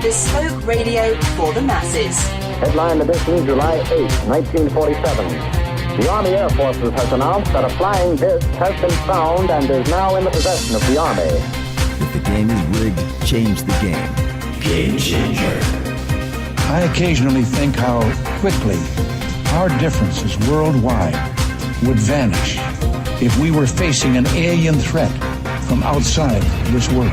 bespoke radio for the masses. Headline edition, July 8, 1947. The Army Air Forces has announced that a flying disc has been found and is now in the possession of the Army. If the game is rigged, change the game. Game changer. I occasionally think how quickly our differences worldwide would vanish if we were facing an alien threat from outside this world.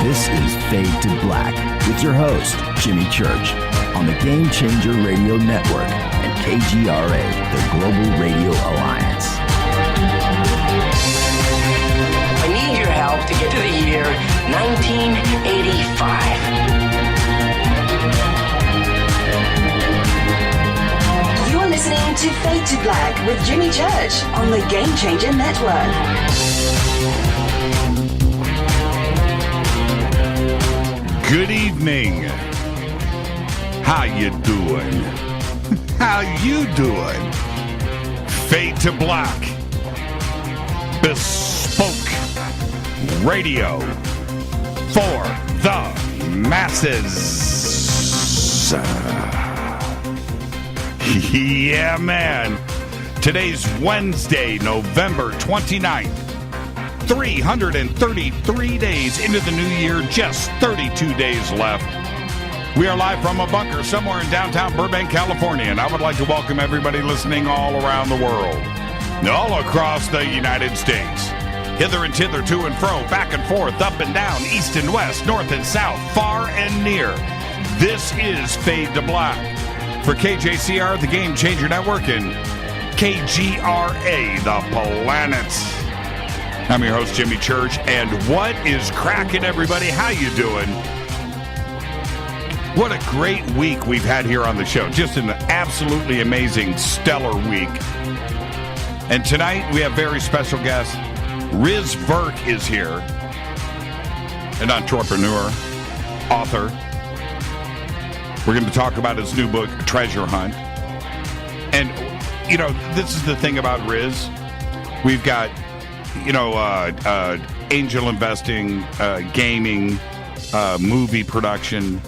This is Fade to Black with your host, Jimmy Church, on the Game Changer Radio Network and KGRA, the Global Radio Alliance. I need your help to get to the year 1985. You're listening to Fade to Black with Jimmy Church on the Game Changer Network. Good evening. How you doing? How you doing? Fade to Black. Bespoke radio for the masses. Yeah, man. Today's Wednesday, November 29th. 333 days into the new year, just 32 days left. We are live from a bunker somewhere in downtown Burbank, California, and I would like to welcome everybody listening all around the world, all across the United States, hither and thither, to and fro, back and forth, up and down, east and west, north and south, far and near. This is Fade to Black for KJCR, the Game Changer Network, and KGRA, the Planets. I'm your host, Jimmy Church, and what is cracking, everybody? How you doing? What a great week we've had here on the show. Just an absolutely amazing, stellar week. And tonight, we have very special guest. Riz Virk is here, an entrepreneur, author. We're going to talk about his new book, Treasure Hunt. And, you know, this is the thing about Riz. We've got, angel investing, gaming, movie production.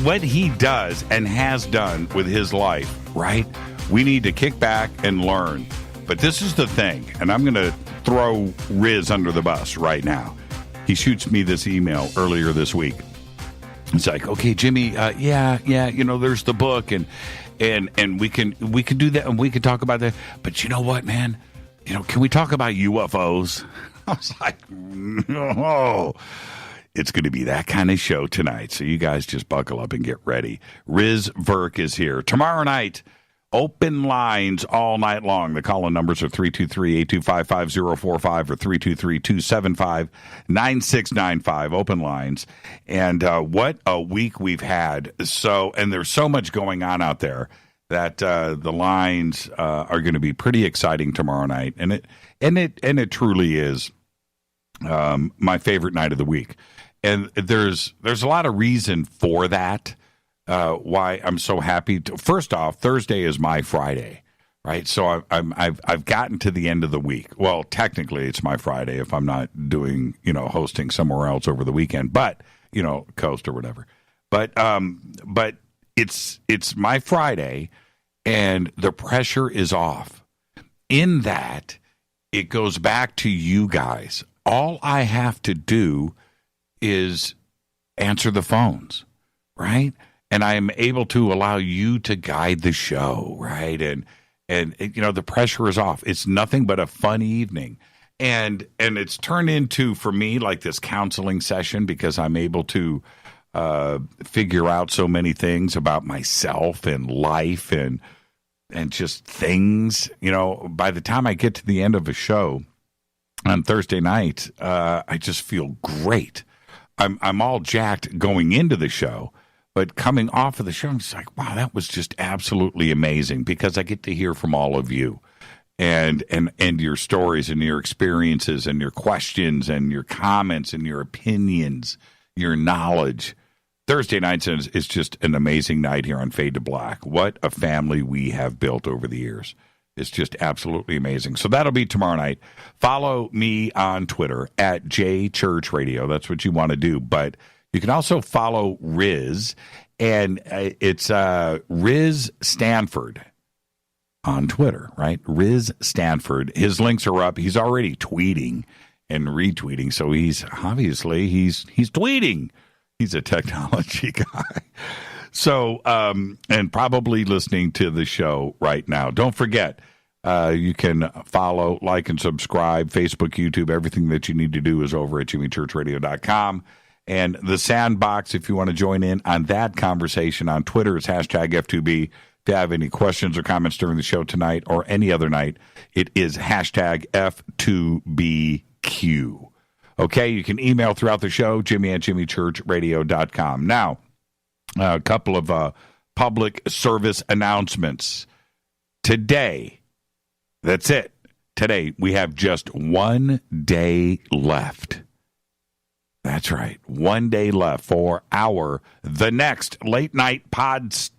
What he does and has done with his life, right? We need to kick back and learn. But this is the thing, and I'm going to throw Riz under the bus right now. He shoots me this email earlier this week. It's like, okay, Jimmy, there's the book, and we can do that, and we can talk about that. But you know what, man? Can we talk about UFOs? I was like, no. It's going to be that kind of show tonight, so you guys just buckle up and get ready. Riz Virk is here. Tomorrow night, open lines all night long. The call-in numbers are 323-825-5045 or 323-275-9695. Open lines. And what a week we've had. And there's so much going on out there that the lines are going to be pretty exciting tomorrow night. And it truly is my favorite night of the week. And there's a lot of reason for that, why I'm so happy. First off, Thursday is my Friday, right? So I've gotten to the end of the week. Well, technically, it's my Friday if I'm not doing, hosting somewhere else over the weekend, but, coast or whatever. But it's my Friday, and the pressure is off. In that, it goes back to you guys. All I have to do is answer the phones, right? And I am able to allow you to guide the show, right? And the pressure is off. It's nothing but a fun evening. And it's turned into, for me, like this counseling session, because I'm able to figure out so many things about myself and life and just things. By the time I get to the end of a show on Thursday night, I just feel great. I'm all jacked going into the show, but coming off of the show, I'm just like, wow, that was just absolutely amazing, because I get to hear from all of you and your stories and your experiences and your questions and your comments and your opinions, your knowledge. Thursday nights is just an amazing night here on Fade to Black. What a family we have built over the years. is just absolutely amazing. So that'll be tomorrow night. Follow me on Twitter at JChurchRadio. That's what you want to do. But you can also follow Riz, and it's Riz Stanford on Twitter, right? Riz Stanford. His links are up. He's already tweeting and retweeting. So he's tweeting. He's a technology guy. So, and probably listening to the show right now. Don't forget, you can follow, like, and subscribe, Facebook, YouTube. Everything that you need to do is over at jimmychurchradio.com. And the sandbox, if you want to join in on that conversation on Twitter, is hashtag F2B. If you have any questions or comments during the show tonight or any other night, it is hashtag F2BQ. Okay, you can email throughout the show, Jimmy at jimmychurchradio.com. Now, a couple of public service announcements. Today, that's it. Today, we have just 1 day left. That's right. 1 day left for the next late night podcast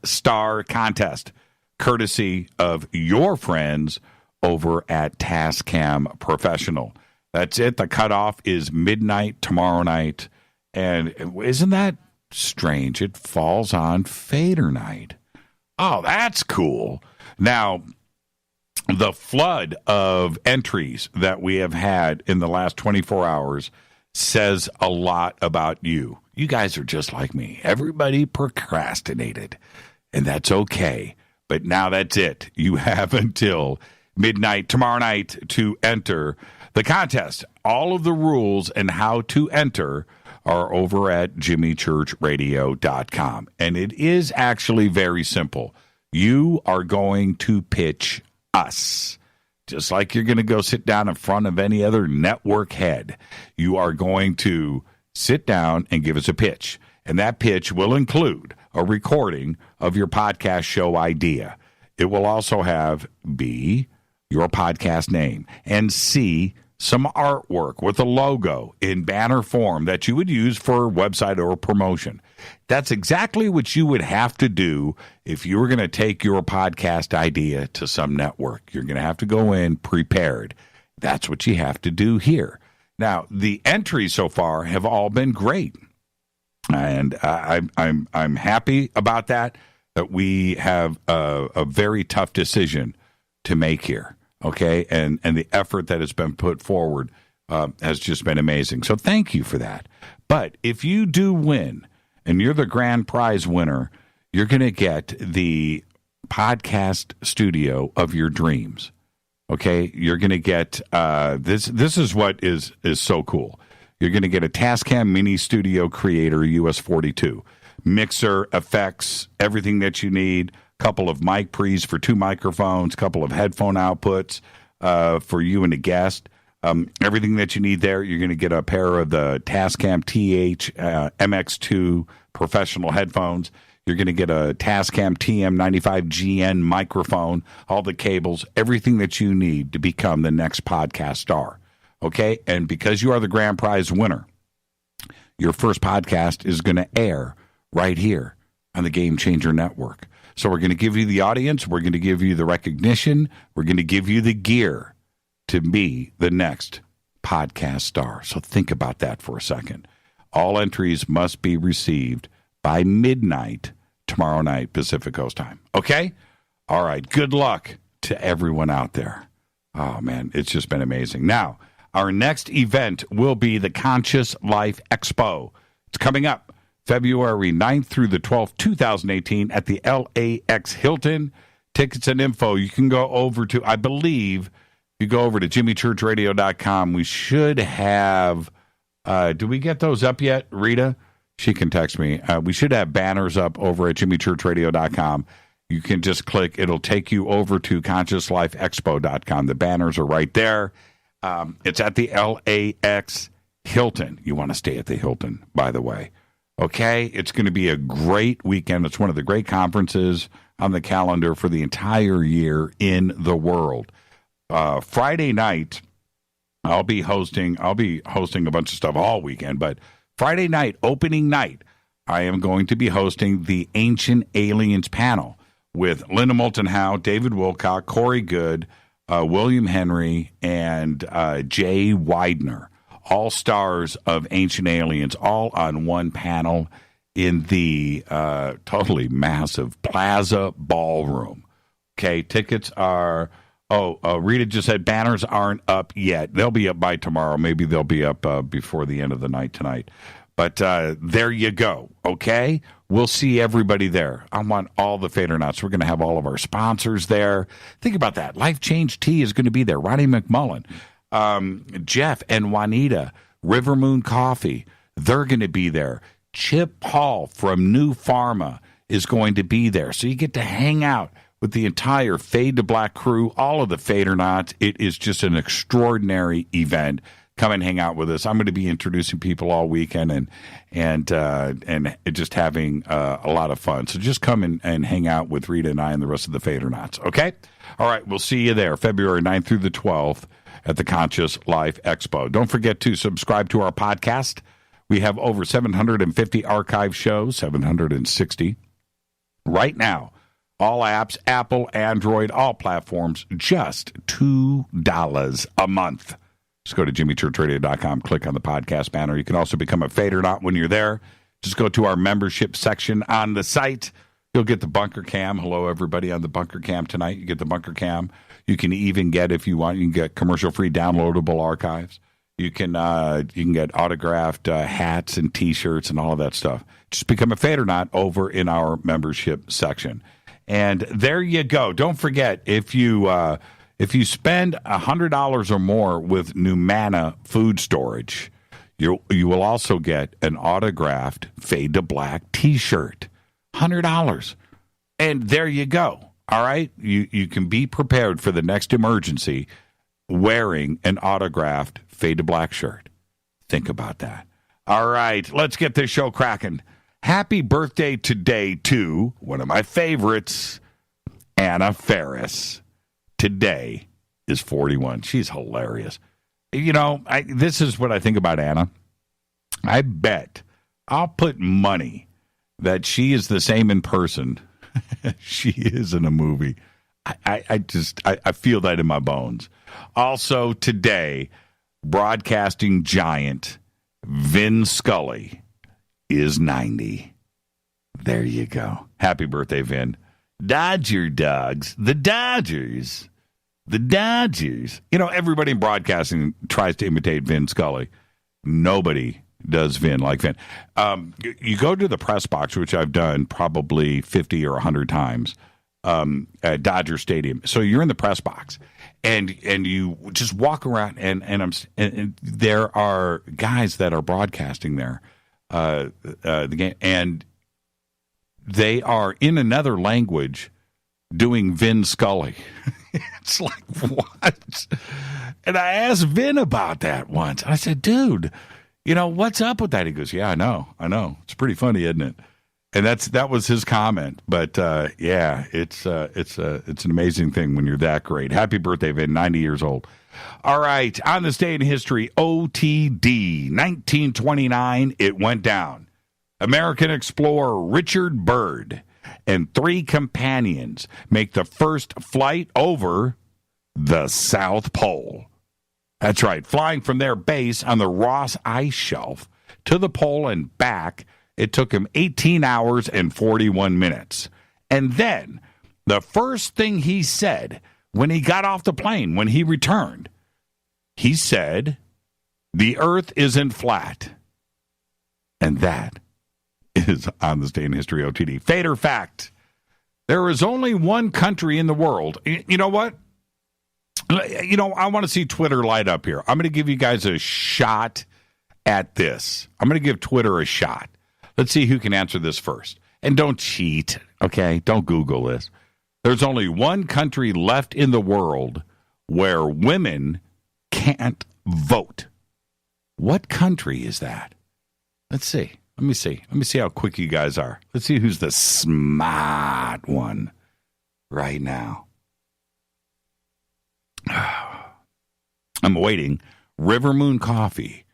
star contest, courtesy of your friends over at Tascam Professional. That's it. The cutoff is midnight tomorrow night. And isn't that strange? It falls on Fader night. Oh, that's cool. Now, the flood of entries that we have had in the last 24 hours says a lot about you. You guys are just like me. Everybody procrastinated, and that's okay. But now that's it. You have until midnight tomorrow night to enter the contest. All of the rules and how to enter are over at jimmychurchradio.com. And it is actually very simple. You are going to pitch us. Just like you're going to go sit down in front of any other network head. You are going to sit down and give us a pitch. And that pitch will include a recording of your podcast show idea. It will also have B, your podcast name, and C, some artwork with a logo in banner form that you would use for website or promotion. That's exactly what you would have to do if you were going to take your podcast idea to some network. You're going to have to go in prepared. That's what you have to do here. Now, the entries so far have all been great, and I'm happy about that. That we have a very tough decision to make here. Okay, and the effort that has been put forward has just been amazing. So thank you for that. But if you do win, and you're the grand prize winner, you're going to get the podcast studio of your dreams. Okay, you're going to get this. This is what is so cool. You're going to get a Tascam Mini Studio Creator US-42, mixer, effects, everything that you need. Couple of mic pre's for 2 microphones, couple of headphone outputs for you and the guest. Everything that you need there. You're going to get a pair of the Tascam TH MX2 professional headphones. You're going to get a Tascam TM95GN microphone, all the cables, everything that you need to become the next podcast star. Okay? And because you are the grand prize winner, your first podcast is going to air right here on the Game Changer Network. So we're going to give you the audience, we're going to give you the recognition, we're going to give you the gear to be the next podcast star. So think about that for a second. All entries must be received by midnight tomorrow night Pacific Coast time. Okay? All right. Good luck to everyone out there. Oh, man, it's just been amazing. Now, our next event will be the Conscious Life Expo. It's coming up February 9th through the 12th, 2018 at the LAX Hilton. Tickets and info, you can go over to, I believe, you go over to jimmychurchradio.com. We should have, do we get those up yet, Rita? She can text me. We should have banners up over at jimmychurchradio.com. You can just click. It'll take you over to consciouslifeexpo.com. The banners are right there. It's at the LAX Hilton. You want to stay at the Hilton, by the way. Okay, it's going to be a great weekend. It's one of the great conferences on the calendar for the entire year in the world. Friday night, I'll be hosting a bunch of stuff all weekend, but Friday night, opening night, I am going to be hosting the Ancient Aliens panel with Linda Moulton Howe, David Wilcock, Corey Good, William Henry, and Jay Widener, all stars of Ancient Aliens, all on one panel in the totally massive Plaza Ballroom. Okay, tickets are, Rita just said banners aren't up yet. They'll be up by tomorrow. Maybe they'll be up before the end of the night tonight. But there you go, okay? We'll see everybody there. I want all the Fadernauts. We're going to have all of our sponsors there. Think about that. Life Change Tea is going to be there. Ronnie McMullen, Jeff and Juanita, River Moon Coffee, they're going to be there. Chip Hall from New Pharma is going to be there. So you get to hang out with the entire Fade to Black crew, all of the Fadernauts. It is just an extraordinary event. Come and hang out with us. I'm going to be introducing people all weekend and just having a lot of fun. So just come and hang out with Rita and I and the rest of the Fadernauts, okay? All right, we'll see you there, February 9th through the 12th at the Conscious Life Expo. Don't forget to subscribe to our podcast. We have over 750 archive shows, 760. Right now, all apps, Apple, Android, all platforms, just $2 a month. Just go to jimmychurchradio.com, click on the podcast banner. You can also become a Fadernaut when you're there. Just go to our membership section on the site. You'll get the Bunker Cam. Hello, everybody on the Bunker Cam tonight. You get the Bunker Cam. You can even get, if you want, you can get commercial-free downloadable archives. You can get autographed hats and T-shirts and all of that stuff. Just become a Fadernaut over in our membership section. And there you go. Don't forget, if you spend $100 or more with Numana Food Storage, you will also get an autographed Fade to Black T-shirt. $100. And there you go. All right? You can be prepared for the next emergency wearing an autographed Fade to Black shirt. Think about that. All right. Let's get this show cracking. Happy birthday today to one of my favorites, Anna Faris. Today is 41. She's hilarious. You know, this is what I think about Anna. I bet I'll put money that she is the same in person she is in a movie. I feel that in my bones. Also today, broadcasting giant Vin Scully is 90. There you go. Happy birthday, Vin. Dodger dogs. The Dodgers. The Dodgers. You know, everybody in broadcasting tries to imitate Vin Scully. Nobody does Vin like Vin. You go to the press box, which I've done probably 50 or 100 times at Dodger Stadium. So you're in the press box, and you just walk around, and there are guys that are broadcasting there, the game, and they are in another language doing Vin Scully. It's like, what? And I asked Vin about that once. I said, dude, you know, what's up with that? He goes, yeah, I know. It's pretty funny, isn't it? And that was his comment. But, yeah, it's an amazing thing when you're that great. Happy birthday, Vin, 90 years old. All right, on this day in history, OTD, 1929, it went down. American explorer Richard Byrd and 3 companions make the first flight over the South Pole. That's right, flying from their base on the Ross Ice Shelf to the pole and back, it took him 18 hours and 41 minutes. And then, the first thing he said when he got off the plane, when he returned, he said, "The Earth isn't flat." And that is on this day in history, OTD. Fader fact. There is only one country in the world. You know what? You know, I want to see Twitter light up here. I'm going to give you guys a shot at this. I'm going to give Twitter a shot. Let's see who can answer this first. And don't cheat, okay? Don't Google this. There's only one country left in the world where women can't vote. What country is that? Let's see. Let me see how quick you guys are. Let's see who's the smart one right now. I'm waiting. River Moon Coffee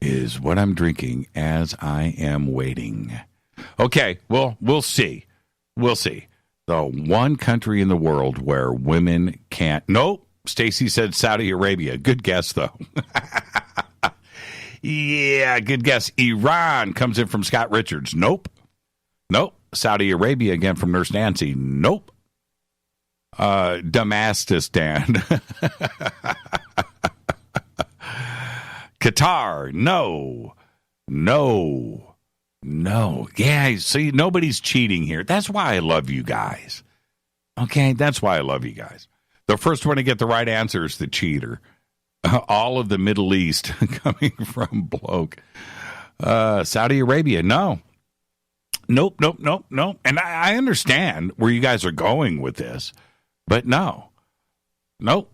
is what I'm drinking as I am waiting. Okay, well, we'll see. We'll see. The one country in the world where women can't. Nope. Stacy said Saudi Arabia. Good guess, though. Yeah, good guess. Iran comes in from Scott Richards. Nope. Saudi Arabia again from Nurse Nancy. Nope. Damascustan. Qatar. No. Yeah, see, nobody's cheating here. That's why I love you guys. Okay, that's why I love you guys. The first one to get the right answer is the cheater. All of the Middle East coming from bloke. Saudi Arabia, no. Nope. And I understand where you guys are going with this, but no. Nope.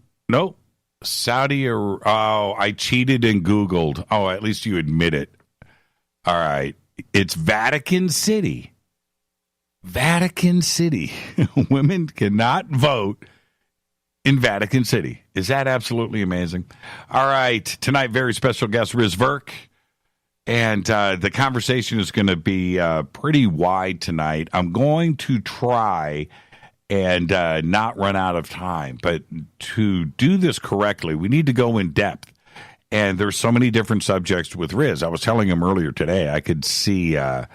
Saudi, I cheated and Googled. Oh, at least you admit it. All right. It's Vatican City. Vatican City. Women cannot vote in Vatican City. Is that absolutely amazing? All right. Tonight, very special guest, Riz Virk. And the conversation is going to be pretty wide tonight. I'm going to try and not run out of time. But to do this correctly, we need to go in depth. And there's so many different subjects with Riz. I was telling him earlier today, I could see a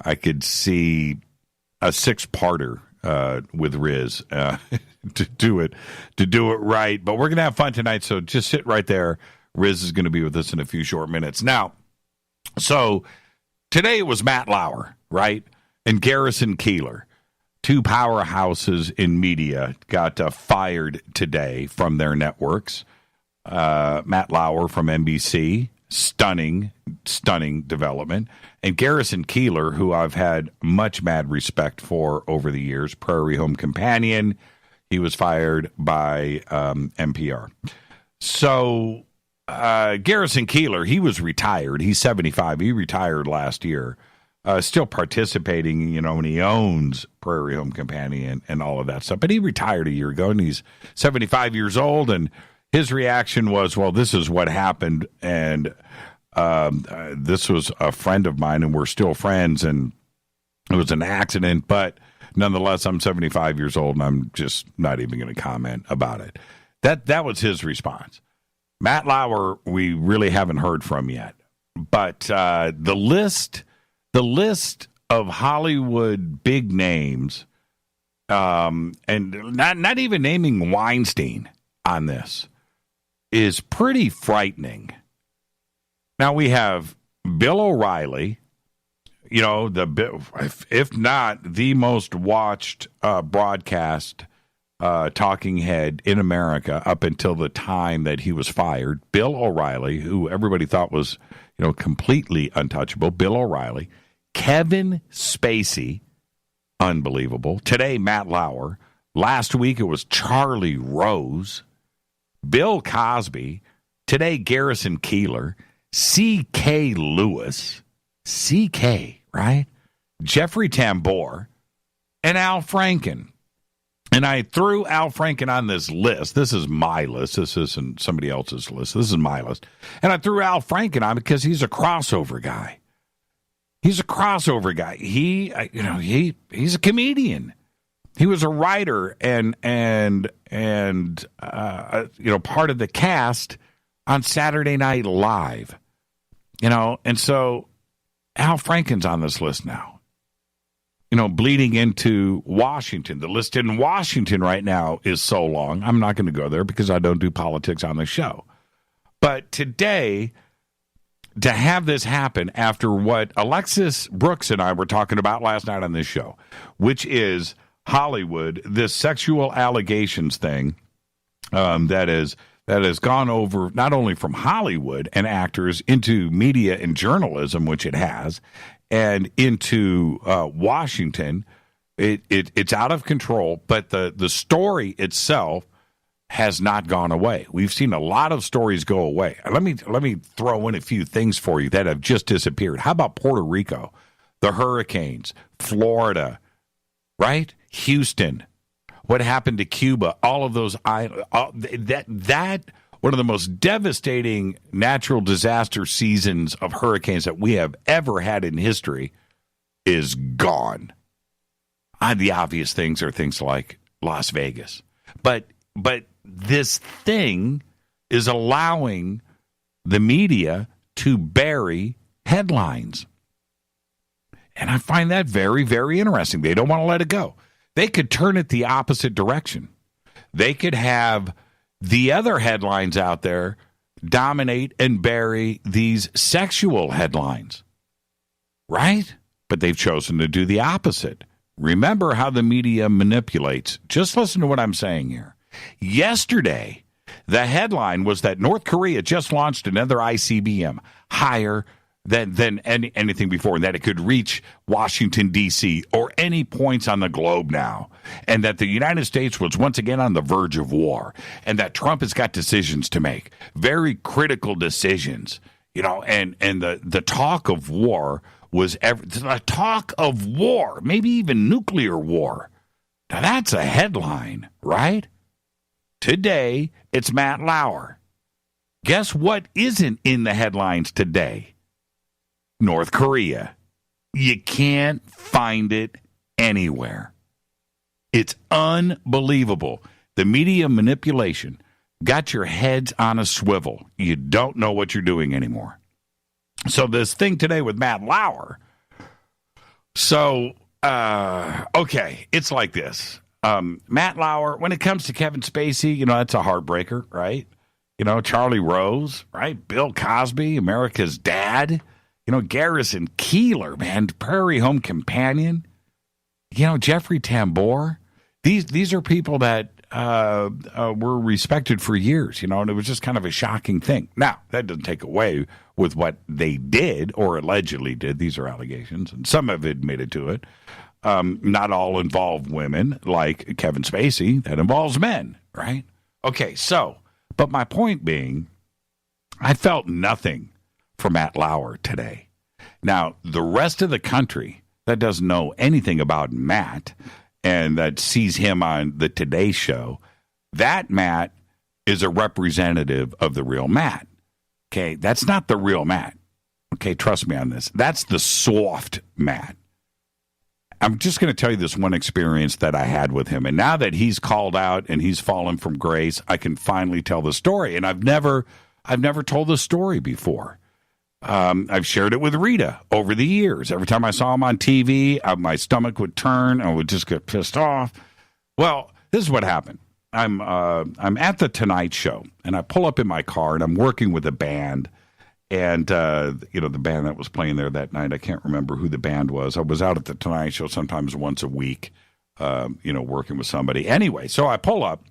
6-parter with Riz to do it right. But we're going to have fun tonight, so just sit right there. Riz is going to be with us in a few short minutes. Now, so today it was Matt Lauer, right, and Garrison Keillor, two powerhouses in media, got fired today from their networks. Matt Lauer from NBC, stunning development. And Garrison Keillor, who I've had much mad respect for over the years, Prairie Home Companion, he was fired by NPR. So Garrison Keillor, he was retired. He's 75. He retired last year. Still participating, and he owns Prairie Home Companion and all of that stuff. But he retired a year ago, and he's 75 years old, and his reaction was, well, this is what happened, and this was a friend of mine, and we're still friends, and it was an accident, but nonetheless, I'm 75 years old, and I'm just not even going to comment about it. That was his response. Matt Lauer, we really haven't heard from yet, but the list of Hollywood big names, and not even naming Weinstein on this, is pretty frightening. Now we have Bill O'Reilly, if not the most watched broadcast talking head in America up until the time that he was fired. Bill O'Reilly, who everybody thought was, completely untouchable. Bill O'Reilly, Kevin Spacey, unbelievable. Today, Matt Lauer. Last week, it was Charlie Rose. Bill Cosby, today Garrison Keillor, C.K. Lewis, C.K., right? Jeffrey Tambor, and Al Franken. And I threw Al Franken on this list. This is my list. This isn't somebody else's list. This is my list. And I threw Al Franken on because he's a crossover guy. He's a crossover guy. He's a comedian. He was a writer and part of the cast on Saturday Night Live, and so Al Franken's on this list now, bleeding into Washington. The list in Washington right now is so long. I'm not going to go there because I don't do politics on the show. But today, to have this happen after what Alexis Brooks and I were talking about last night on this show, which is Hollywood, this sexual allegations thing that has gone over not only from Hollywood and actors into media and journalism, which it has, and into Washington. It's out of control, but the story itself has not gone away. We've seen a lot of stories go away. Let me throw in a few things for you that have just disappeared. How about Puerto Rico, the hurricanes, Florida, right? Houston, what happened to Cuba, all of those that one of the most devastating natural disaster seasons of hurricanes that we have ever had in history is gone. The obvious things are things like Las Vegas. But this thing is allowing the media to bury headlines. And I find that very, very interesting. They don't want to let it go. They could turn it the opposite direction. They could have the other headlines out there dominate and bury these sexual headlines, right? But they've chosen to do the opposite. Remember how the media manipulates. Just listen to what I'm saying here. Yesterday, the headline was that North Korea just launched another ICBM higher than anything before, and that it could reach Washington, D.C., or any points on the globe now, and that the United States was once again on the verge of war, and that Trump has got decisions to make, very critical decisions, and the talk of war was the talk of war, maybe even nuclear war. Now, that's a headline, right? Today, it's Matt Lauer. Guess what isn't in the headlines today? North Korea. You can't find it anywhere. It's unbelievable. The media manipulation got your heads on a swivel. You don't know what you're doing anymore. So this thing today with Matt Lauer. So, okay, it's like this. Matt Lauer, when it comes to Kevin Spacey, that's a heartbreaker, right? Charlie Rose, right? Bill Cosby, America's Dad. Garrison Keillor, man, Prairie Home Companion. Jeffrey Tambor. These are people that were respected for years, and it was just kind of a shocking thing. Now, that doesn't take away with what they did or allegedly did. These are allegations, and some have admitted to it. Not all involve women, like Kevin Spacey. That involves men, right? Okay, but my point being, I felt nothing for Matt Lauer today. Now, the rest of the country that doesn't know anything about Matt and that sees him on the Today Show, that Matt is a representative of the real Matt. Okay, that's not the real Matt. Okay, trust me on this. That's the soft Matt. I'm just going to tell you this one experience that I had with him. And now that he's called out and he's fallen from grace, I can finally tell the story. And I've never told the story before. I've shared it with Rita over the years. Every time I saw him on TV, my stomach would turn. I would just get pissed off. Well, this is what happened. I'm at the Tonight Show, and I pull up in my car, and I'm working with a band. And, the band that was playing there that night, I can't remember who the band was. I was out at the Tonight Show sometimes once a week, working with somebody. Anyway, so I pull up,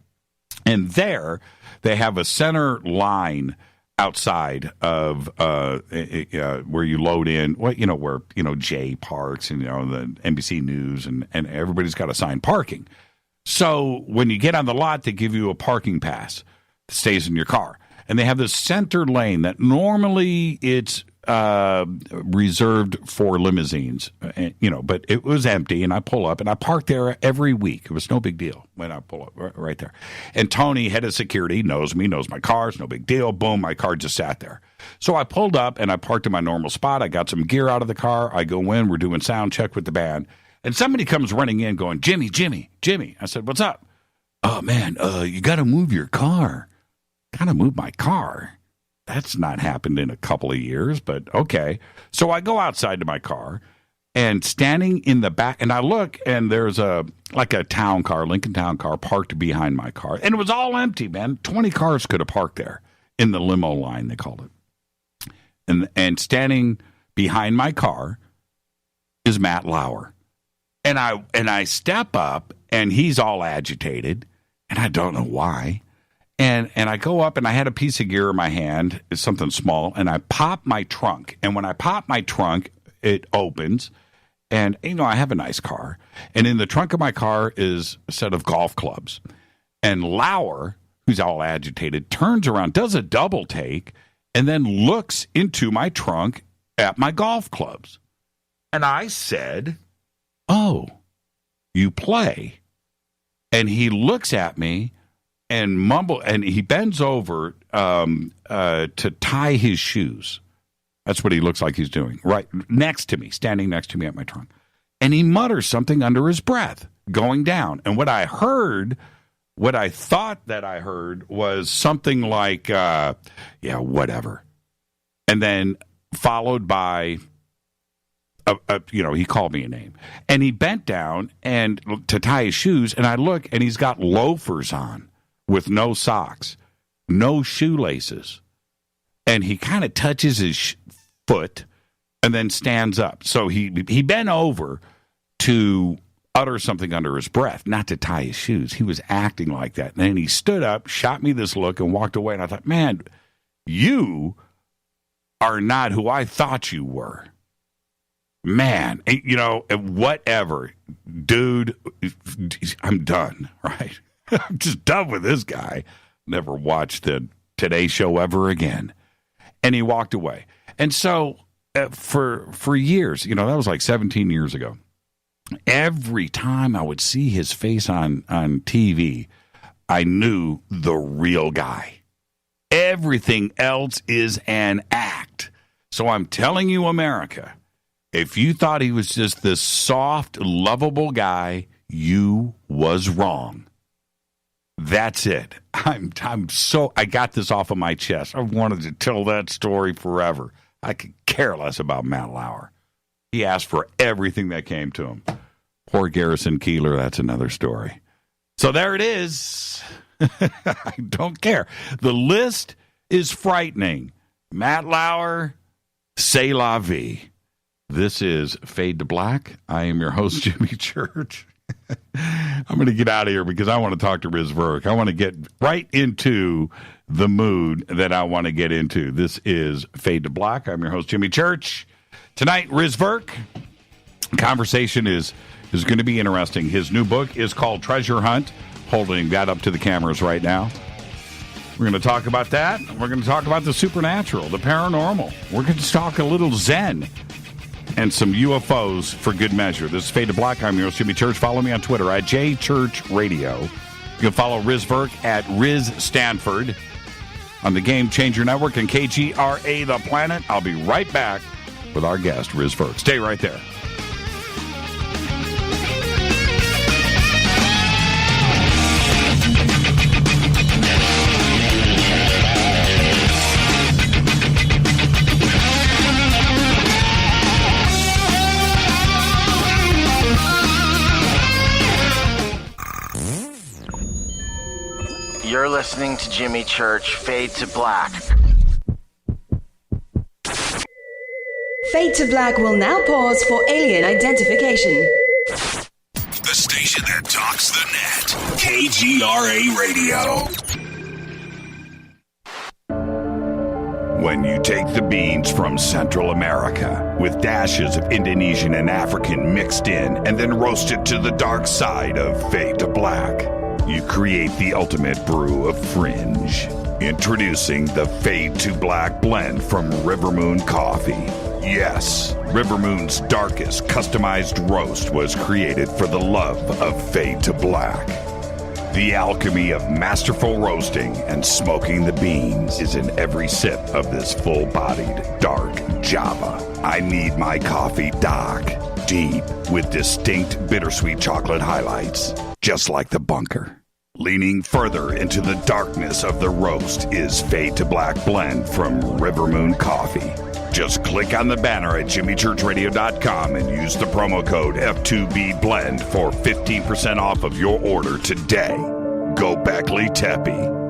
and there they have a center line outside of where you load in, where Jay parks and, the NBC News and everybody's got assigned parking. So when you get on the lot, they give you a parking pass that stays in your car. And they have this center lane that normally it's reserved for limousines, but it was empty. And I pull up and I park there every week. It was no big deal when I pull up right there. And Tony, head of security, knows me, knows my cars, no big deal. Boom, my car just sat there. So I pulled up and I parked in my normal spot. I got some gear out of the car. I go in, we're doing sound check with the band. And somebody comes running in going, Jimmy. I said, what's up? Oh, man, you got to move your car. Got to move my car. That's not happened in a couple of years, but okay. So I go outside to my car, and standing in the back, and I look, and there's a town car, Lincoln Town car, parked behind my car. And it was all empty, man. 20 cars could have parked there in the limo line, they called it. And standing behind my car is Matt Lauer. And I step up, and he's all agitated, and I don't know why. And I go up, and I had a piece of gear in my hand, it's something small, and I pop my trunk. And when I pop my trunk, it opens, and, I have a nice car. And in the trunk of my car is a set of golf clubs. And Lauer, who's all agitated, turns around, does a double take, and then looks into my trunk at my golf clubs. And I said, oh, you play? And he looks at me and and he bends over to tie his shoes. That's what he looks like he's doing, right next to me, standing next to me at my trunk. and he mutters something under his breath going down. And what I thought that I heard was something like, yeah, whatever. And then followed by, he called me a name. And he bent down and to tie his shoes, and I look, and he's got loafers on with no socks, no shoelaces. And he kind of touches his foot and then stands up. So he bent over to utter something under his breath, not to tie his shoes. He was acting like that. And then he stood up, shot me this look, and walked away. And I thought, man, you are not who I thought you were. Man, whatever. Dude, I'm done, right? I'm just done with this guy. Never watched the Today Show ever again. And he walked away. And so for years, that was like 17 years ago, every time I would see his face on TV, I knew the real guy. Everything else is an act. So I'm telling you, America, if you thought he was just this soft, lovable guy, you was wrong. That's it. I got this off of my chest. I wanted to tell that story forever. I could care less about Matt Lauer. He asked for everything that came to him. Poor Garrison Keillor, that's another story. So there it is. I don't care. The list is frightening. Matt Lauer, c'est la vie. This is Fade to Black. I am your host, Jimmy Church. I'm going to get out of here because I want to talk to Riz Virk. I want to get right into the mood that I want to get into. This is Fade to Black. I'm your host, Jimmy Church. Tonight, Riz Virk. Conversation is going to be interesting. His new book is called Treasure Hunt. Holding that up to the cameras right now. We're going to talk about that. We're going to talk about the supernatural, the paranormal. We're going to talk a little Zen and some UFOs for good measure. This is Fade to Black. I'm your host, Jimmy Church. Follow me on Twitter at JChurchRadio. You can follow Riz Virk at Riz Stanford on the Game Changer Network and KGRA The Planet. I'll be right back with our guest, Riz Virk. Stay right there. You're listening to Jimmy Church, Fade to Black. Fade to Black will now pause for alien identification. The station that talks the net. KGRA Radio. When you take the beans from Central America with dashes of Indonesian and African mixed in and then roast it to the dark side of Fade to Black, you create the ultimate brew of fringe. Introducing the Fade to Black blend from Rivermoon Coffee. Yes, Rivermoon's darkest customized roast was created for the love of Fade to Black. The alchemy of masterful roasting and smoking the beans is in every sip of this full-bodied dark Java. I need my coffee dark, deep, with distinct bittersweet chocolate highlights. Just like the bunker. Leaning further into the darkness of the roast is Fade to Black blend from Rivermoon Coffee. Just click on the banner at jimmychurchradio.com and use the promo code F2BBLEND for 15% off of your order today. Go Beckley Teppy.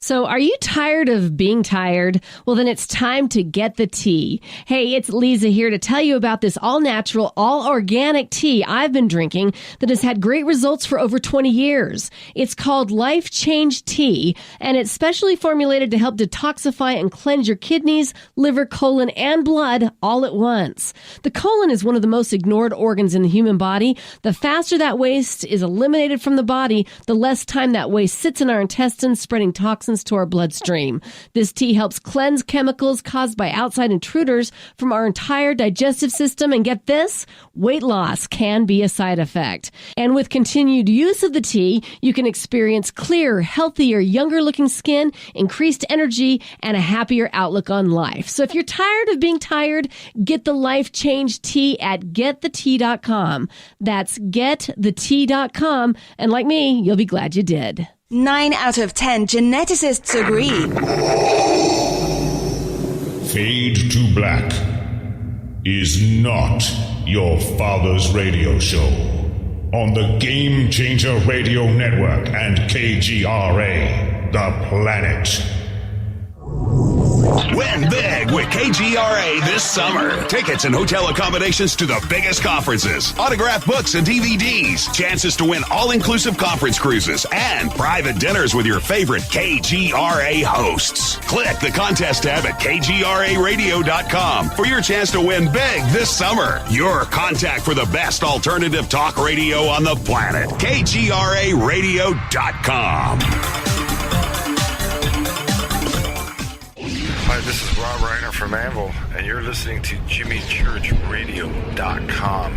So are you tired of being tired? Well, then it's time to get the tea. Hey, it's Lisa here to tell you about this all-natural, all-organic tea I've been drinking that has had great results for over 20 years. It's called Life Change Tea, and it's specially formulated to help detoxify and cleanse your kidneys, liver, colon, and blood all at once. The colon is one of the most ignored organs in the human body. The faster that waste is eliminated from the body, the less time that waste sits in our intestines, spreading toxins toxins to our bloodstream. This tea helps cleanse chemicals caused by outside intruders from our entire digestive system. And get this, weight loss can be a side effect. And with continued use of the tea, you can experience clearer, healthier, younger looking skin, increased energy, and a happier outlook on life. So if you're tired of being tired, get the Life Change Tea at getthetea.com. That's getthetea.com. And like me, you'll be glad you did. 9 out of 10 geneticists agree. Fade to Black is not your father's radio show on the Game Changer Radio Network and KGRA, The Planet. Win big with KGRA this summer. Tickets and hotel accommodations to the biggest conferences, autographed books and DVDs, chances to win all-inclusive conference cruises, and private dinners with your favorite KGRA hosts. Click the contest tab at kgraradio.com for your chance to win big this summer. Your contact for the best alternative talk radio on the planet. kgraradio.com. Hi, this is Rob Reiner from Anvil, and you're listening to JimmyChurchRadio.com.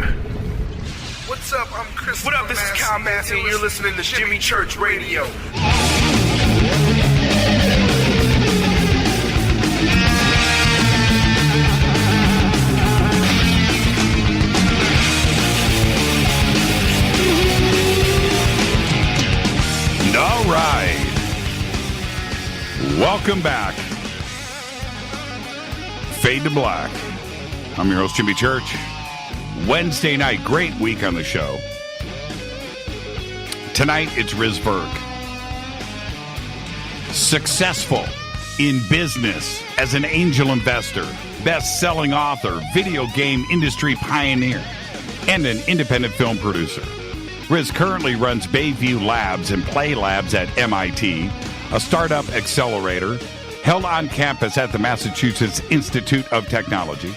What's up? I'm Chris. What up? This is Kyle Massey, and you're listening to Jimmy Church Radio. All right. Welcome back. Fade to Black. I'm your host, Jimmy Church. Wednesday night, great week on the show. Tonight, it's Riz Virk. Successful in business as an angel investor, best-selling author, video game industry pioneer, and an independent film producer. Riz currently runs Bayview Labs and Play Labs at MIT, a startup accelerator held on campus at the Massachusetts Institute of Technology.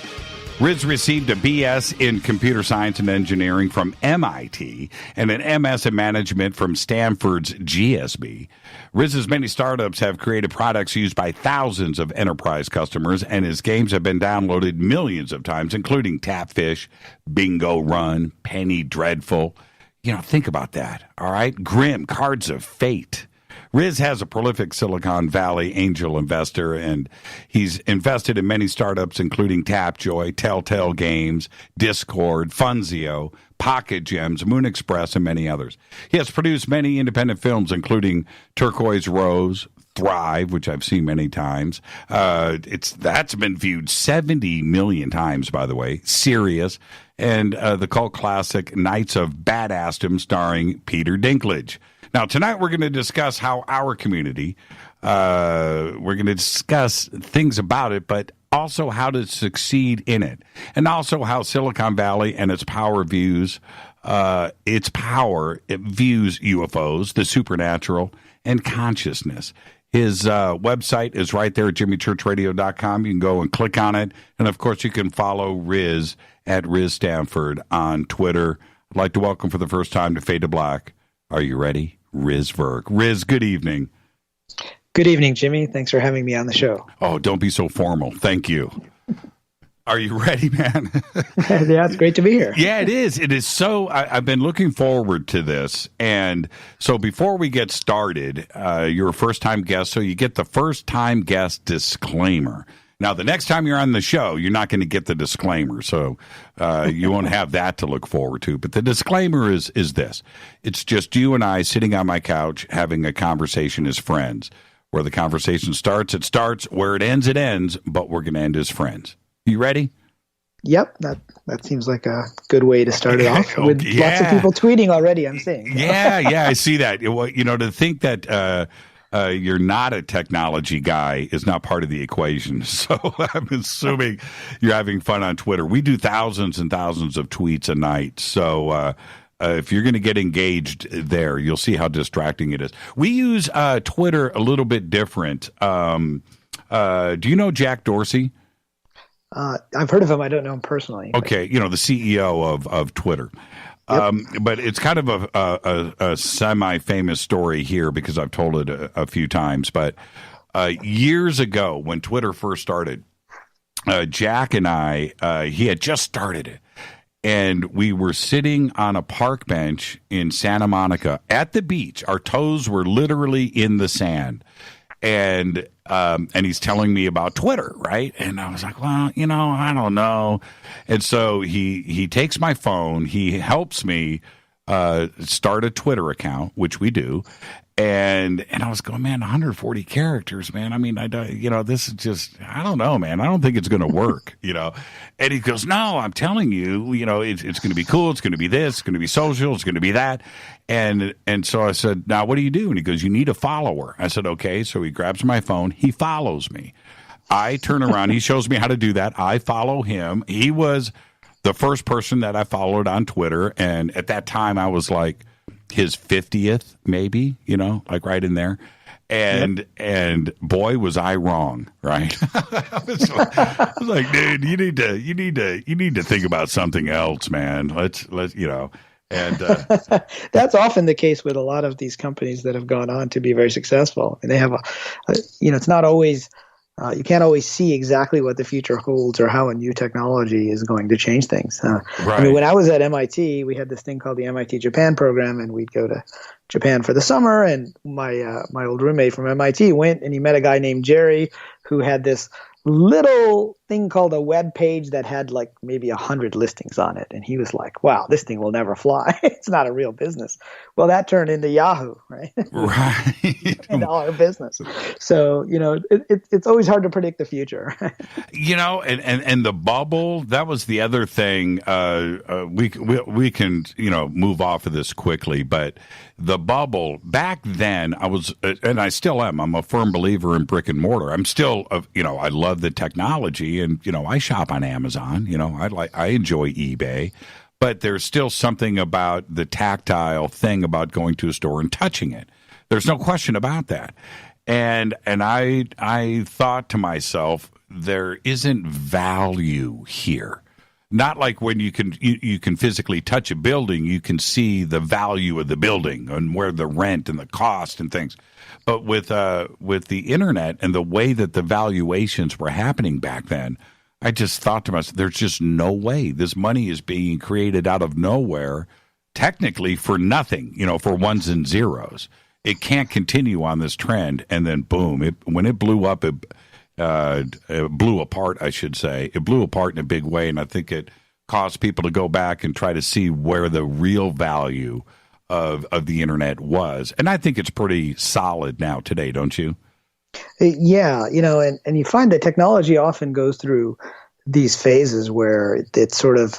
Riz received a BS in computer science and engineering from MIT and an MS in management from Stanford's GSB. Riz's many startups have created products used by thousands of enterprise customers, and his games have been downloaded millions of times, including Tapfish, Bingo Run, Penny Dreadful. You know, think about that, all right? Grim, Cards of Fate. Riz has a prolific Silicon Valley angel investor, and he's invested in many startups, including Tapjoy, Telltale Games, Discord, Funzio, Pocket Gems, Moon Express, and many others. He has produced many independent films, including Turquoise Rose, Thrive, which I've seen many times. That's been viewed 70 million times, by the way. Sirius, and the cult classic Knights of Badassdom, starring Peter Dinklage. Now, tonight we're going to discuss how our community, we're going to discuss things about it, but also how to succeed in it, and also how Silicon Valley and its power views it views UFOs, the supernatural, and consciousness. His website is right there at jimmychurchradio.com. You can go and click on it. And, of course, you can follow Riz at Riz Stanford on Twitter. I'd like to welcome for the first time to Fade to Black. Are you ready? Riz Virk. Riz, good evening. Good evening, Jimmy. Thanks for having me on the show. Oh, don't be so formal. Thank you. Are you ready, man? Yeah, it's great to be here. Yeah, it is. It is so. I've been looking forward to this. And so before we get started, you're a first-time guest, so you get the first-time guest disclaimer. Now, the next time you're on the show, you're not going to get the disclaimer, so you won't have that to look forward to. But the disclaimer is this. It's just you and I sitting on my couch having a conversation as friends. Where the conversation starts, it starts. Where it ends, but we're going to end as friends. You ready? Yep, that seems like a good way to start it off. With lots of people tweeting already, I'm seeing. Yeah, I see that. You know, to think that you're not a technology guy is not part of the equation. So I'm assuming you're having fun on Twitter. We do thousands and thousands of tweets a night. So if you're going to get engaged there, you'll see how distracting it is. We use Twitter a little bit different. Do you know Jack Dorsey? I've heard of him. I don't know him personally. Okay, you know, the CEO of Twitter. But it's kind of a semi-famous story here because I've told it a few times. But years ago, when Twitter first started, Jack and I, he had just started it. And we were sitting on a park bench in Santa Monica at the beach. Our toes were literally in the sand. And he's telling me about Twitter, right? And I was like, well, I don't know. And so he takes my phone. He helps me start a Twitter account, which we do. And I was going, man, 140 characters, man. I mean, this is just, I don't know, man. I don't think it's going to work, And he goes, no, I'm telling you, it's going to be cool. It's going to be this. It's going to be social. It's going to be that. And so I said, now what do you do? And he goes, you need a follower. I said, okay. So he grabs my phone. He follows me. I turn around. He shows me how to do that. I follow him. He was the first person that I followed on Twitter. And at that time, I was like his 50th, maybe, like right in there. And boy, was I wrong, right? I was like, dude, you need to think about something else, man. Let's And that's often the case with a lot of these companies that have gone on to be very successful. And they have it's not always you can't always see exactly what the future holds or how a new technology is going to change things. Right. I mean, when I was at MIT, we had this thing called the MIT Japan program, and we'd go to Japan for the summer. And my old roommate from MIT went, and he met a guy named Jerry who had this little thing called a web page that had like maybe 100 listings on it. And he was like, wow, this thing will never fly. It's not a real business. Well, that turned into Yahoo, right? Right. Into our business. So, it's always hard to predict the future. And the bubble, that was the other thing. We can, move off of this quickly, but the bubble back then, I was, and I still am, I'm a firm believer in brick and mortar. I'm still, I love the technology, and I shop on Amazon. I enjoy eBay, but there's still something about the tactile thing about going to a store and touching it. There's no question about that. And I thought to myself, there isn't value here. Not like when you can physically touch a building, you can see the value of the building and where the rent and the cost and things. But with the internet and the way that the valuations were happening back then, I just thought to myself, there's just no way this money is being created out of nowhere, technically for nothing, for ones and zeros. It can't continue on this trend. And then boom, when it blew up, it blew apart, I should say. It blew apart in a big way, and I think it caused people to go back and try to see where the real value of the internet was. And I think it's pretty solid now today, don't you? Yeah, and you find that technology often goes through these phases where it's sort of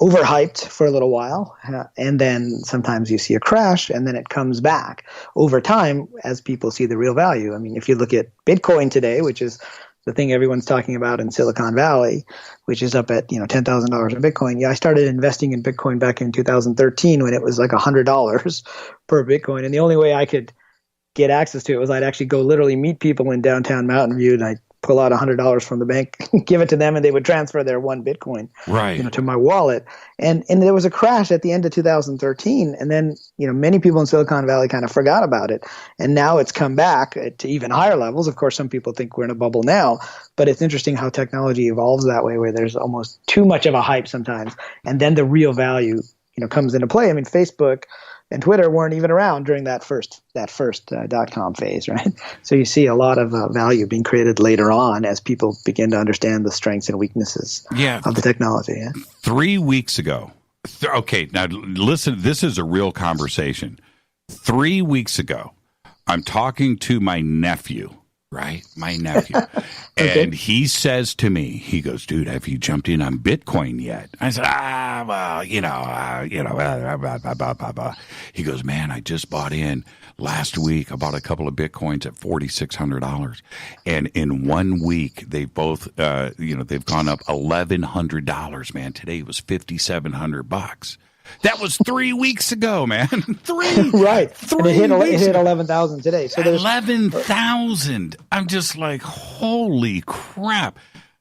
overhyped for a little while, and then sometimes you see a crash, and then it comes back over time as people see the real value. I mean, if you look at Bitcoin today, which is the thing everyone's talking about in Silicon Valley, which is up at $10,000 in Bitcoin. Yeah, I started investing in Bitcoin back in 2013 when it was like $100 per Bitcoin, and the only way I could get access to it was I'd actually go literally meet people in downtown Mountain View, and I'd pull out $100 from the bank, give it to them, and they would transfer their one Bitcoin, to my wallet. And there was a crash at the end of 2013, and then many people in Silicon Valley kind of forgot about it, and now it's come back to even higher levels. Of course, some people think we're in a bubble now, but it's interesting how technology evolves that way, where there's almost too much of a hype sometimes, and then the real value comes into play. I mean, Facebook and Twitter weren't even around during that first .com phase, right? So you see a lot of value being created later on as people begin to understand the strengths and weaknesses of the technology. Yeah? 3 weeks ago, okay, now listen, this is a real conversation. 3 weeks ago, I'm talking to my nephew, right? My nephew. Okay. And he says to me, he goes, dude, have you jumped in on Bitcoin yet? I said, blah, blah, blah. He goes, man, I just bought in last week. I bought a couple of Bitcoins at $4,600. And in 1 week, they both, they've gone up $1,100, man. Today it was $5,700. That was 3 weeks ago, man. Right. And it hit 11,000 today. So there's 11,000. I'm just like, holy crap.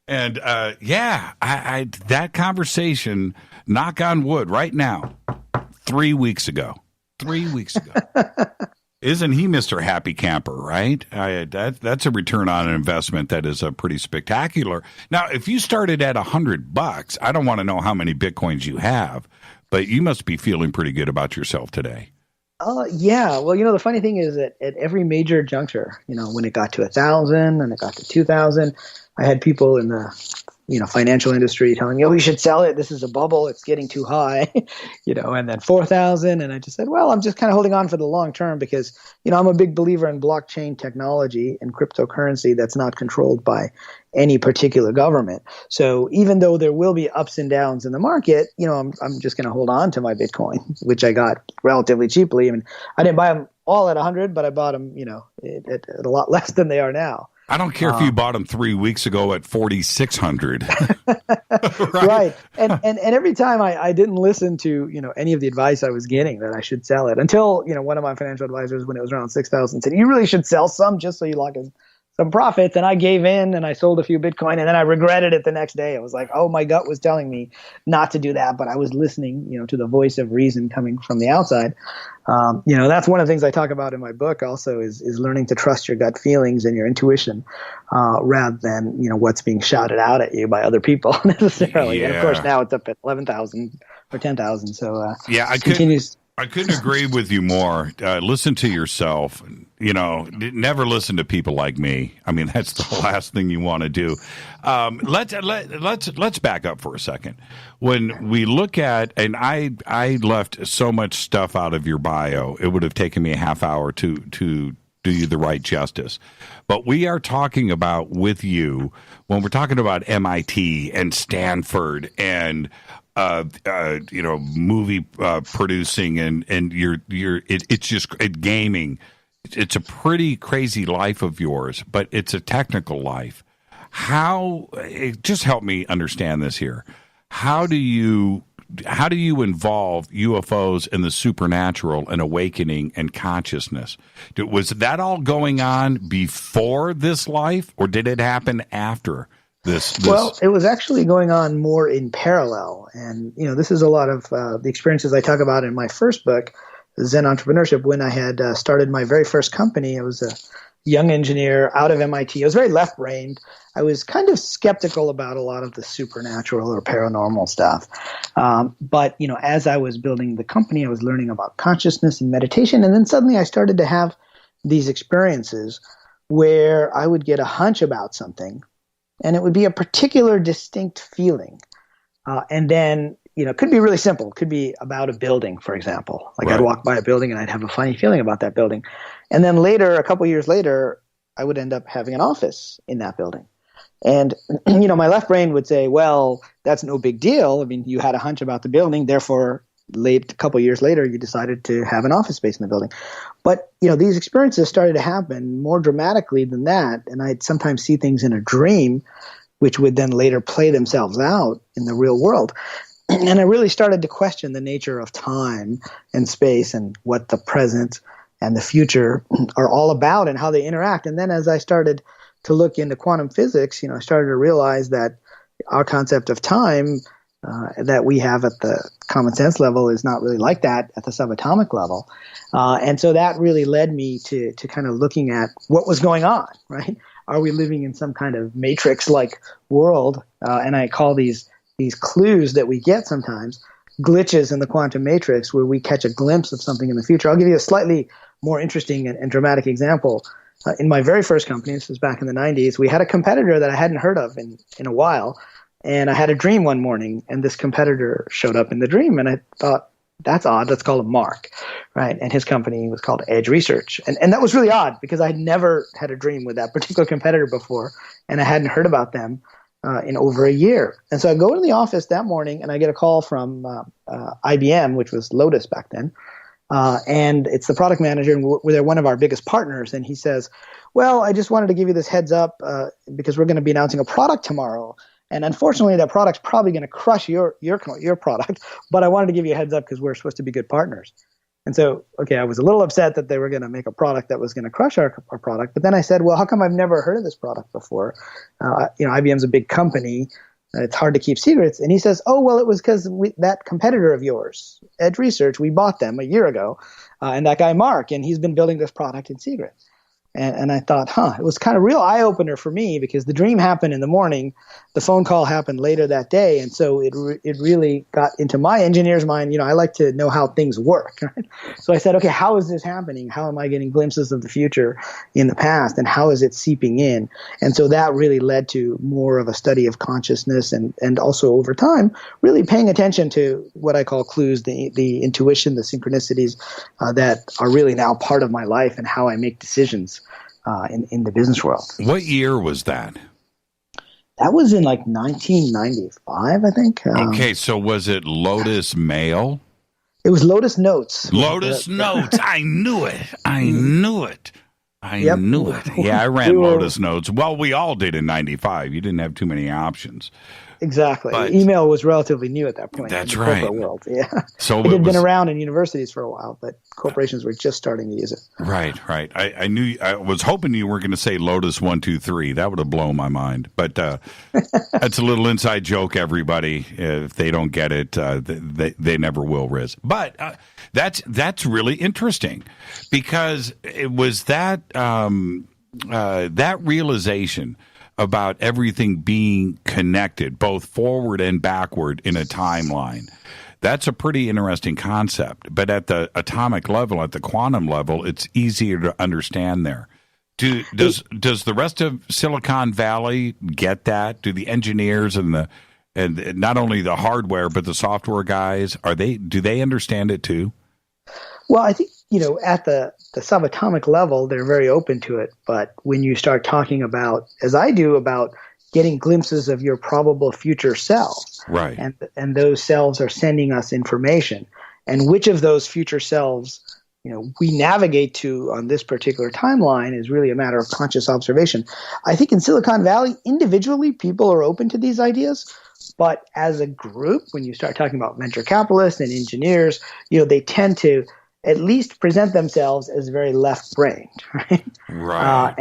And I that conversation, knock on wood, right now, 3 weeks ago. 3 weeks ago. Isn't he Mr. Happy Camper, right? That's a return on an investment that is pretty spectacular. Now, if you started at $100, I don't want to know how many Bitcoins you have, but you must be feeling pretty good about yourself today. Yeah. Well, the funny thing is that at every major juncture, when it got to 1,000 and it got to 2,000, I had people in the financial industry telling me, oh, you should sell it. This is a bubble. It's getting too high, and then 4,000. And I just said, well, I'm just kind of holding on for the long term because, I'm a big believer in blockchain technology and cryptocurrency that's not controlled by any particular government. So even though there will be ups and downs in the market, I'm just going to hold on to my Bitcoin, which I got relatively cheaply. I mean, I didn't buy them all at 100, but I bought them, at a lot less than they are now. I don't care if you bought them 3 weeks ago at 4,600. Right. And every time I didn't listen to, any of the advice I was getting that I should sell it until, one of my financial advisors when it was around 6,000 said, you really should sell some just so you lock in some profits. And I gave in and I sold a few Bitcoin and then I regretted it the next day. I was like, oh, my gut was telling me not to do that. But I was listening, to the voice of reason coming from the outside. That's one of the things I talk about in my book also is learning to trust your gut feelings and your intuition rather than, what's being shouted out at you by other people necessarily. Yeah. And of course, now it's up at 11,000 or 10,000. So I couldn't agree with you more. Listen to yourself. Never listen to people like me. I mean, that's the last thing you want to do. Let's back up for a second. When we look at, and I left so much stuff out of your bio, it would have taken me a half hour to do you the right justice. But we are talking about with you when we're talking about MIT and Stanford and movie producing and it's just gaming. It's a pretty crazy life of yours, but it's a technical life. Just help me understand this here. How do you involve UFOs and the supernatural and awakening and consciousness? Was that all going on before this life, or did it happen after? This? Well, it was actually going on more in parallel. And, this is a lot of the experiences I talk about in my first book, Zen Entrepreneurship. When I had started my very first company, I was a young engineer out of MIT. I was very left-brained. I was kind of skeptical about a lot of the supernatural or paranormal stuff. But, as I was building the company, I was learning about consciousness and meditation. And then suddenly I started to have these experiences where I would get a hunch about something. And it would be a particular distinct feeling. And then, it could be really simple. It could be about a building, for example. Like I'd walk by a building and I'd have a funny feeling about that building. And then later, a couple years later, I would end up having an office in that building. And, my left brain would say, well, that's no big deal. I mean, you had a hunch about the building. Therefore, a couple years later, you decided to have an office space in the building. But, these experiences started to happen more dramatically than that. And I'd sometimes see things in a dream, which would then later play themselves out in the real world. And I really started to question the nature of time and space and what the present and the future are all about and how they interact. And then as I started to look into quantum physics, I started to realize that our concept of time that we have at the common sense level is not really like that at the subatomic level. And so that really led me to kind of looking at what was going on, right? Are we living in some kind of matrix-like world? And I call these clues that we get sometimes glitches in the quantum matrix where we catch a glimpse of something in the future. I'll give you a slightly more interesting and dramatic example. In my very first company, this was back in the 90s, we had a competitor that I hadn't heard of in a while. And I had a dream one morning, and this competitor showed up in the dream, and I thought, that's odd. Let's call him Mark, right? And his company was called Edge Research. And that was really odd because I had never had a dream with that particular competitor before, and I hadn't heard about them in over a year. And so I go to the office that morning, and I get a call from IBM, which was Lotus back then, and it's the product manager, and they're one of our biggest partners. And he says, well, I just wanted to give you this heads up because we're going to be announcing a product tomorrow. And unfortunately, that product's probably going to crush your product, but I wanted to give you a heads up because we're supposed to be good partners. And so, okay, I was a little upset that they were going to make a product that was going to crush our product. But then I said, well, how come I've never heard of this product before? IBM's a big company. It's hard to keep secrets. And he says, oh, well, it was because that competitor of yours, Edge Research, we bought them a year ago. And that guy, Mark, and he's been building this product in secret. And I thought, it was kind of real eye-opener for me because the dream happened in the morning. The phone call happened later that day. And so it really got into my engineer's mind. I like to know how things work. Right? So I said, okay, how is this happening? How am I getting glimpses of the future in the past? And how is it seeping in? And so that really led to more of a study of consciousness and also over time, really paying attention to what I call clues, the intuition, the synchronicities that are really now part of my life and how I make decisions. In the business world. What year was that? That was in like 1995, I think. Okay, so was it Lotus Mail? It was Lotus Notes. Lotus Notes. I knew it. I knew it. Yeah, I ran Lotus Notes. Well, we all did in 95. You didn't have too many options. Exactly. But email was relatively new at that point. That's in the right. corporate world. Yeah. So it had been around in universities for a while, but corporations were just starting to use it. Right. I was hoping you were going to say Lotus 1, 2, 3. That would have blown my mind. But that's a little inside joke, everybody. If they don't get it, they never will, Riz. But that's really interesting because it was that realization about everything being connected, both forward and backward in a timeline. That's a pretty interesting concept. But at the atomic level, at the quantum level, it's easier to understand there. Does the rest of Silicon Valley get that? Do the engineers and not only the hardware but the software guys, do they understand it too? Well, I think, at the subatomic level, they're very open to it. But when you start talking about, as I do, about getting glimpses of your probable future self, right, and those selves are sending us information, and which of those future selves, we navigate to on this particular timeline is really a matter of conscious observation. I think in Silicon Valley, individually, people are open to these ideas. But as a group, when you start talking about venture capitalists and engineers, they tend to at least present themselves as very left-brained, right? Right.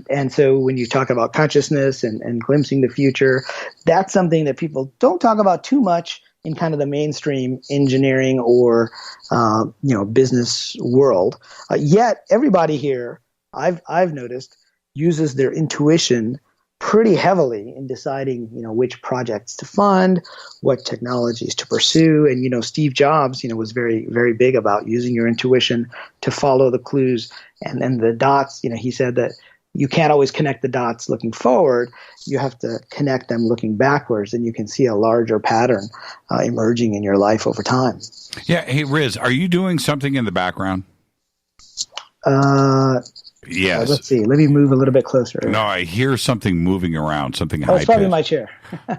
And so when you talk about consciousness and glimpsing the future, that's something that people don't talk about too much in kind of the mainstream engineering or business world. Yet everybody here, I've noticed, uses their intuition pretty heavily in deciding, which projects to fund, what technologies to pursue. And, Steve Jobs, was very, very big about using your intuition to follow the clues. And then the dots, he said that you can't always connect the dots looking forward. You have to connect them looking backwards, and you can see a larger pattern emerging in your life over time. Yeah. Hey, Riz, are you doing something in the background? Yes. Let's see. Let me move a little bit closer. No, I hear something moving around, something high. It's probably my chair.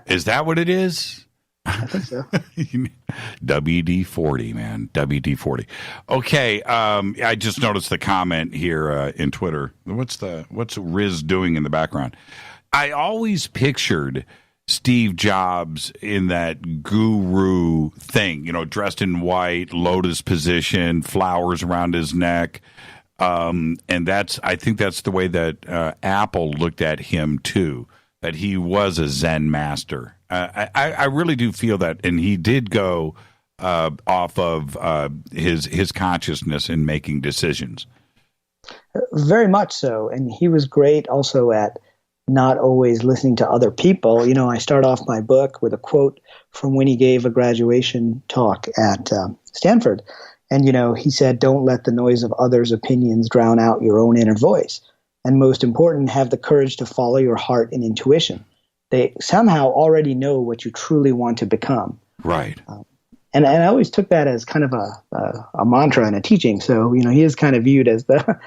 Is that what it is? I think so. WD-40, man. WD-40. Okay. I just noticed the comment here in Twitter. What's Riz doing in the background? I always pictured Steve Jobs in that guru thing, dressed in white, lotus position, flowers around his neck. And I think that's the way that Apple looked at him too, that he was a Zen master. I really do feel that, and he did go off of his consciousness in making decisions. Very much so, and he was great also at not always listening to other people. I start off my book with a quote from when he gave a graduation talk at Stanford. And, he said, don't let the noise of others' opinions drown out your own inner voice. And most important, have the courage to follow your heart and intuition. They somehow already know what you truly want to become. Right. And I always took that as kind of a mantra and a teaching. So, he is kind of viewed as the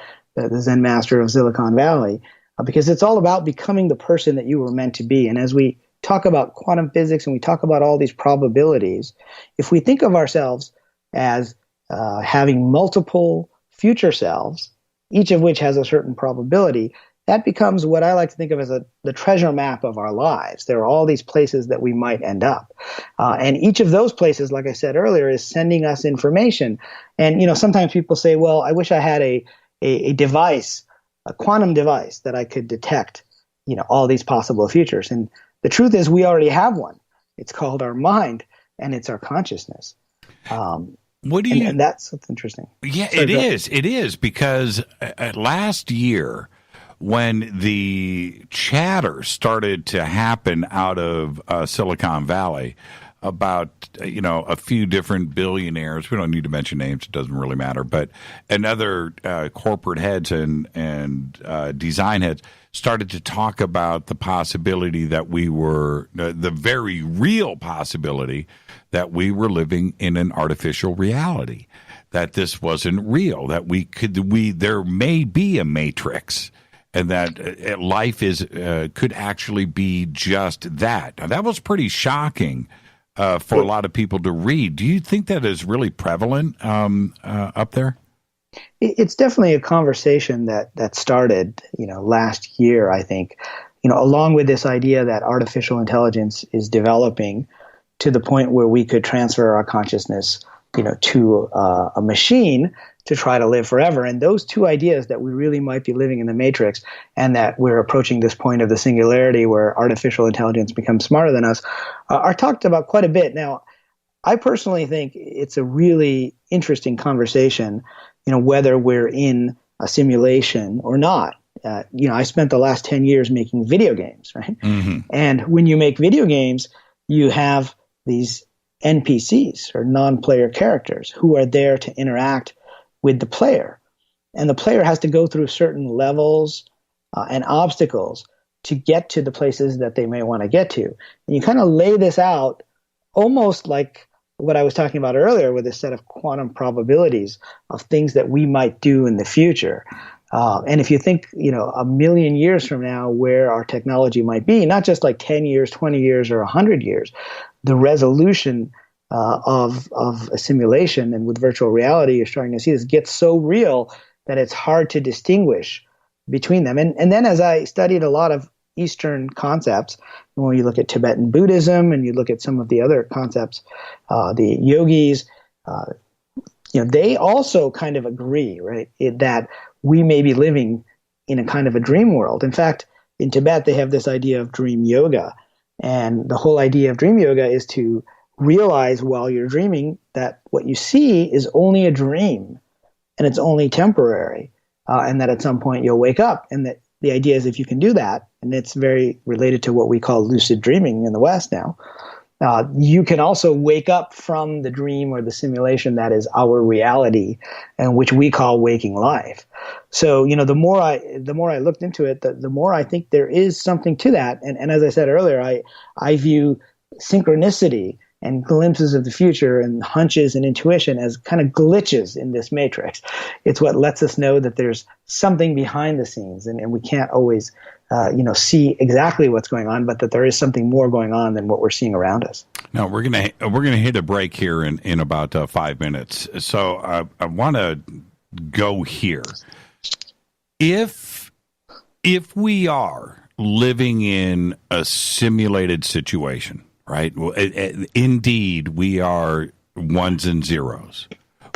Zen master of Silicon Valley because it's all about becoming the person that you were meant to be. And as we talk about quantum physics and we talk about all these probabilities, if we think of ourselves as having multiple future selves, each of which has a certain probability, that becomes what I like to think of as the treasure map of our lives. There are all these places that we might end up. And each of those places, like I said earlier, is sending us information. And, sometimes people say, well, I wish I had a device, a quantum device that I could detect, all these possible futures. And the truth is we already have one. It's called our mind, and it's our consciousness. What do you? And that's what's interesting. Yeah, Sorry, It is because last year, when the chatter started to happen out of Silicon Valley about a few different billionaires, we don't need to mention names; it doesn't really matter, but other corporate heads and design heads started to talk about the possibility that we were the very real possibility that we were living in an artificial reality, that this wasn't real, that there may be a matrix, and that life could actually be just that. Now, that was pretty shocking for a lot of people to read. Do you think that is really prevalent up there? It's definitely a conversation that started, last year, I think, along with this idea that artificial intelligence is developing to the point where we could transfer our consciousness, to a machine to try to live forever. And those two ideas, that we really might be living in the matrix and that we're approaching this point of the singularity where artificial intelligence becomes smarter than us, are talked about quite a bit. Now, I personally think it's a really interesting conversation, whether we're in a simulation or not. I spent the last 10 years making video games, right? Mm-hmm. And when you make video games, you have these NPCs, or non-player characters, who are there to interact with the player. And the player has to go through certain levels and obstacles to get to the places that they may want to get to. And you kind of lay this out almost like what I was talking about earlier, with a set of quantum probabilities of things that we might do in the future. And if you think, a million years from now, where our technology might be, not just like 10 years, 20 years, or 100 years, the resolution of a simulation, and with virtual reality, you're starting to see this get so real that it's hard to distinguish between them. And then as I studied a lot of Eastern concepts, when you look at Tibetan Buddhism and you look at some of the other concepts, the yogis, they also kind of agree, right, that we may be living in a kind of a dream world. In fact, in Tibet, they have this idea of dream yoga. And the whole idea of dream yoga is to realize while you're dreaming that what you see is only a dream and it's only temporary, and that at some point you'll wake up. And that the idea is, if you can do that, and it's very related to what we call lucid dreaming in the West now, you can also wake up from the dream or the simulation that is our reality, and which we call waking life. So, the more I looked into it, the more I think there is something to that. And as I said earlier, I view synchronicity and glimpses of the future and hunches and intuition as kind of glitches in this matrix. It's what lets us know that there's something behind the scenes, and we can't always see exactly what's going on, but that there is something more going on than what we're seeing around us. Now we're gonna hit a break here in about 5 minutes. So I want to go here. If we are living in a simulated situation, right? Well, indeed, we are ones and zeros.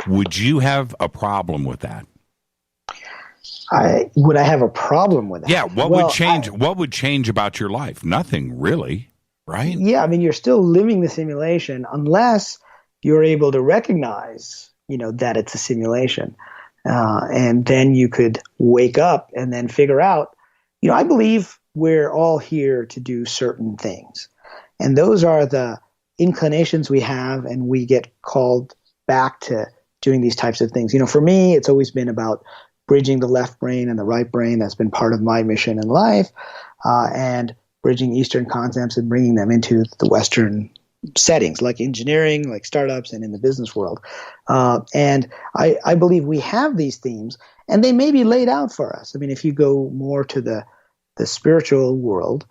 Would you have a problem with that? Would I have a problem with that? Yeah. What would change about your life? Nothing really, right? Yeah. I mean, you're still living the simulation unless you're able to recognize, that it's a simulation. And then you could wake up and then figure out, I believe we're all here to do certain things. And those are the inclinations we have, and we get called back to doing these types of things. For me, it's always been about bridging the left brain and the right brain. That's been part of my mission in life, and bridging Eastern concepts and bringing them into the Western settings, like engineering, like startups, and in the business world. And I believe we have these themes, and they may be laid out for us. I mean, if you go more to the spiritual world,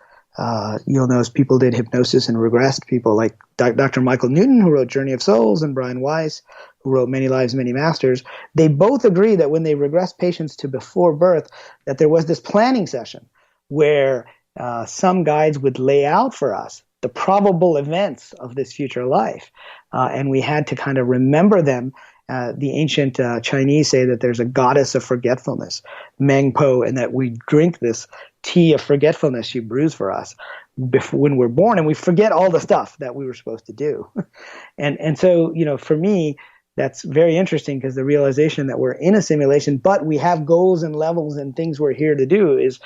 you'll notice people did hypnosis and regressed people like Dr. Michael Newton, who wrote Journey of Souls, and Brian Weiss, who wrote Many Lives, Many Masters. They both agree that when they regressed patients to before birth, that there was this planning session where some guides would lay out for us the probable events of this future life. And we had to kind of remember them The ancient Chinese say that there's a goddess of forgetfulness, Meng Po, and that we drink this tea of forgetfulness she brews for us when we're born, and we forget all the stuff that we were supposed to do. And so, for me, that's very interesting, because the realization that we're in a simulation, but we have goals and levels and things we're here to do is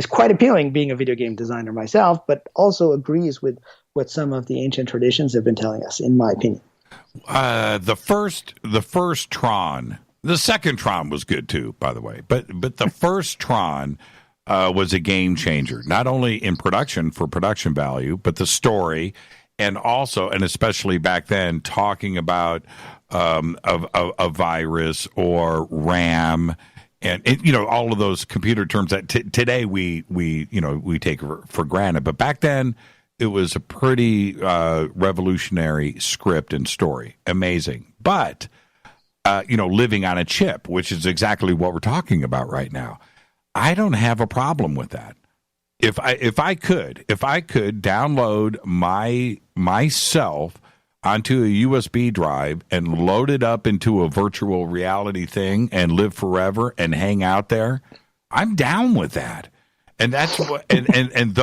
quite appealing, being a video game designer myself, but also agrees with what some of the ancient traditions have been telling us, in my opinion. The first Tron, the second Tron was good too, by the way, but the first Tron was a game changer, not only in production for production value, but the story, and also, and especially back then, talking about a virus or RAM, and all of those computer terms that today we take for granted, but back then it was a pretty revolutionary script and story, amazing. But living on a chip, which is exactly what we're talking about right now, I don't have a problem with that. If I could download myself onto a USB drive and load it up into a virtual reality thing and live forever and hang out there, I'm down with that. And that's what, and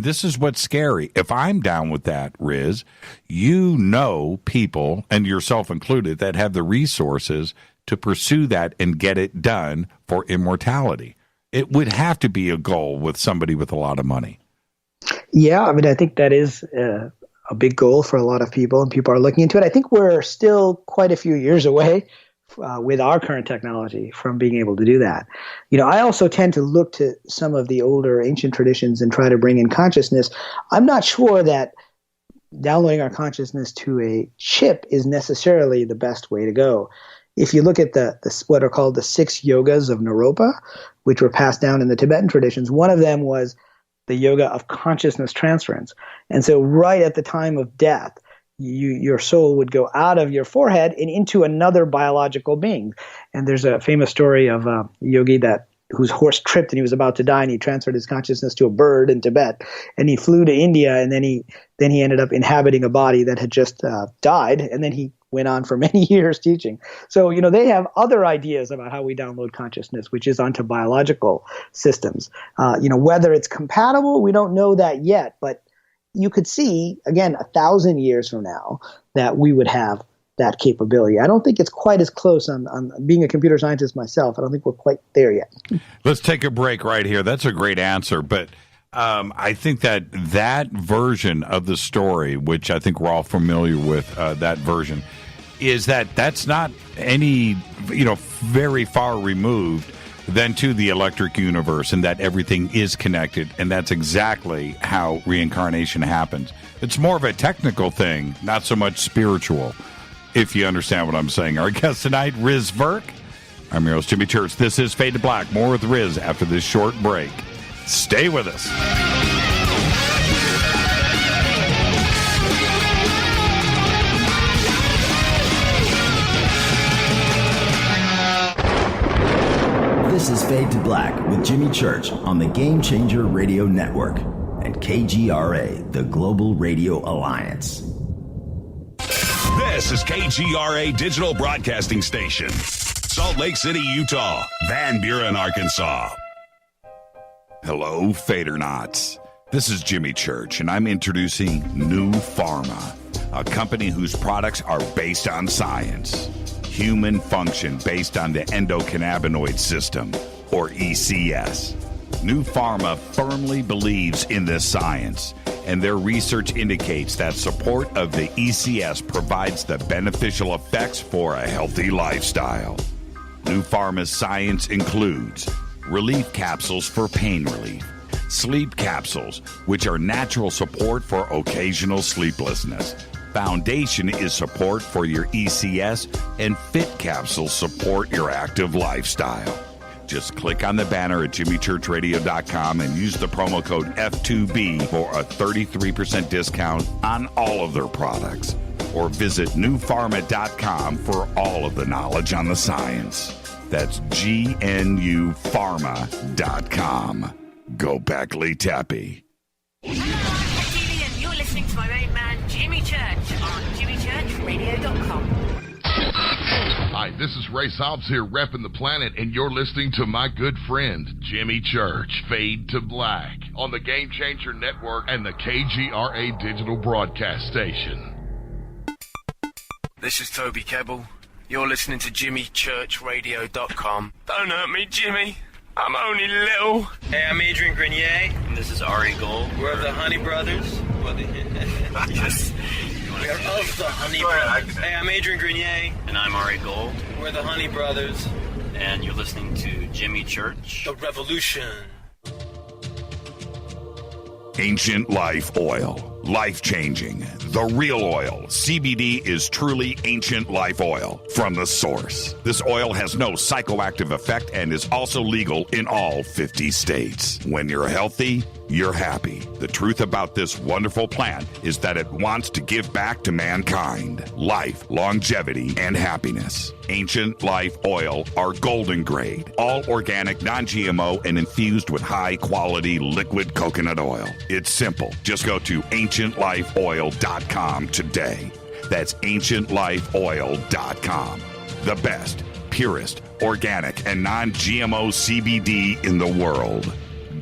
this is what's scary. If I'm down with that, Riz, people, and yourself included, that have the resources to pursue that and get it done for immortality. It would have to be a goal with somebody with a lot of money. Yeah, I think that is a big goal for a lot of people, and people are looking into it. I think we're still quite a few years away with our current technology from being able to do that. I also tend to look to some of the older ancient traditions and try to bring in consciousness. I'm not sure that downloading our consciousness to a chip is necessarily the best way to go. If you look at the what are called the 6 yogas of Naropa, which were passed down in the Tibetan traditions, one of them was the yoga of consciousness transference. And so right at the time of death, your soul would go out of your forehead and into another biological being. And there's a famous story of a yogi whose horse tripped and he was about to die, and he transferred his consciousness to a bird in Tibet, and he flew to India, and then he ended up inhabiting a body that had just died, and then he went on for many years teaching. So, they have other ideas about how we download consciousness, which is onto biological systems. Whether it's compatible, we don't know that yet, but you could see, again, 1,000 years from now, that we would have that capability. I don't think it's quite as close on being a computer scientist myself. I don't think we're quite there yet. Let's take a break right here. That's a great answer, but I think that version of the story, which I think we're all familiar with, that version, is that's not any, very far removed than to the electric universe, and that everything is connected, and that's exactly how reincarnation happens. It's more of a technical thing, not so much spiritual, if you understand what I'm saying. Our guest tonight, Riz Virk. I'm your host, Jimmy Church. This is Fade to Black. More with Riz after this short break. Stay with us. This is Fade to Black with Jimmy Church on the Game Changer Radio Network and KGRA, the Global Radio Alliance. This is KGRA Digital Broadcasting Station, Salt Lake City, Utah, Van Buren, Arkansas. Hello, Fadernauts. This is Jimmy Church, and I'm introducing New Pharma, a company whose products are based on science. Human function based on the endocannabinoid system, or ECS. New Pharma firmly believes in this science, and their research indicates that support of the ECS provides the beneficial effects for a healthy lifestyle. New Pharma's science includes relief capsules for pain relief, sleep capsules, which are natural support for occasional sleeplessness. Foundation is support for your ECS, and Fit capsules support your active lifestyle. Just click on the banner at jimmychurchradio.com and use the promo code F2B for a 33% discount on all of their products. Or visit newpharma.com for all of the knowledge on the science. That's GNUpharma.com. Go Beckley Tappy. You're listening to my main man, Jimmy Church, on jimmychurchradio.com. Hi, this is Ray Hobbs here, repping the planet, and you're listening to my good friend, Jimmy Church, Fade to Black, on the Game Changer Network and the KGRA Digital Broadcast Station. This is Toby Kebbell. You're listening to JimmyChurchRadio.com. Don't hurt me, Jimmy. I'm only little. Hey, I'm Adrian Grenier. And this is Ari Gold. We're the Honey Brothers. Yes. We're of the Honey Brothers. Hey, I'm Adrian Grenier. And I'm Ari Gold. We're the Honey Brothers. And you're listening to Jimmy Church. The Revolution. Ancient Life Oil. Life-changing. The real oil. CBD is truly ancient life oil from the source. This oil has no psychoactive effect and is also legal in all 50 states. When you're healthy, you're happy. The truth about this wonderful plant is that it wants to give back to mankind life, longevity, and happiness. Ancient Life Oil are golden grade, all organic, non-GMO, and infused with high-quality liquid coconut oil. It's simple. Just go to ancientlifeoil.com today. That's ancientlifeoil.com. The best, purest, organic, and non-GMO CBD in the world.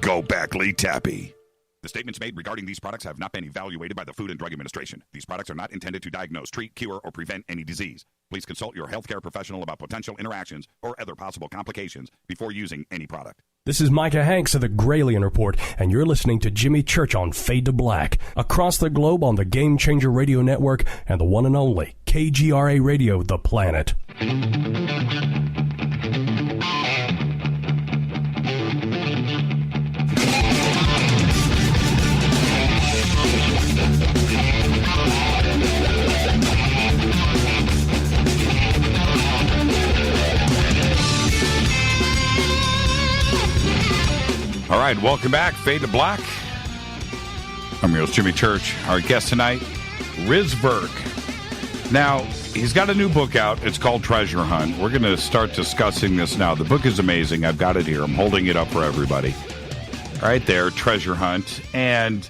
Go Beckley Tappy. The statements made regarding these products have not been evaluated by the Food and Drug Administration. These products are not intended to diagnose, treat, cure, or prevent any disease. Please consult your healthcare professional about potential interactions or other possible complications before using any product. This is Micah Hanks of the Gralien Report, and you're listening to Jimmy Church on Fade to Black, across the globe on the Game Changer Radio Network and the one and only KGRA Radio, The Planet. All right, welcome back. Fade to Black. I'm your host, Jimmy Church. Our guest tonight, Riz Virk. Now, he's got a new book out. It's called Treasure Hunt. We're going to start discussing this now. The book is amazing. I've got it here. I'm holding it up for everybody. Right there, Treasure Hunt. And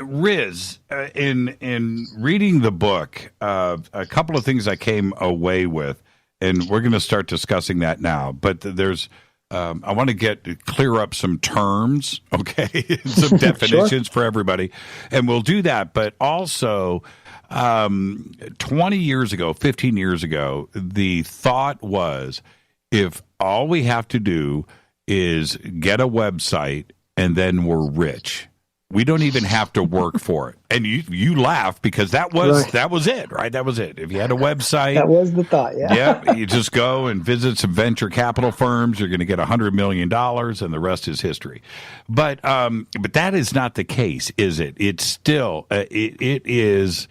Riz, in reading the book, a couple of things I came away with, and we're going to start discussing that now. But there's... I want to clear up some terms, okay, some definitions for everybody, and we'll do that. But also, 20 years ago, 15 years ago, the thought was if all we have to do is get a website and then we're rich. We don't even have to work for it. And you laugh because that was it, right? That was it. If you had a website. That was the thought, yeah. Yeah, you just go and visit some venture capital firms. You're going to get $100 million, and the rest is history. But that is not the case, is it? It's still, it's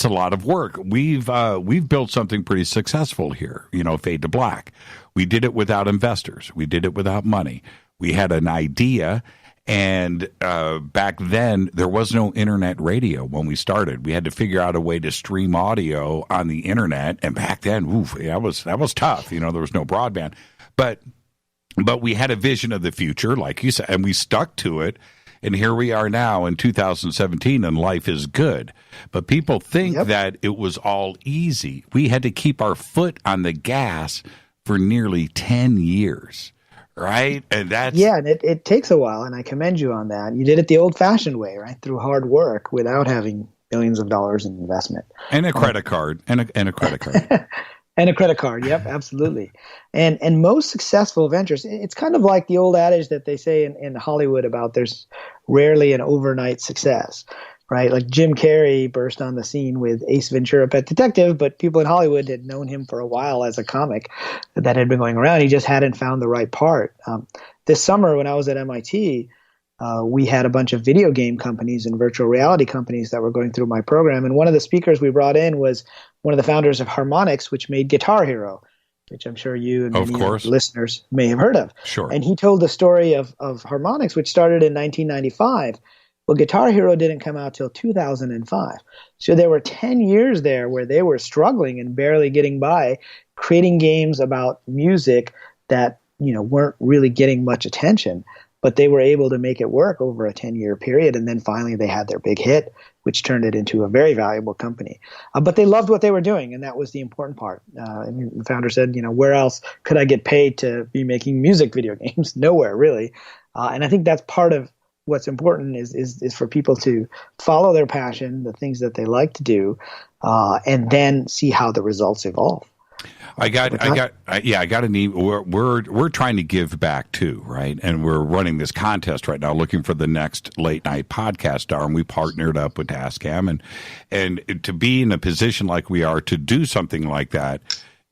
a lot of work. We've built something pretty successful here, Fade to Black. We did it without investors. We did it without money. We had an idea. And back then, there was no internet radio when we started. We had to figure out a way to stream audio on the internet. And back then, that was tough. There was no broadband. But we had a vision of the future, like you said, and we stuck to it. And here we are now in 2017, and life is good. But people think that it was all easy. We had to keep our foot on the gas for nearly 10 years. Right? And that's... Yeah, and it takes a while, and I commend you on that. You did it the old-fashioned way, right? Through hard work without having millions of dollars in investment. And a credit card. And a credit card. And a credit card, yep, absolutely. And most successful ventures, it's kind of like the old adage that they say in Hollywood about there's rarely an overnight success. Right, like Jim Carrey burst on the scene with Ace Ventura: Pet Detective, but people in Hollywood had known him for a while as a comic that had been going around. He just hadn't found the right part. This summer, when I was at MIT, we had a bunch of video game companies and virtual reality companies that were going through my program, and one of the speakers we brought in was one of the founders of Harmonix, which made Guitar Hero, which I'm sure you and many listeners may have heard of. Sure. And he told the story of Harmonix, which started in 1995. Well, Guitar Hero didn't come out till 2005. So there were 10 years there where they were struggling and barely getting by, creating games about music that, weren't really getting much attention. but they were able to make it work over a 10-year period. And then finally they had their big hit, which turned it into a very valuable company. But they loved what they were doing, and that was the important part. And the founder said, where else could I get paid to be making music video games? Nowhere, really. And I think that's part of what's important is for people to follow their passion, the things that they like to do, and then see how the results evolve. I got an email. We're trying to give back too, right? And we're running this contest right now, looking for the next late night podcast star. And we partnered up with Tascam, and to be in a position like we are to do something like that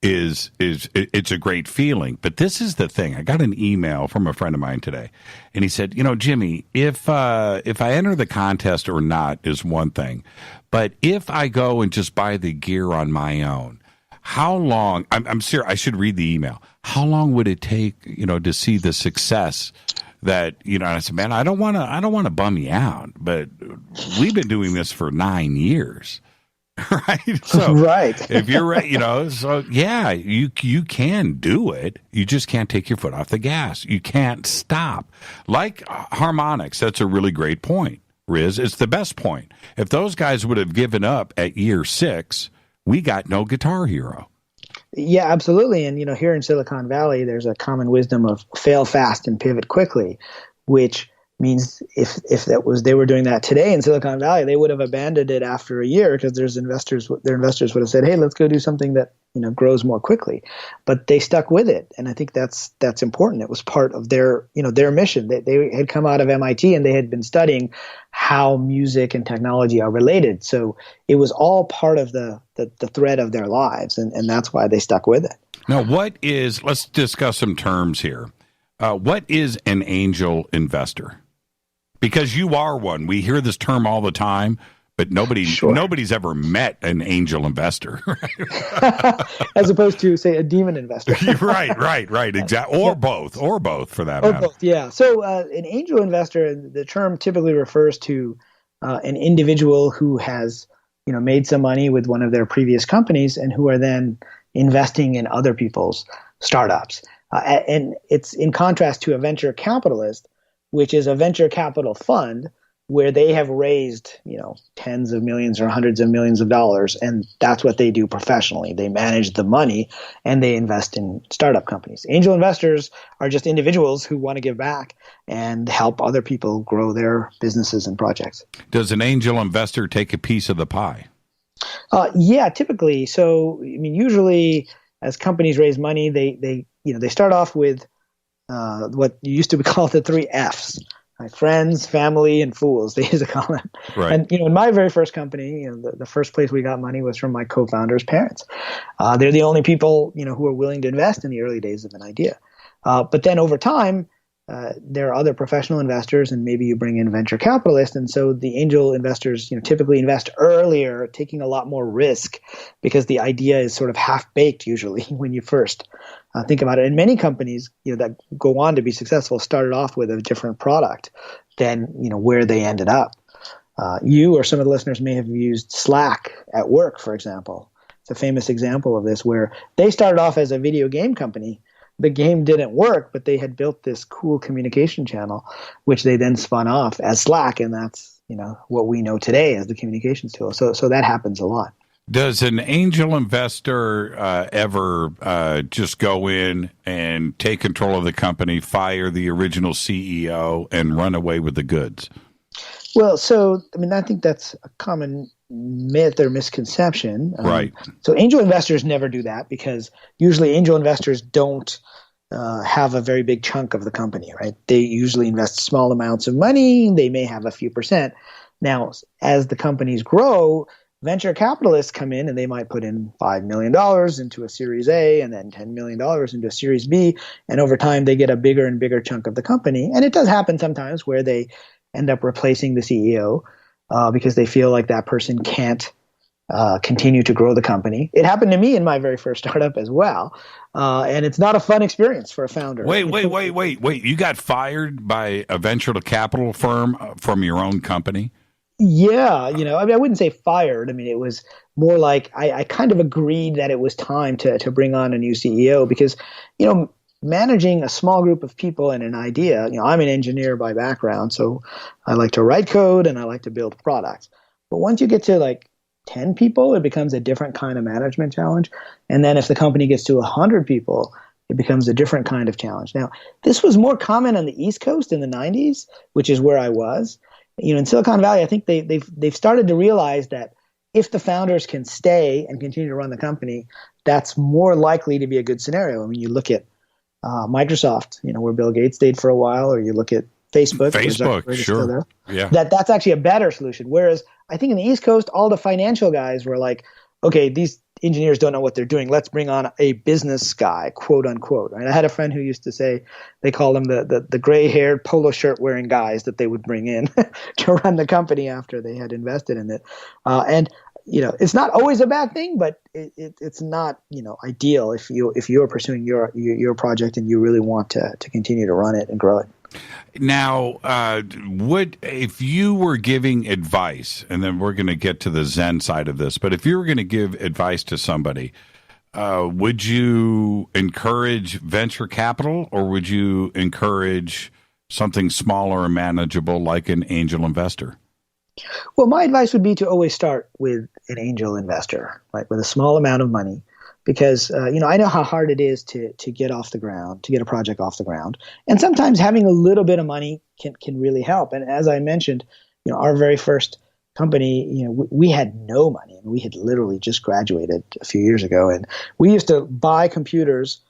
is it's a great feeling. But this is the thing. I got an email from a friend of mine today, and he said, Jimmy, if I enter the contest or not is one thing, but if I go and just buy the gear on my own, how long? I'm serious. I should read the email. How long would it take, to see the success that, and I said, man, I don't want to bum you out, but we've been doing this for 9 years. Right. So right. If you're right, so yeah, you can do it. You just can't take your foot off the gas. You can't stop. Like harmonics, that's a really great point, Riz. It's the best point. If those guys would have given up at year 6, we got no Guitar Hero. Yeah, absolutely. And here in Silicon Valley, there's a common wisdom of fail fast and pivot quickly, which means if they were doing that today in Silicon Valley, they would have abandoned it after a year because their investors would have said, hey, let's go do something that grows more quickly. But they stuck with it, and I think that's important. It was part of their mission. They had come out of MIT and they had been studying how music and technology are related. So it was all part of the thread of their lives, and that's why they stuck with it. Now, let's discuss some terms here. What is an angel investor? Because you are one. We hear this term all the time, but nobody's ever met an angel investor. As opposed to, say, a demon investor. Right. Exactly. Or both for that matter. Both, yeah. So an angel investor, the term typically refers to an individual who has, made some money with one of their previous companies and who are then investing in other people's startups. And it's in contrast to a venture capitalist, which is a venture capital fund where they have raised, tens of millions or hundreds of millions of dollars, and that's what they do professionally. They manage the money and they invest in startup companies. Angel investors are just individuals who want to give back and help other people grow their businesses and projects. Does an angel investor take a piece of the pie? Yeah, typically. So, usually as companies raise money, they start off with what used to be called the 3 Fs, right? Friends, family, and fools, they used to call them. Right. And, in my very first company, the first place we got money was from my co-founder's parents. They're the only people, who are willing to invest in the early days of an idea. But then over time, there are other professional investors, and maybe you bring in venture capitalists. And so the angel investors, typically invest earlier, taking a lot more risk because the idea is sort of half-baked usually when you first think about it. And many companies, that go on to be successful started off with a different product than, where they ended up. You or some of the listeners may have used Slack at work, for example. It's a famous example of this where they started off as a video game company. The game didn't work, but they had built this cool communication channel, which they then spun off as Slack, and that's what we know today as the communications tool. So that happens a lot. Does an angel investor ever just go in and take control of the company, fire the original CEO, and run away with the goods? Well, I think that's a common myth or misconception. Right. So angel investors never do that because usually angel investors don't have a very big chunk of the company, right? They usually invest small amounts of money. They may have a few percent. Now, as the companies grow, venture capitalists come in and they might put in $5 million into a Series A and then $10 million into a Series B. And over time, they get a bigger and bigger chunk of the company. And it does happen sometimes where they end up replacing the CEO because they feel like that person can't continue to grow the company. It happened to me in my very first startup as well. And it's not a fun experience for a founder. Wait. You got fired by a venture capital firm from your own company? Yeah. I wouldn't say fired. It was more like I kind of agreed that it was time to bring on a new CEO because, managing a small group of people and an idea, I'm an engineer by background, so I like to write code and I like to build products. But once you get to like 10 people, it becomes a different kind of management challenge. And then if the company gets to 100 people, it becomes a different kind of challenge. Now, this was more common on the East Coast in the 90s, which is where I was. In Silicon Valley, I think they've started to realize that if the founders can stay and continue to run the company, that's more likely to be a good scenario. I mean, you look at Microsoft, where Bill Gates stayed for a while, or you look at Facebook, sure. Yeah. That's actually a better solution. Whereas I think in the East Coast, all the financial guys were like, okay, these engineers don't know what they're doing. Let's bring on a business guy, quote unquote. Right? I had a friend who used to say they called them the gray-haired polo shirt wearing guys that they would bring in to run the company after they had invested in it. And it's not always a bad thing, but it's not ideal if you're pursuing your project and you really want to continue to run it and grow it. Now, if you were giving advice, and then we're going to get to the Zen side of this, but if you were going to give advice to somebody, would you encourage venture capital, or would you encourage something smaller and manageable like an angel investor? Well, my advice would be to always start with an angel investor, right, with a small amount of money. Because, I know how hard it is to get off the ground, to get a project off the ground. And sometimes having a little bit of money can really help. And as I mentioned, our very first company, we had no money. And we had literally just graduated a few years ago. And we used to buy computers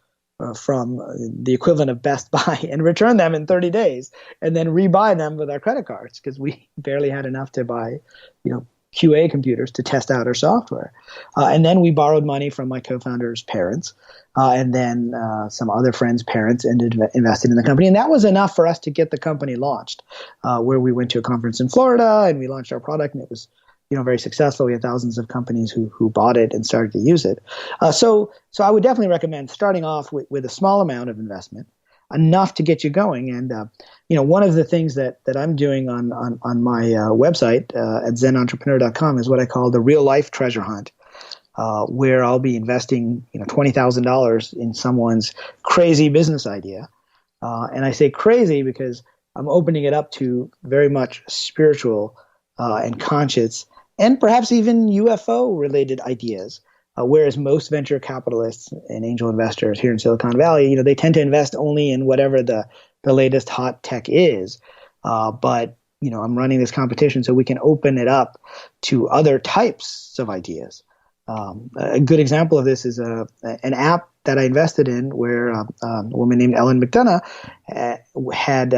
from the equivalent of Best Buy and return them in 30 days and then rebuy them with our credit cards because we barely had enough to buy, QA computers to test out our software. And then we borrowed money from my co-founder's parents and then some other friends' parents invested in the company. And that was enough for us to get the company launched, where we went to a conference in Florida and we launched our product, and it was very successful. We had thousands of companies who bought it and started to use it. So I would definitely recommend starting off with a small amount of investment, enough to get you going. And one of the things that I'm doing on my website at zenentrepreneur.com is what I call the real life treasure hunt, where I'll be investing $20,000 in someone's crazy business idea. And I say crazy because I'm opening it up to very much spiritual and conscious and perhaps even UFO related ideas. Whereas most venture capitalists and angel investors here in Silicon Valley, they tend to invest only in whatever the latest hot tech is. But I'm running this competition so we can open it up to other types of ideas. A good example of this is an app that I invested in where a woman named Ellen McDonough had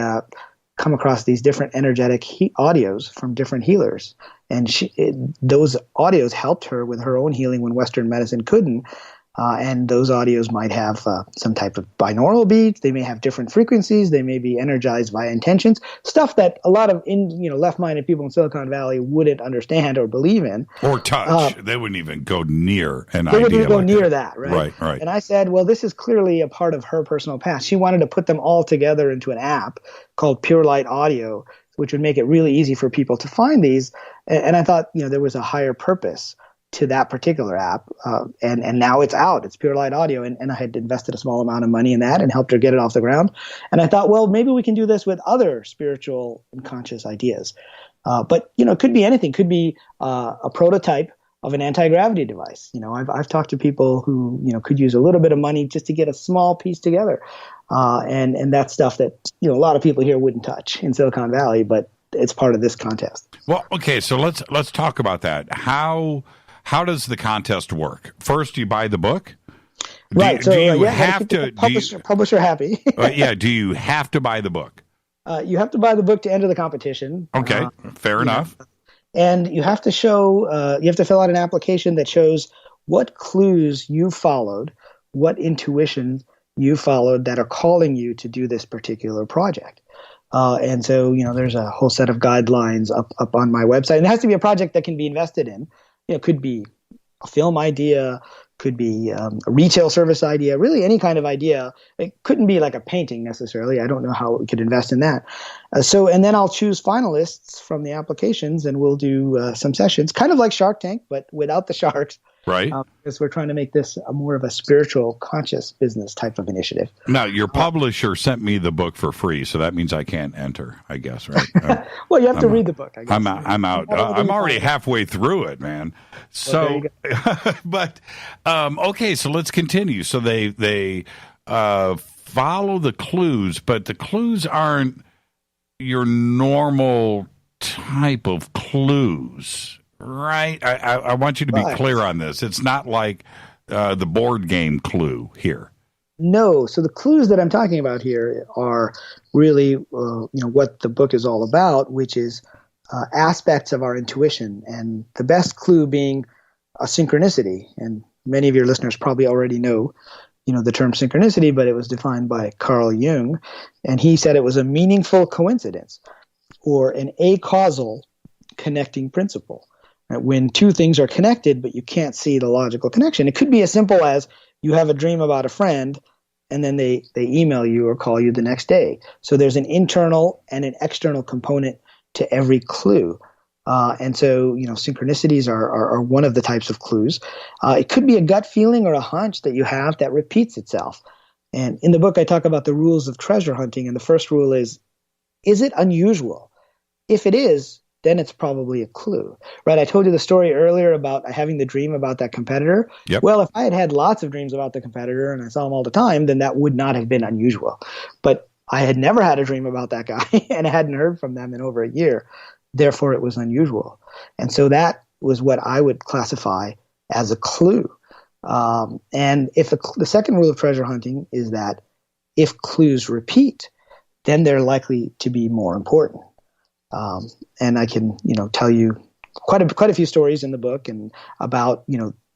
come across these different energetic audios from different healers. And those audios helped her with her own healing when Western medicine couldn't. And those audios might have some type of binaural beats. They may have different frequencies. They may be energized via intentions, stuff that a lot of left-minded people in Silicon Valley wouldn't understand or believe in. Or touch. They wouldn't even go near an idea. They wouldn't even go like near that, right? Right. And I said, well, this is clearly a part of her personal past. She wanted to put them all together into an app called Pure Light Audio, which would make it really easy for people to find these. And I thought, there was a higher purpose to that particular app. And now it's out. It's Pure Light Audio. And I had invested a small amount of money in that and helped her get it off the ground. And I thought, well, maybe we can do this with other spiritual and conscious ideas. But, it could be anything. It could be a prototype of an anti-gravity device. I've talked to people who, could use a little bit of money just to get a small piece together. And that's stuff that, a lot of people here wouldn't touch in Silicon Valley, but it's part of this contest. Well, okay, so let's talk about that. How does the contest work? First, you buy the book? Right. Do you have to publisher happy? Do you have to buy the book? You have to buy the book to enter the competition. Okay, fair enough. And you have to you have to fill out an application that shows what clues you followed, what intuition you followed that are calling you to do this particular project. And so, there's a whole set of guidelines up on my website. And it has to be a project that can be invested in. It could be a film idea, could be a retail service idea, really any kind of idea. It couldn't be like a painting necessarily. I don't know how we could invest in that. And then I'll choose finalists from the applications and we'll do some sessions, kind of like Shark Tank, but without the sharks. Right. Because we're trying to make this more of a spiritual, conscious business type of initiative. Now, your publisher sent me the book for free, so that means I can't enter, I guess, right? Well, you have to read the book, I guess. I'm out. I'm already halfway through it, man. So, but, okay, so let's continue. So they follow the clues, but the clues aren't your normal type of clues. Right. I want you to be clear on this. It's not like the board game Clue here. No. So the clues that I'm talking about here are really, what the book is all about, which is aspects of our intuition. And the best clue being a synchronicity. And many of your listeners probably already know, the term synchronicity, but it was defined by Carl Jung. And he said it was a meaningful coincidence or an acausal connecting principle. When two things are connected, but you can't see the logical connection. It could be as simple as you have a dream about a friend, and then they email you or call you the next day. So there's an internal and an external component to every clue. And so, synchronicities are one of the types of clues. It could be a gut feeling or a hunch that you have that repeats itself. And in the book, I talk about the rules of treasure hunting. And the first rule is it unusual? If it is, then it's probably a clue, right? I told you the story earlier about having the dream about that competitor. Yep. Well, if I had had lots of dreams about the competitor and I saw him all the time, then that would not have been unusual. But I had never had a dream about that guy and I hadn't heard from them in over a year. Therefore, it was unusual. And so that was what I would classify as a clue. And the second rule of treasure hunting is that if clues repeat, then they're likely to be more important. And I can, tell you quite a few stories in the book and about,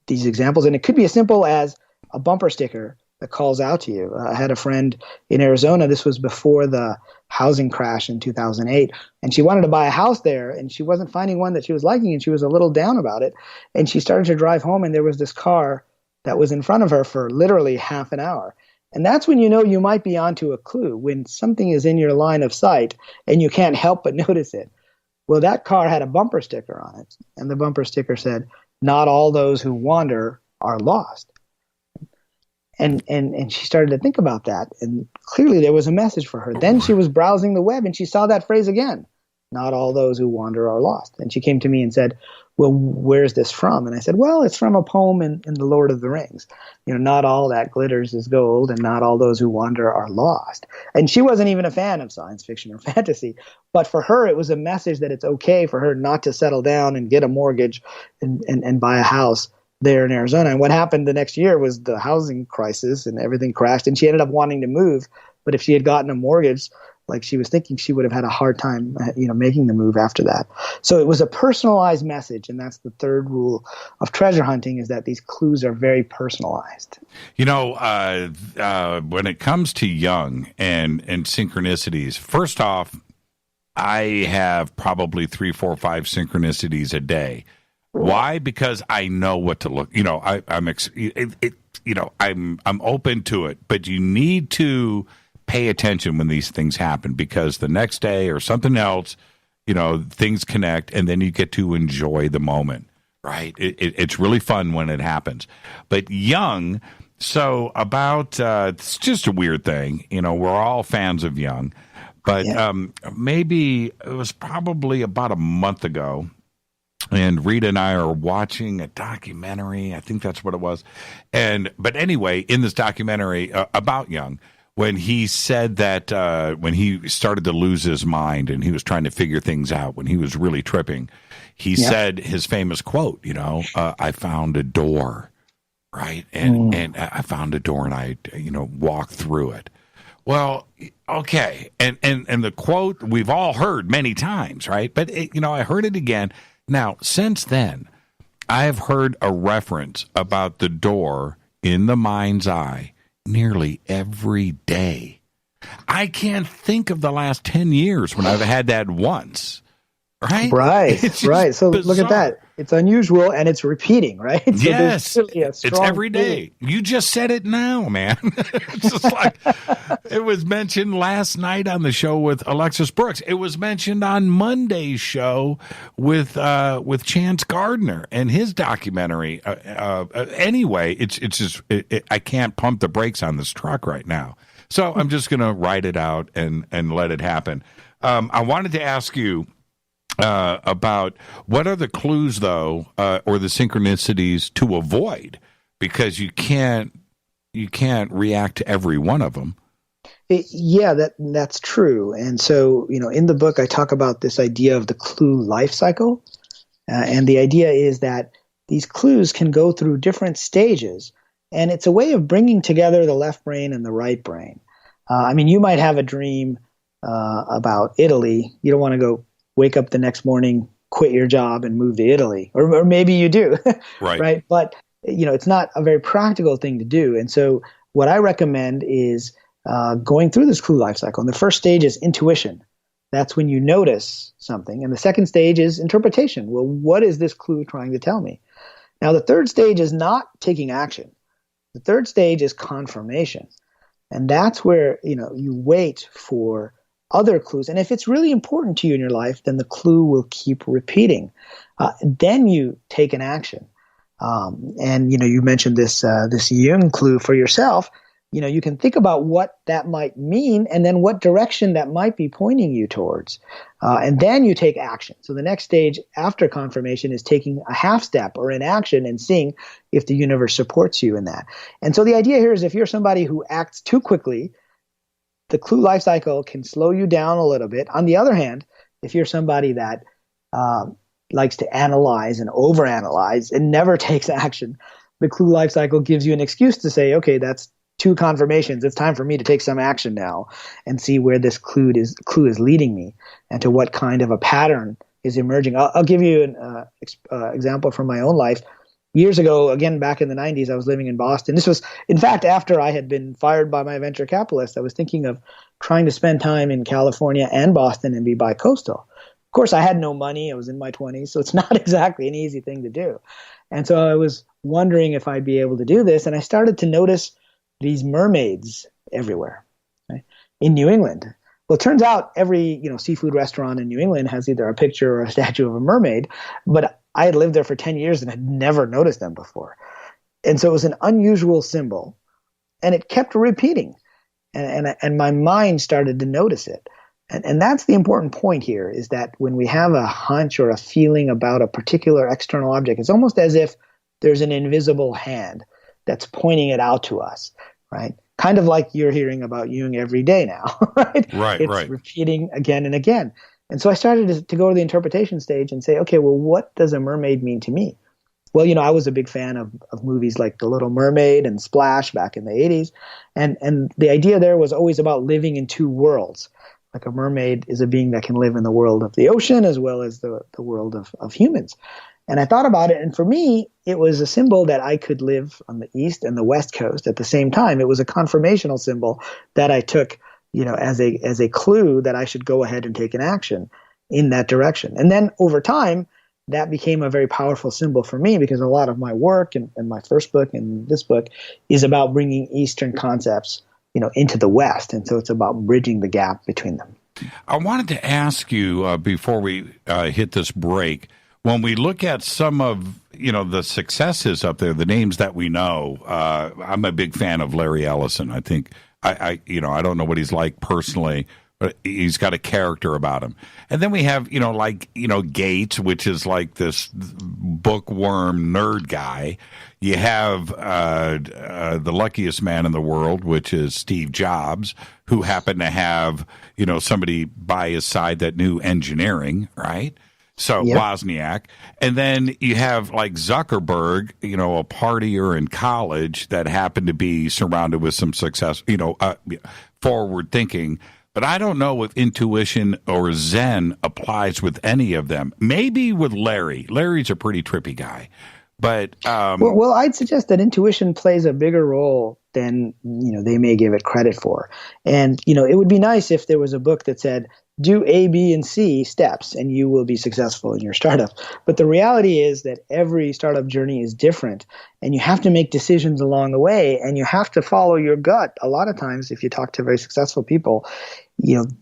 these examples. And it could be as simple as a bumper sticker that calls out to you. I had a friend in Arizona. This was before the housing crash in 2008. And she wanted to buy a house there and she wasn't finding one that she was liking and she was a little down about it. And she started to drive home and there was this car that was in front of her for literally half an hour. And that's when you might be onto a clue, when something is in your line of sight and you can't help but notice it. Well, that car had a bumper sticker on it, and the bumper sticker said, "Not all those who wander are lost." And she started to think about that, and clearly there was a message for her. Then she was browsing the web, and she saw that phrase again, "Not all those who wander are lost." And she came to me and said, "Well, where's this from?" And I said, "Well, it's from a poem in The Lord of the Rings. Not all that glitters is gold, and not all those who wander are lost." And she wasn't even a fan of science fiction or fantasy. But for her, it was a message that it's okay for her not to settle down and get a mortgage and buy a house there in Arizona. And what happened the next year was the housing crisis and everything crashed. And she ended up wanting to move. But if she had gotten a mortgage, like she was thinking, she would have had a hard time, making the move after that. So it was a personalized message, and that's the third rule of treasure hunting: is that these clues are very personalized. When it comes to Jung and synchronicities, first off, I have probably 3, 4, 5 synchronicities a day. Why? Because I know what to look. I'm open to it, but you need to pay attention when these things happen, because the next day or something else, things connect, and then you get to enjoy the moment, right? It's really fun when it happens. But Jung, so about, it's just a weird thing. We're all fans of Jung, but maybe it was probably about a month ago, and Rita and I are watching a documentary. I think that's what it was. But anyway, in this documentary about Jung, when he said that when he started to lose his mind and he was trying to figure things out, when he was really tripping, he said his famous quote, "I found a door," right? And I found a door and I, walked through it. Well, okay. And the quote we've all heard many times, right? But, I heard it again. Now, since then, I've heard a reference about the door in the mind's eye nearly every day. I can't think of the last 10 years when I've had that once. Right? Right. So bizarre. Look at that. It's unusual and it's repeating, right? So yes, really it's every day. You just said it now, man. It's just like it was mentioned last night on the show with Alexis Brooks. It was mentioned on Monday's show with Chance Gardner and his documentary. Anyway, it's just I can't pump the brakes on this truck right now, so I'm just going to write it out and let it happen. I wanted to ask you about what are the clues, though, or the synchronicities to avoid, because you can't react to every one of them. That's true. And so, in the book, I talk about this idea of the clue life cycle. And the idea is that these clues can go through different stages. And it's a way of bringing together the left brain and the right brain. You might have a dream about Italy. You don't want to go wake up the next morning, quit your job, and move to Italy. Or maybe you do. Right? But, it's not a very practical thing to do. And so what I recommend is going through this clue life cycle. And the first stage is intuition. That's when you notice something. And the second stage is interpretation. Well, what is this clue trying to tell me? Now, the third stage is not taking action. The third stage is confirmation. And that's where, you wait for other clues. And if it's really important to you in your life, then the clue will keep repeating. Then you take an action. And you mentioned this Jung clue for yourself. You can think about what that might mean and then what direction that might be pointing you towards. And then you take action. So the next stage after confirmation is taking a half step or in action and seeing if the universe supports you in that. And so the idea here is if you're somebody who acts too quickly, the clue life cycle can slow you down a little bit. On the other hand, if you're somebody that likes to analyze and overanalyze and never takes action, the clue life cycle gives you an excuse to say, okay, that's 2 confirmations. It's time for me to take some action now and see where this clue is leading me and to what kind of a pattern is emerging. I'll give you an example from my own life. Years ago, again, back in the 90s, I was living in Boston. This was, in fact, after I had been fired by my venture capitalist. I was thinking of trying to spend time in California and Boston and be bi-coastal. Of course, I had no money. I was in my 20s, so it's not exactly an easy thing to do. And so I was wondering if I'd be able to do this, and I started to notice these mermaids everywhere, right? In New England. Well, it turns out every seafood restaurant in New England has either a picture or a statue of a mermaid, but I had lived there for 10 years and had never noticed them before. And so it was an unusual symbol, and it kept repeating. And my mind started to notice it. And that's the important point here, is that when we have a hunch or a feeling about a particular external object, it's almost as if there's an invisible hand that's pointing it out to us, right? Kind of like you're hearing about Jung every day now, right? It's repeating again and again. And so I started to go to the interpretation stage and say, okay, well, what does a mermaid mean to me? Well, I was a big fan of movies like The Little Mermaid and Splash back in the 80s. And the idea there was always about living in 2 worlds. Like a mermaid is a being that can live in the world of the ocean as well as the world of humans. And I thought about it, and for me, it was a symbol that I could live on the East and the West Coast at the same time. It was a confirmational symbol that I took, as a clue that I should go ahead and take an action in that direction. And then over time, that became a very powerful symbol for me, because a lot of my work and my first book and this book is about bringing Eastern concepts, into the West. And so it's about bridging the gap between them. I wanted to ask you before we hit this break, when we look at some of the successes up there, the names that we know, I'm a big fan of Larry Ellison. I think I don't know what he's like personally, but he's got a character about him. And then we have Gates, which is like this bookworm nerd guy. You have the luckiest man in the world, which is Steve Jobs, who happened to have somebody by his side that knew engineering, right? So Wozniak. And then you have like Zuckerberg, a partier in college that happened to be surrounded with some success, forward thinking. But I don't know if intuition or Zen applies with any of them. Maybe with Larry. Larry's a pretty trippy guy. But well, I'd suggest that intuition plays a bigger role than they may give it credit for. And it would be nice if there was a book that said, do A, B, and C steps, and you will be successful in your startup. But the reality is that every startup journey is different, and you have to make decisions along the way, and you have to follow your gut. A lot of times, if you talk to very successful people,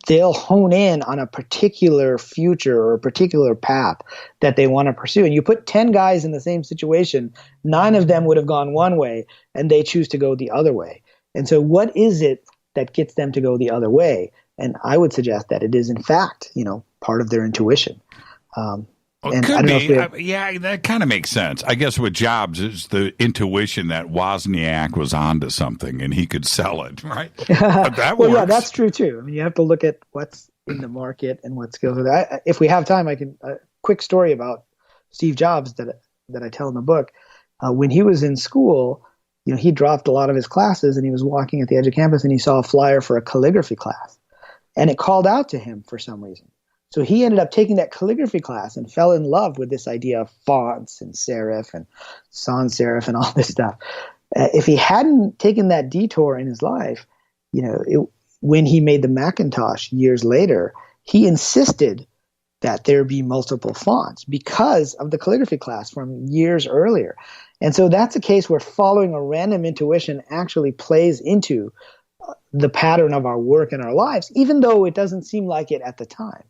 they'll hone in on a particular future or a particular path that they want to pursue. And you put 10 guys in the same situation, 9 of them would have gone one way, and they choose to go the other way. And so what is it that gets them to go the other way? And I would suggest that it is, in fact, part of their intuition. It could be. Yeah, that kind of makes sense. I guess with Jobs, it's the intuition that Wozniak was onto something and he could sell it, right? But that well, works. yeah, that's true too. I mean, you have to look at what's in the market and what skills are there. If we have time, I can a quick story about Steve Jobs that I tell in the book. When he was in school, he dropped a lot of his classes and he was walking at the edge of campus and he saw a flyer for a calligraphy class, and it called out to him for some reason. So he ended up taking that calligraphy class and fell in love with this idea of fonts and serif and sans serif and all this stuff. If he hadn't taken that detour in his life, when he made the Macintosh years later, he insisted that there be multiple fonts because of the calligraphy class from years earlier. And so that's a case where following a random intuition actually plays into the pattern of our work and our lives, even though it doesn't seem like it at the time.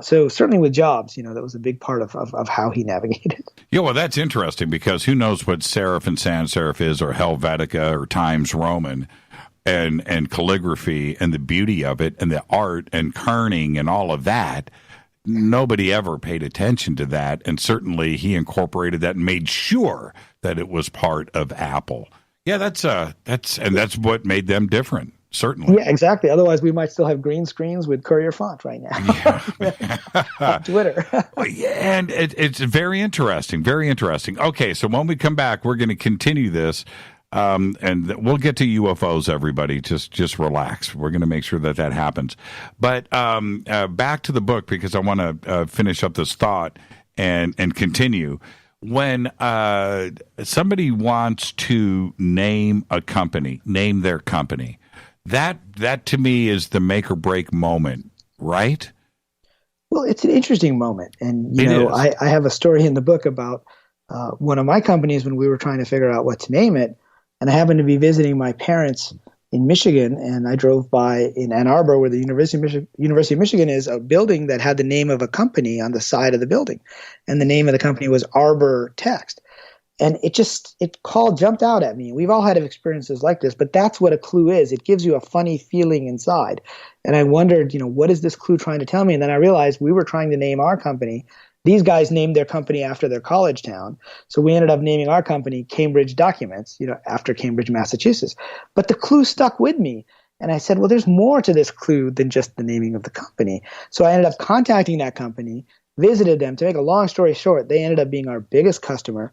So certainly with Jobs, that was a big part of how he navigated. Yeah, well, that's interesting because who knows what serif and sans serif is, or Helvetica or Times Roman, and calligraphy and the beauty of it and the art and kerning and all of that. Nobody ever paid attention to that, and certainly he incorporated that and made sure that it was part of Apple. Yeah, that's what made them different. Certainly. Yeah, exactly. Otherwise, we might still have green screens with Courier font right now. On Twitter. Yeah, and it's very interesting. Very interesting. Okay, so when we come back, we're going to continue this, and we'll get to UFOs. Everybody, just relax. We're going to make sure that happens. But back to the book, because I want to finish up this thought and continue. When somebody wants to name a company, name their company. That to me is the make or break moment, right? Well, it's an interesting moment. And, I have a story in the book about one of my companies when we were trying to figure out what to name it. And I happened to be visiting my parents in Michigan, and I drove by in Ann Arbor, where the University of Michigan is, a building that had the name of a company on the side of the building. And the name of the company was Arbor Text. And it jumped out at me. We've all had experiences like this, but that's what a clue is. It gives you a funny feeling inside. And I wondered, what is this clue trying to tell me? And then I realized we were trying to name our company. These guys named their company after their college town. So we ended up naming our company Cambridge Documents, after Cambridge, Massachusetts. But the clue stuck with me. And I said, well, there's more to this clue than just the naming of the company. So I ended up contacting that company, visited them. To make a long story short, they ended up being our biggest customer.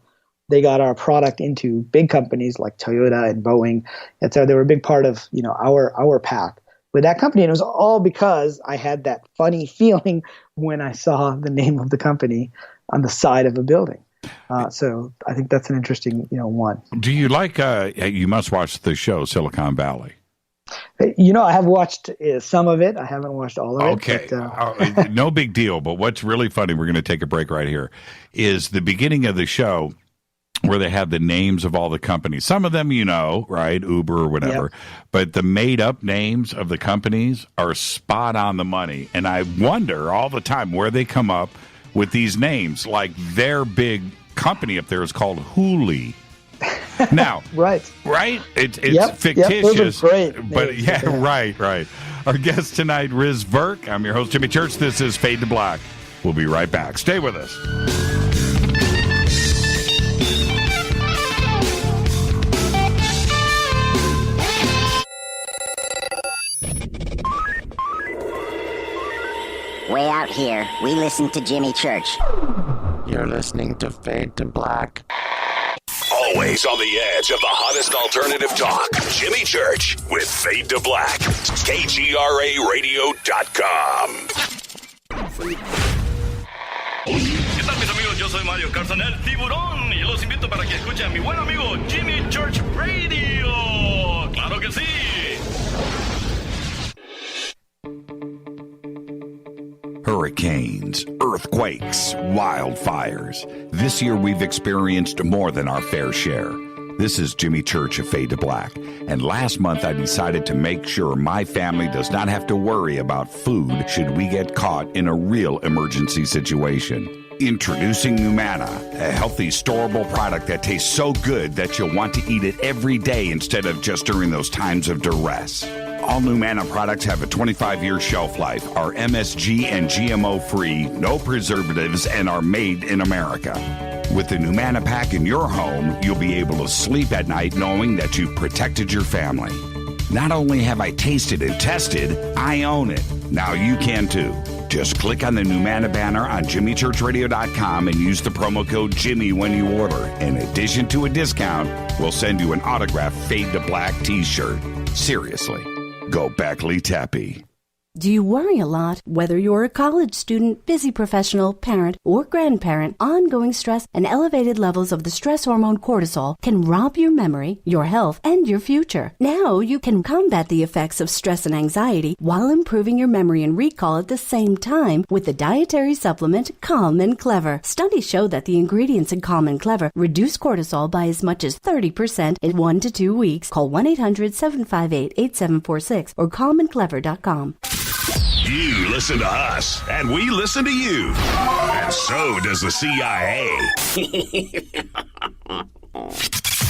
They got our product into big companies like Toyota and Boeing. And so they were a big part of, our path with that company. And it was all because I had that funny feeling when I saw the name of the company on the side of a building. So I think that's an interesting, one. Do you like, you must watch the show Silicon Valley. I have watched some of it. I haven't watched all of it. Okay. But, no big deal. But what's really funny, we're going to take a break right here, is the beginning of the show where they have the names of all the companies. Some of them, right? Uber or whatever. Yep. But the made-up names of the companies are spot on the money. And I wonder all the time where they come up with these names. Like their big company up there is called Hooli. Now, right? It's fictitious, those are great but names. right. Our guest tonight, Riz Virk. I'm your host, Jimmy Church. This is Fade to Black. We'll be right back. Stay with us. Way out here, we listen to Jimmy Church. You're listening to Fade to Black. Always on the edge of the hottest alternative talk. Jimmy Church with Fade to Black. KGRARadio.com. ¿Qué tal, mis amigos? Yo soy Mario Carson, el tiburón, y los invito para que escuchen a mi buen amigo Jimmy Church Radio. ¡Claro que sí! hurricanes, earthquakes, wildfires. This year we've experienced more than our fair share. This is Jimmy Church of Fade to Black, and last month I decided to make sure my family does not have to worry about food should we get caught in a real emergency situation. Introducing Numana, a healthy, storable product that tastes so good that you'll want to eat it every day instead of just during those times of duress. All Numana products have a 25-year shelf life, are MSG and GMO-free, no preservatives, and are made in America. With the Numana pack in your home, you'll be able to sleep at night knowing that you've protected your family. Not only have I tasted and tested, I own it. Now you can too. Just click on the Numana banner on jimmychurchradio.com and use the promo code Jimmy when you order. In addition to a discount, we'll send you an autographed Fade to Black t-shirt. Seriously, go Beckley Tappy. Do you worry a lot? Whether you're a college student, busy professional, parent, or grandparent, ongoing stress and elevated levels of the stress hormone cortisol can rob your memory, your health, and your future. Now you can combat the effects of stress and anxiety while improving your memory and recall at the same time with the dietary supplement Calm and Clever. Studies show that the ingredients in Calm and Clever reduce cortisol by as much as 30% in 1 to 2 weeks. Call 1-800-758-8746 or calmandclever.com. You listen to us, and we listen to you. And so does the CIA.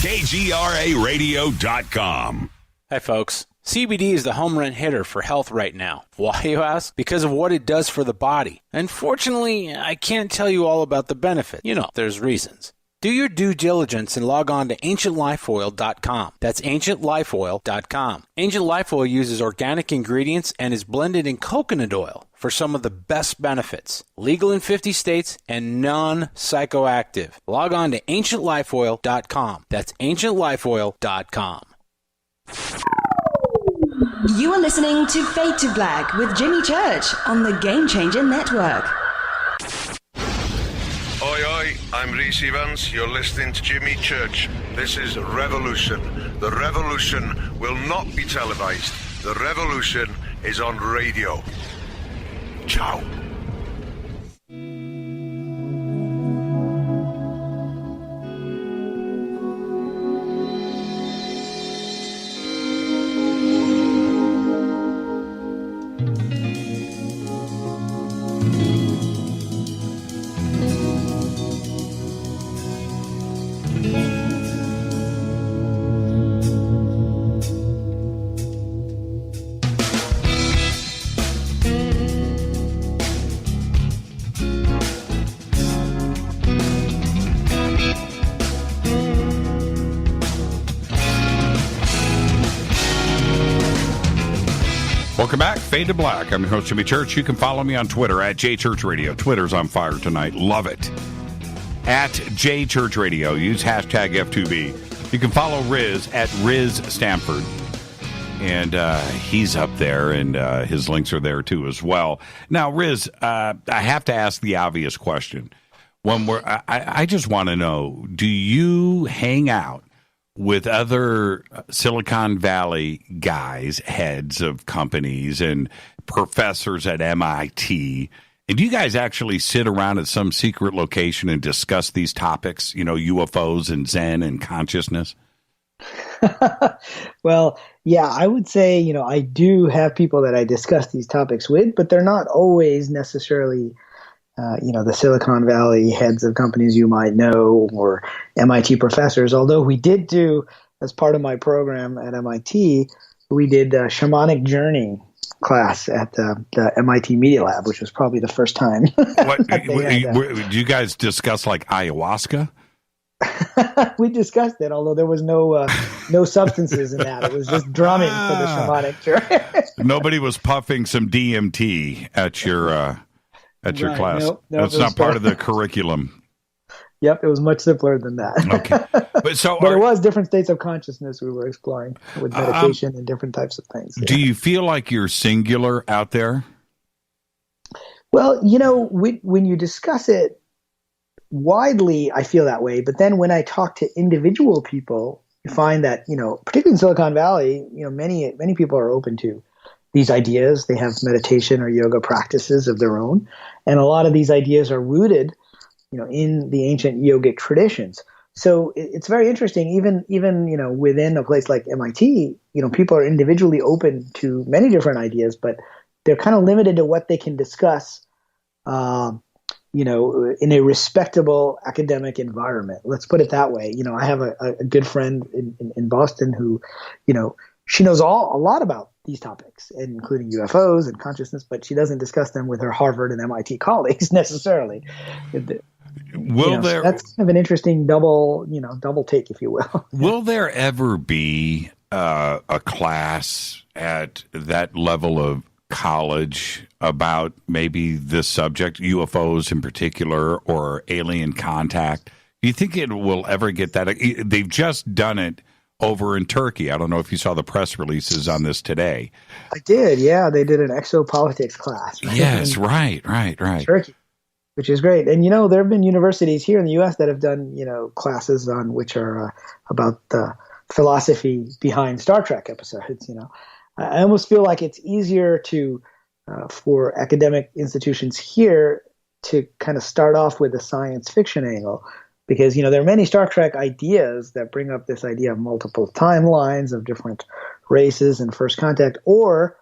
KGRAradio.com. Hi, folks. CBD is the home run hitter for health right now. Why, you ask? Because of what it does for the body. Unfortunately, I can't tell you all about the benefit. You know, there's reasons. Do your due diligence and log on to ancientlifeoil.com. That's ancientlifeoil.com. Ancient Life Oil uses organic ingredients and is blended in coconut oil for some of the best benefits. Legal in 50 states and non-psychoactive. Log on to ancientlifeoil.com. That's ancientlifeoil.com. You are listening to Fade to Black with Jimmy Church on the Game Changer Network. Oi, oi, I'm Riz Virk. You're listening to Jimmy Church. This is Revolution. The revolution will not be televised. The revolution is on radio. Ciao. Welcome back, Fade to Black. I'm your host, Jimmy Church. You can follow me on Twitter at JChurchRadio. Twitter's on fire tonight. Love it. At JChurchRadio. Use hashtag F2B. You can follow Riz at Riz Stanford. And he's up there, and his links are there, too, as well. Now, Riz, I have to ask the obvious question. I just want to know, do you hang out with other Silicon Valley guys, heads of companies and professors at MIT? And do you guys actually sit around at some secret location and discuss these topics, you know, UFOs and Zen and consciousness? Well, yeah, I would say, you know, I do have people that I discuss these topics with, but they're not always necessarily the Silicon Valley heads of companies you might know, or MIT professors, although we did do, as part of my program at MIT, we did a shamanic journey class at the MIT Media Lab, which was probably the first time. Did you guys discuss like ayahuasca? We discussed it, although there was no substances in that. It was just drumming for the shamanic journey. Nobody was puffing some DMT at your class. Nope, that's not part of the curriculum. Yep, it was much simpler than that. Okay, but it was different states of consciousness we were exploring with meditation and different types of things. Yeah. Do you feel like you're singular out there? Well, you know, when you discuss it widely, I feel that way. But then when I talk to individual people, you find that, you know, particularly in Silicon Valley, you know, many people are open to these ideas. They have meditation or yoga practices of their own, and a lot of these ideas are rooted, in the ancient yogic traditions. So it's very interesting. Even within a place like MIT, people are individually open to many different ideas, but they're kind of limited to what they can discuss, in a respectable academic environment. Let's put it that way. I have a good friend in Boston who, she knows a lot about these topics, including UFOs and consciousness, but she doesn't discuss them with her Harvard and MIT colleagues necessarily. That's kind of an interesting double take, if you will. Will there ever be a class at that level of college about maybe this subject, UFOs in particular, or alien contact? Do you think it will ever get that? They've just done it over in Turkey. I don't know if you saw the press releases on this today. I did, yeah. They did an exopolitics class. Right? Yes, right. Turkey, which is great. And, there have been universities here in the U.S. that have done, classes on which are about the philosophy behind Star Trek episodes, I almost feel like it's easier to for academic institutions here to kind of start off with a science fiction angle, because there are many Star Trek ideas that bring up this idea of multiple timelines of different races and first contact, or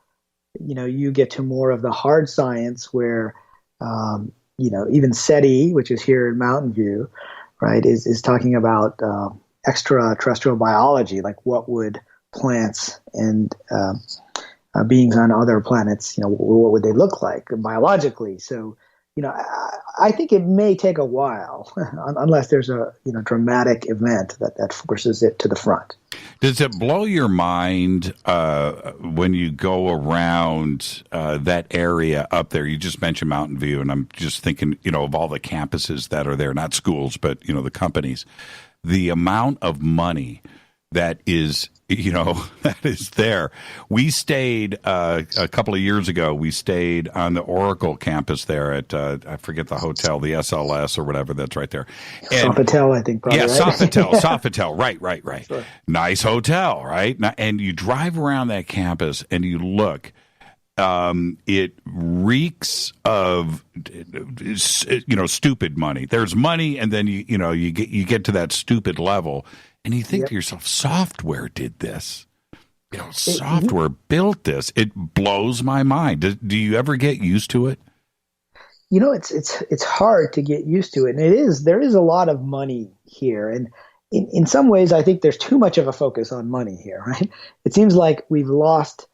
you get to more of the hard science where even SETI, which is here in Mountain View, right, is talking about extraterrestrial biology, like what would plants and beings on other planets, what would they look like biologically? So, I think it may take a while unless there's a dramatic event that forces it to the front. Does it blow your mind when you go around that area up there? You just mentioned Mountain View, and I'm just thinking, of all the campuses that are there, not schools, but, the companies, the amount of money that is that is there. We stayed a couple of years ago. We stayed on the Oracle campus there at I forget the hotel, the SLS or whatever that's right there. Sofitel, I think. Probably, yeah, right? Sofitel. Right. Sure. Nice hotel, right? And you drive around that campus and you look. It reeks of stupid money. There's money, and then you get to that stupid level. And you think to yourself, software did this. Software built this. It blows my mind. Do you ever get used to it? It's hard to get used to it. And there is a lot of money here. And in some ways, I think there's too much of a focus on money here, right? It seems like we've lost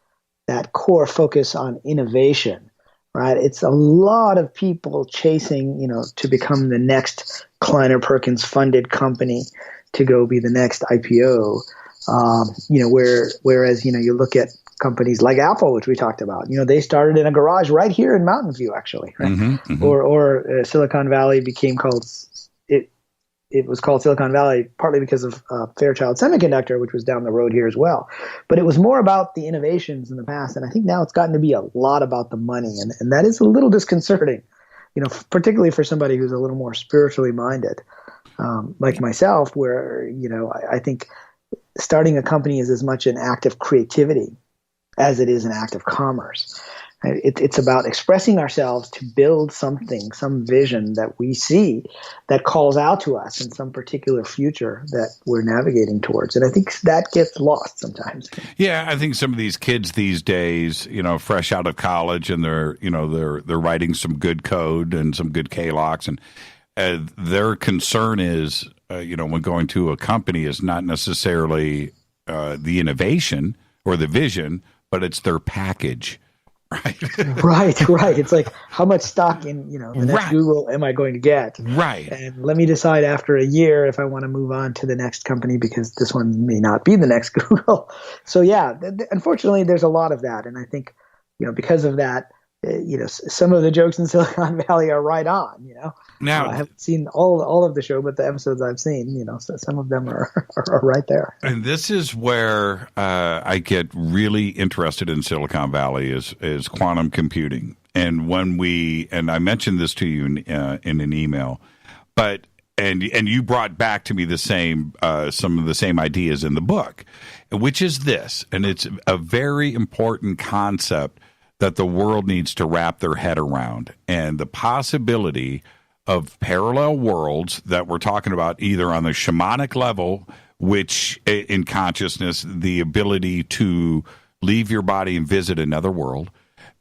that core focus on innovation, right? It's a lot of people chasing, to become the next Kleiner Perkins funded company, to go be the next IPO, whereas, you look at companies like Apple, which we talked about, they started in a garage right here in Mountain View, actually, right? Mm-hmm. Or Silicon Valley became called, it was called Silicon Valley partly because of Fairchild Semiconductor, which was down the road here as well. But it was more about the innovations in the past. And I think now it's gotten to be a lot about the money. And that is a little disconcerting, particularly for somebody who's a little more spiritually minded. Like myself, where, I think starting a company is as much an act of creativity as it is an act of commerce. It's about expressing ourselves to build something, some vision that we see that calls out to us in some particular future that we're navigating towards. And I think that gets lost sometimes. Yeah, I think some of these kids these days, fresh out of college, and they're writing some good code and some good K-locks, and their concern is, when going to a company, is not necessarily the innovation or the vision, but it's their package. Right. It's like, how much stock in, the next Google am I going to get? Right. And let me decide after a year if I want to move on to the next company, because this one may not be the next Google. So yeah, unfortunately, there's a lot of that. And I think, because of that, some of the jokes in Silicon Valley are right on, Now, I haven't seen all of the show, but the episodes I've seen, so some of them are right there. And this is where I get really interested in Silicon Valley is quantum computing. And and I mentioned this to you in an email, but and you brought back to me the same some of the same ideas in the book, which is this, and it's a very important concept that the world needs to wrap their head around, and the possibility of parallel worlds that we're talking about, either on the shamanic level, which in consciousness, the ability to leave your body and visit another world,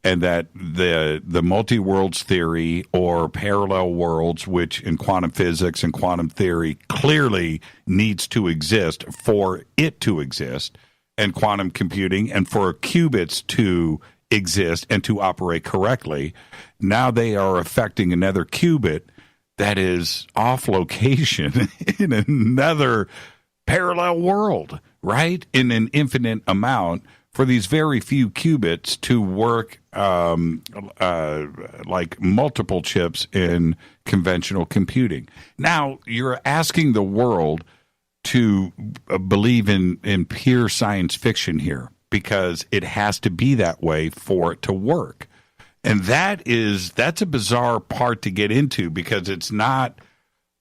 and that the multi-worlds theory or parallel worlds, which in quantum physics and quantum theory clearly needs to exist for it to exist, and quantum computing, and for qubits to exist and to operate correctly. Now they are affecting another qubit that is off location in another parallel world, right? In an infinite amount, for these very few qubits to work like multiple chips in conventional computing. Now, you're asking the world to believe in pure science fiction here, because it has to be that way for it to work. And that's a bizarre part to get into, because it's not,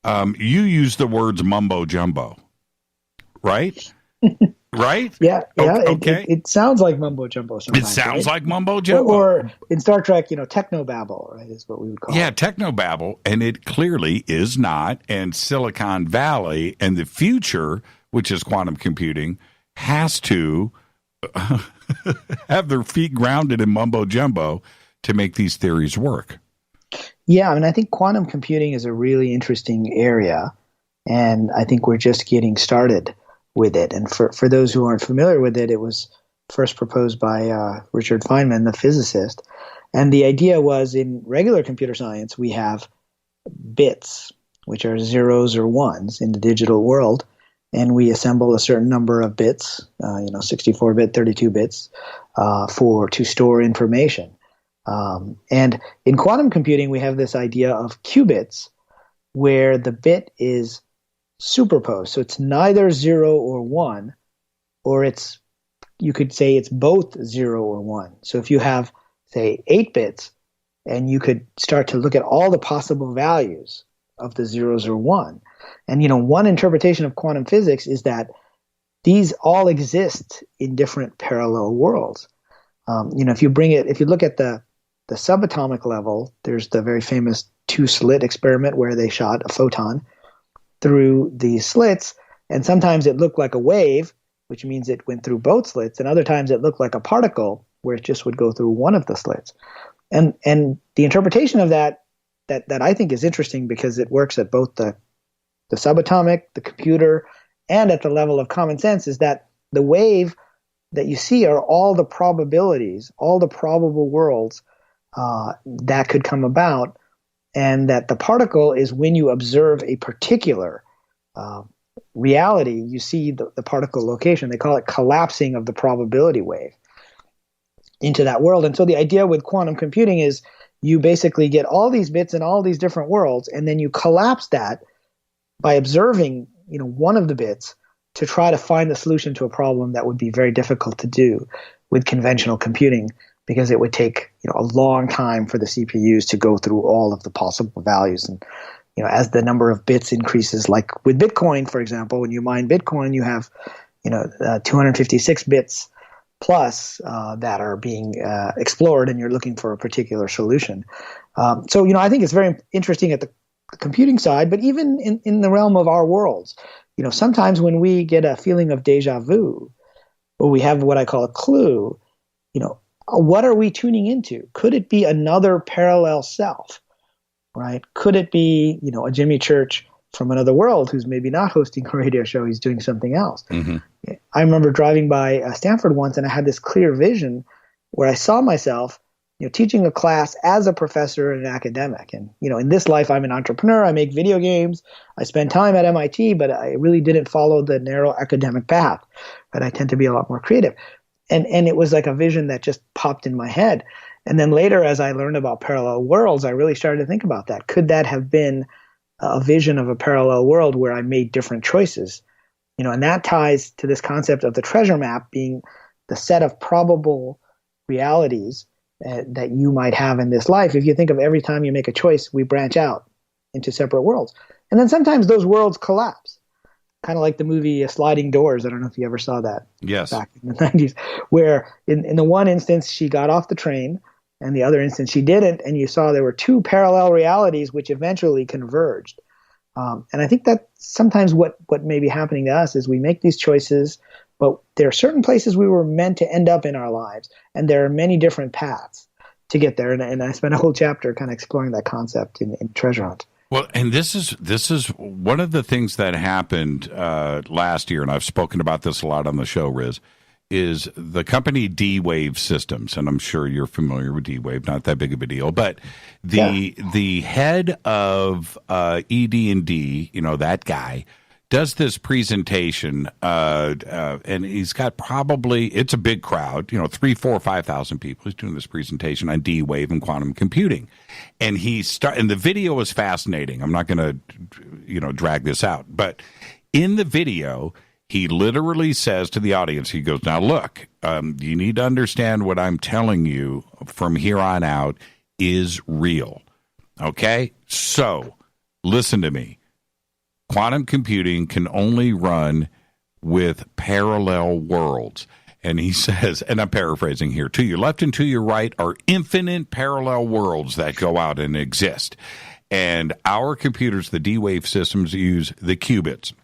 you use the words mumbo jumbo, right? Right? Yeah. Okay. It sounds like mumbo jumbo sometimes. It sounds right? like mumbo jumbo. Or in Star Trek, technobabble, right, is what we would call it. Technobabble, and it clearly is not. And Silicon Valley and the future, which is quantum computing, has to have their feet grounded in mumbo jumbo to make these theories work. Yeah, I mean, I think quantum computing is a really interesting area, and I think we're just getting started with it. And for those who aren't familiar with it, it was first proposed by Richard Feynman, the physicist. And the idea was, in regular computer science, we have bits, which are zeros or ones in the digital world, and we assemble a certain number of bits, 64-bit, 32 bits, to store information. And in quantum computing, we have this idea of qubits, where the bit is superposed. So it's neither 0 or 1, or you could say it's both 0 or 1. So if you have, say, 8 bits, and you could start to look at all the possible values of the zeros or 1. And, one interpretation of quantum physics is that these all exist in different parallel worlds. If you look at the subatomic level, there's the very famous two-slit experiment where they shot a photon through these slits, and sometimes it looked like a wave, which means it went through both slits, and other times it looked like a particle, where it just would go through one of the slits. And the interpretation of that I think is interesting, because it works at both the subatomic, the computer, and at the level of common sense, is that the wave that you see are all the probabilities, all the probable worlds that could come about, and that the particle is when you observe a particular reality, you see the particle location. They call it collapsing of the probability wave into that world. And so the idea with quantum computing is you basically get all these bits in all these different worlds, and then you collapse that by observing one of the bits to try to find the solution to a problem that would be very difficult to do with conventional computing, because it would take a long time for the CPUs to go through all of the possible values. And as the number of bits increases, like with Bitcoin, for example, when you mine Bitcoin, you have 256 bits plus that are being explored, and you're looking for a particular solution. So I think it's very interesting at the computing side, but even in the realm of our worlds, sometimes when we get a feeling of deja vu, or we have what I call a clue, what are we tuning into? Could it be another parallel self, right? Could it be, a Jimmy Church from another world who's maybe not hosting a radio show, he's doing something else? Mm-hmm. I remember driving by Stanford once, and I had this clear vision where I saw myself, teaching a class as a professor and an academic. And, in this life, I'm an entrepreneur. I make video games. I spend time at MIT, but I really didn't follow the narrow academic path. But I tend to be a lot more creative. And it was like a vision that just popped in my head. And then later, as I learned about parallel worlds, I really started to think about that. Could that have been a vision of a parallel world where I made different choices? And that ties to this concept of the treasure map being the set of probable realities that you might have in this life. If you think of every time you make a choice, we branch out into separate worlds. And then sometimes those worlds collapse, kind of like the movie Sliding Doors. I don't know if you ever saw that. Yes. Back in the 90s, where in the one instance she got off the train and the other instance she didn't, and you saw there were two parallel realities which eventually converged. And I think that sometimes what may be happening to us is we make these choices, but there are certain places we were meant to end up in our lives, and there are many different paths to get there. And I spent a whole chapter kind of exploring that concept in Treasure Hunt. Well, and this is one of the things that happened last year, and I've spoken about this a lot on the show, Riz, is the company D-Wave Systems, and I'm sure you're familiar with D-Wave, not that big of a deal, but the head of ED&D, that guy, does this presentation, and he's got it's a big crowd, 3,000, 4,000, 5,000 people. He's doing this presentation on D-Wave and quantum computing. And and the video is fascinating. I'm not going to, drag this out. But in the video, he literally says to the audience, he goes, now look, you need to understand what I'm telling you from here on out is real. Okay? So, listen to me. Quantum computing can only run with parallel worlds. And he says, and I'm paraphrasing here, to your left and to your right are infinite parallel worlds that go out and exist. And our computers, the D-Wave systems, use the qubits.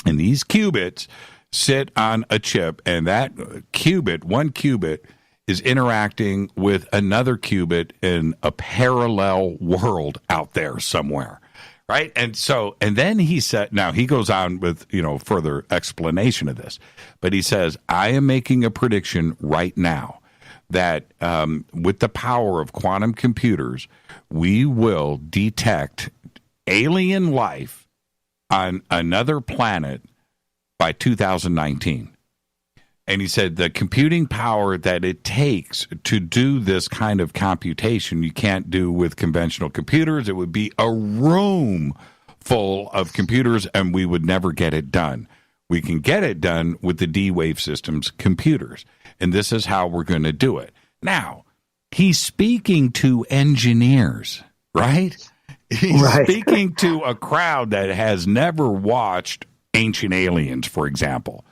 And these qubits sit on a chip, and that one qubit, is interacting with another qubit in a parallel world out there somewhere. Right. And then he said, now he goes on with, further explanation of this, but he says, I am making a prediction right now that with the power of quantum computers, we will detect alien life on another planet by 2019. And he said the computing power that it takes to do this kind of computation, you can't do with conventional computers. It would be a room full of computers, and we would never get it done. We can get it done with the D-Wave Systems computers, and this is how we're going to do it. Now, he's speaking to engineers, right? He's speaking to a crowd that has never watched Ancient Aliens, for example.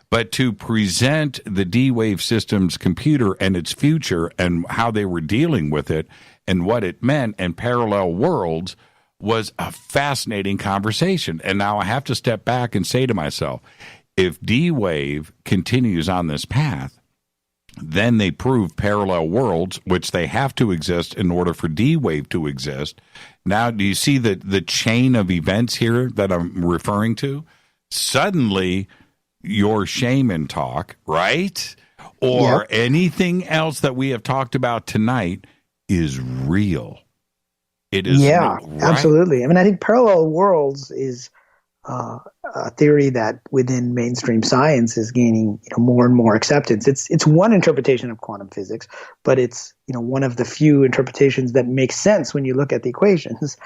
But to present the D-Wave Systems computer and its future and how they were dealing with it and what it meant and parallel worlds was a fascinating conversation. And now I have to step back and say to myself, if D-Wave continues on this path, then they prove parallel worlds, which they have to exist in order for D-Wave to exist. Now, do you see the chain of events here that I'm referring to? Suddenly, your shaman talk, right? Or anything else that we have talked about tonight is real. It is real, right? Absolutely. I mean, I think parallel worlds is a theory that within mainstream science is gaining more and more acceptance. It's one interpretation of quantum physics, but it's one of the few interpretations that makes sense when you look at the equations.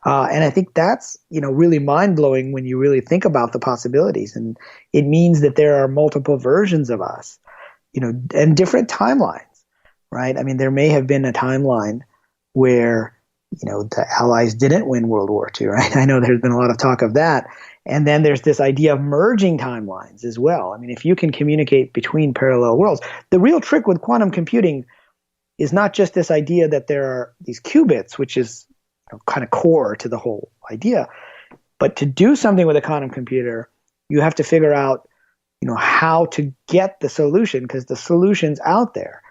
And I think that's really mind-blowing when you really think about the possibilities. And it means that there are multiple versions of us, and different timelines, right? I mean, there may have been a timeline where the Allies didn't win World War II, right? I know there's been a lot of talk of that. And then there's this idea of merging timelines as well. I mean, if you can communicate between parallel worlds, the real trick with quantum computing is not just this idea that there are these qubits, which is kind of core to the whole idea, but to do something with a quantum computer, you have to figure out, how to get the solution, because the solution's out there,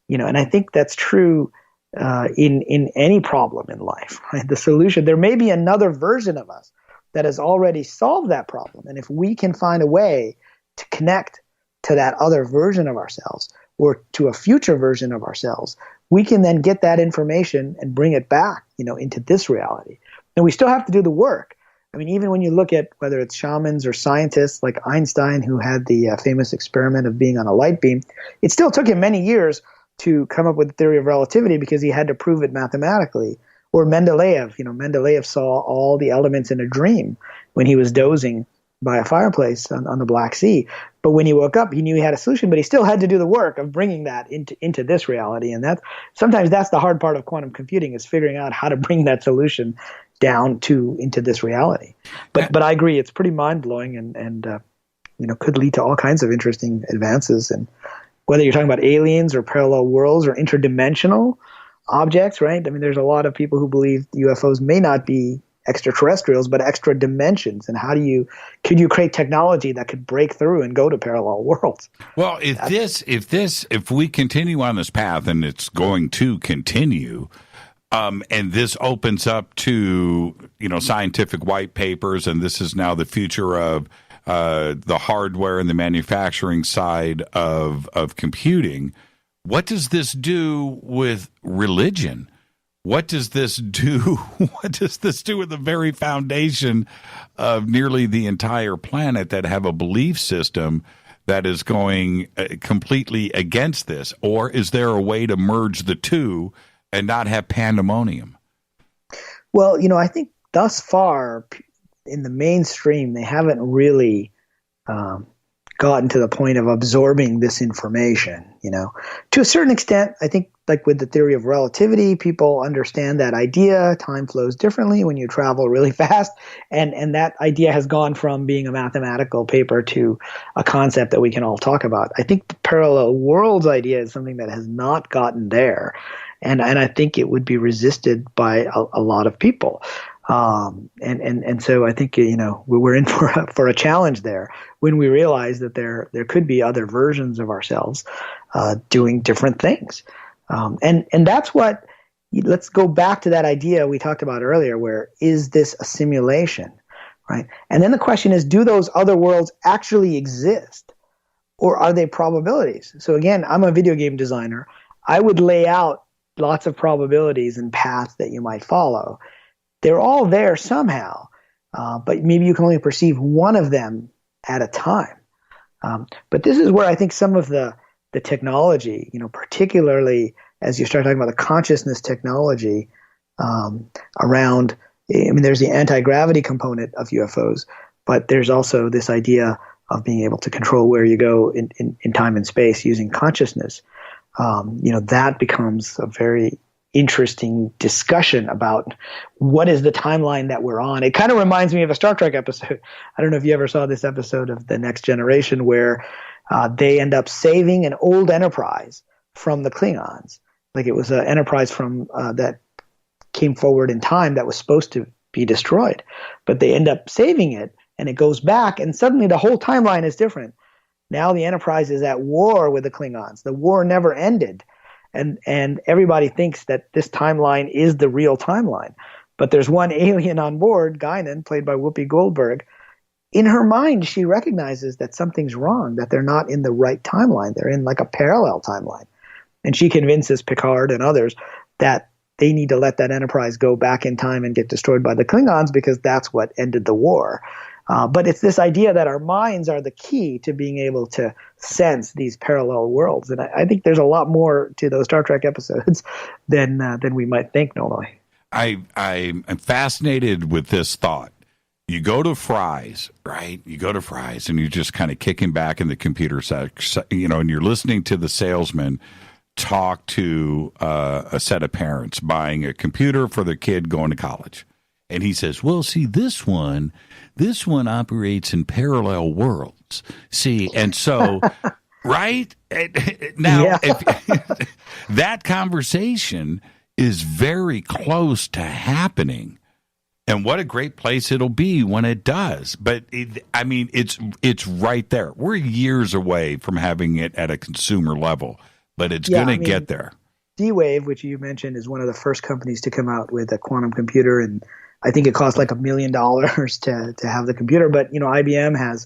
and I think that's true in any problem in life, right? The solution, there may be another version of us that has already solved that problem. And if we can find a way to connect to that other version of ourselves or to a future version of ourselves, we can then get that information and bring it back, into this reality. And we still have to do the work. I mean, even when you look at whether it's shamans or scientists like Einstein, who had the famous experiment of being on a light beam, it still took him many years to come up with the theory of relativity because he had to prove it mathematically. Or Mendeleev, Mendeleev saw all the elements in a dream when he was dozing by a fireplace on the Black Sea. But when he woke up, he knew he had a solution, but he still had to do the work of bringing that into this reality. And sometimes that's the hard part of quantum computing, is figuring out how to bring that solution down into this reality. But I agree, it's pretty mind-blowing and could lead to all kinds of interesting advances. And whether you're talking about aliens or parallel worlds or interdimensional objects, right? I mean, there's a lot of people who believe UFOs may not be extraterrestrials, but extra dimensions. And could you create technology that could break through and go to parallel worlds? Well, if we continue on this path, and it's going to continue, and this opens up to, scientific white papers, and this is now the future of the hardware and the manufacturing side of computing. What does this do with religion? What does this do? What does this do with the very foundation of nearly the entire planet that have a belief system that is going completely against this? Or is there a way to merge the two and not have pandemonium? Well, I think thus far in the mainstream, they haven't really gotten to the point of absorbing this information. To a certain extent, I think, like with the theory of relativity, people understand that idea. Time flows differently when you travel really fast. And that idea has gone from being a mathematical paper to a concept that we can all talk about. I think the parallel worlds idea is something that has not gotten there. And I think it would be resisted by a lot of people. And so I think, we're in for a challenge there when we realize that there could be other versions of ourselves doing different things. And that's what, let's go back to that idea we talked about earlier, where is this a simulation, right? And then the question is, do those other worlds actually exist, or are they probabilities? So again, I'm a video game designer. I would lay out lots of probabilities and paths that you might follow. They're all there somehow, but maybe you can only perceive one of them at a time. But this is where I think some of the technology, particularly as you start talking about the consciousness technology around, there's the anti-gravity component of UFOs, but there's also this idea of being able to control where you go in time and space using consciousness. That becomes a very interesting discussion about what is the timeline that we're on. It kind of reminds me of a Star Trek episode. I don't know if you ever saw this episode of The Next Generation where they end up saving an old Enterprise from the Klingons. Like it was an Enterprise from that came forward in time that was supposed to be destroyed. But they end up saving it, and it goes back, and suddenly the whole timeline is different. Now the Enterprise is at war with the Klingons. The war never ended. And everybody thinks that this timeline is the real timeline. But there's one alien on board, Guinan, played by Whoopi Goldberg. In her mind, she recognizes that something's wrong, that they're not in the right timeline. They're in like a parallel timeline. And she convinces Picard and others that they need to let that Enterprise go back in time and get destroyed by the Klingons because that's what ended the war. But it's this idea that our minds are the key to being able to sense these parallel worlds. And I think there's a lot more to those Star Trek episodes than we might think normally. I'm fascinated with this thought. You go to Fry's, right? You go to Fry's and you're just kind of kicking back in the computer section, and you're listening to the salesman talk to a set of parents buying a computer for their kid going to college. And he says, well, see, this one operates in parallel worlds. See, and so, right? Now, that conversation is very close to happening. And what a great place it'll be when it does. But, it's right there. We're years away from having it at a consumer level, but it's going to get there. D-Wave, which you mentioned, is one of the first companies to come out with a quantum computer, and I think it cost like $1 million to have the computer. But, IBM has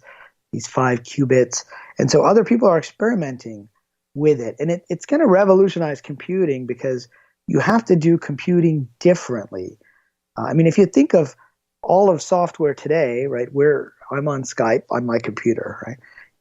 these 5 qubits. And so other people are experimenting with it. And it's going to revolutionize computing because you have to do computing differently. If you think of all of software today, right, where I'm on Skype on my computer, right,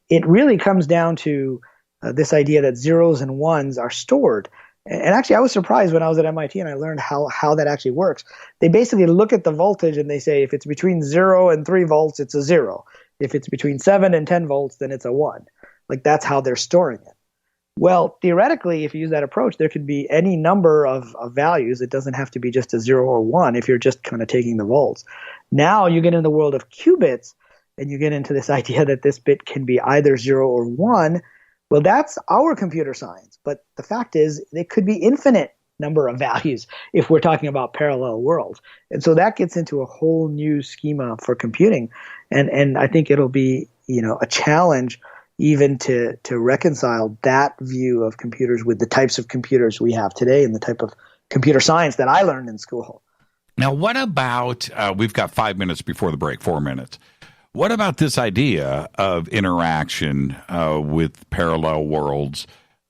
it really comes down to this idea that zeros and ones are stored. And actually, I was surprised when I was at MIT and I learned how that actually works. They basically look at the voltage and they say if it's between 0 and 3 volts, it's a 0. If it's between 7 and 10 volts, then it's a 1. Like that's how they're storing it. Well, theoretically, if you use that approach, there could be any number of values. It doesn't have to be just a 0 or 1 if you're just kind of taking the volts. Now you get in the world of qubits, and you get into this idea that this bit can be either 0 or 1. Well, that's our computer science. But the fact is, it could be infinite number of values if we're talking about parallel worlds. And so that gets into a whole new schema for computing. And I think it'll be, a challenge even to reconcile that view of computers with the types of computers we have today and the type of computer science that I learned in school. Now, what about, we've got 5 minutes before the break, 4 minutes. What about this idea of interaction with parallel worlds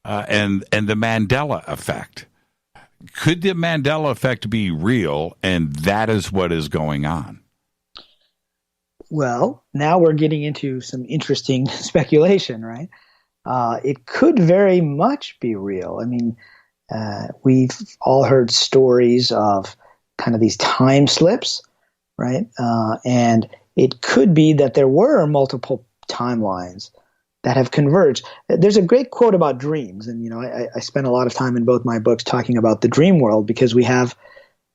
and the Mandela effect? Could the Mandela effect be real, and that is what is going on? Well, now we're getting into some interesting speculation, right? It could very much be real. I mean, we've all heard stories of kind of these time slips, right? And it could be that there were multiple timelines that have converged. There's a great quote about dreams, and I spent a lot of time in both my books talking about the dream world, because we have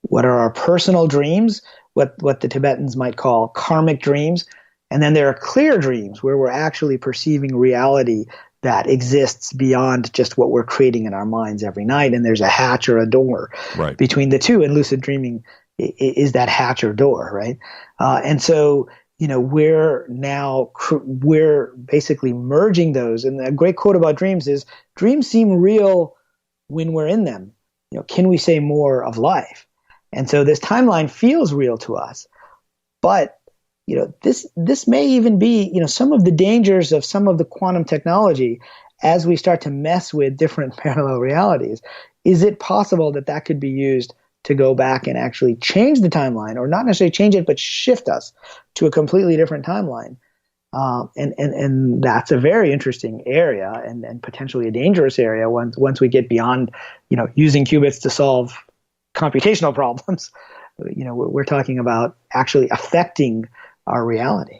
what are our personal dreams, what the Tibetans might call karmic dreams, and then there are clear dreams where we're actually perceiving reality that exists beyond just what we're creating in our minds every night, and there's a hatch or a door between the two, and lucid dreaming is that hatch or door, right? And so we're basically merging those. And a great quote about dreams is, dreams seem real when we're in them. Can we say more of life? And so this timeline feels real to us. But, this may even be, some of the dangers of some of the quantum technology as we start to mess with different parallel realities. Is it possible that could be used to go back and actually change the timeline, or not necessarily change it, but shift us to a completely different timeline? And that's a very interesting area and potentially a dangerous area once we get beyond, using qubits to solve computational problems. We're talking about actually affecting our reality.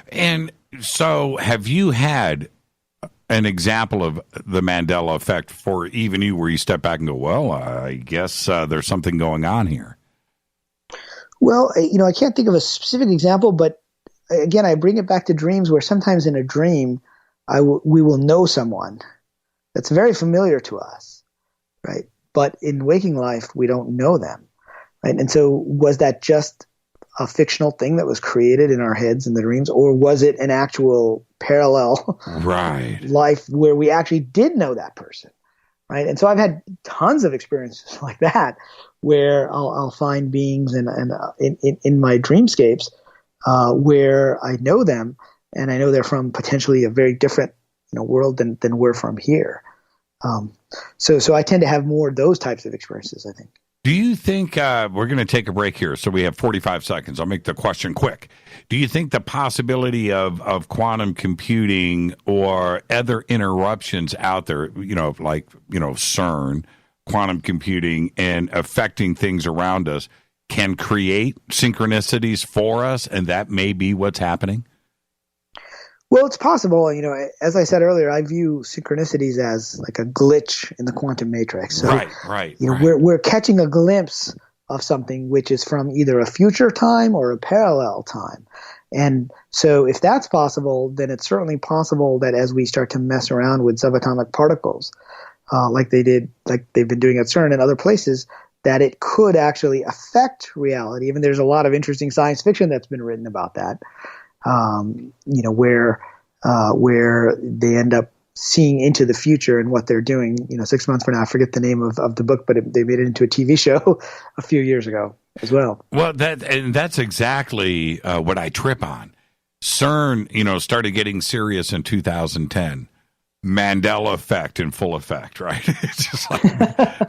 And so have you had an example of the Mandela effect for even you, where you step back and go, well, I guess there's something going on here? Well, I can't think of a specific example, but again, I bring it back to dreams, where sometimes in a dream, we will know someone that's very familiar to us, right? But in waking life, we don't know them, right? And so was that just a fictional thing that was created in our heads in the dreams, or was it an actual parallel life where we actually did know that person, right? And so I've had tons of experiences like that, where I'll find beings in my dreamscapes where I know them, and I know they're from potentially a very different world than we're from here. So I tend to have more of those types of experiences, I think. Do you think we're going to take a break here? So we have 45 seconds. I'll make the question quick. Do you think the possibility of quantum computing or other interruptions out there, like CERN, quantum computing, and affecting things around us can create synchronicities for us, and that may be what's happening? Well, it's possible. As I said earlier, I view synchronicities as like a glitch in the quantum matrix. So, right. We're catching a glimpse of something which is from either a future time or a parallel time. And so if that's possible, then it's certainly possible that as we start to mess around with subatomic particles, like they've been doing at CERN and other places, that it could actually affect reality. Even there's a lot of interesting science fiction that's been written about that. Where they end up seeing into the future and what they're doing. 6 months from now, I forget the name of the book, but they made it into a TV show a few years ago as well. Well, that's exactly what I trip on. CERN, started getting serious in 2010. Mandela effect in full effect, right? It's just like,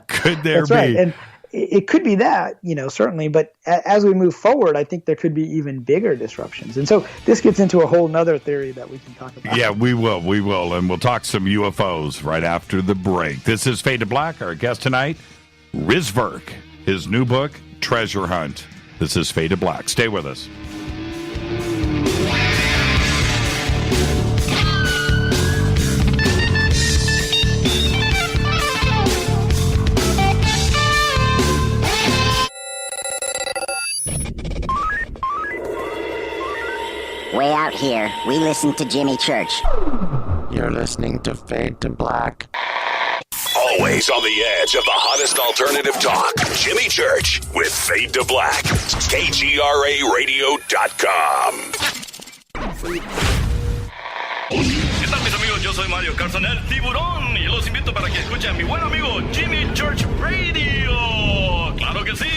could there That's be? Right. And it could be that, certainly. But as we move forward, I think there could be even bigger disruptions. And so this gets into a whole nother theory that we can talk about. Yeah, we will. And we'll talk some UFOs right after the break. This is Fade to Black. Our guest tonight, Riz Virk. His new book, Treasure Hunt. This is Fade to Black. Stay with us. Way out here, we listen to Jimmy Church. You're listening to Fade to Black. Always on the edge of the hottest alternative talk. Jimmy Church with Fade to Black. KGRARadio.com. ¿Qué tal, mis amigos? Yo soy Mario Carson, el tiburón, y los invito para que escuchen a mi buen amigo Jimmy Church Radio. ¡Claro que sí!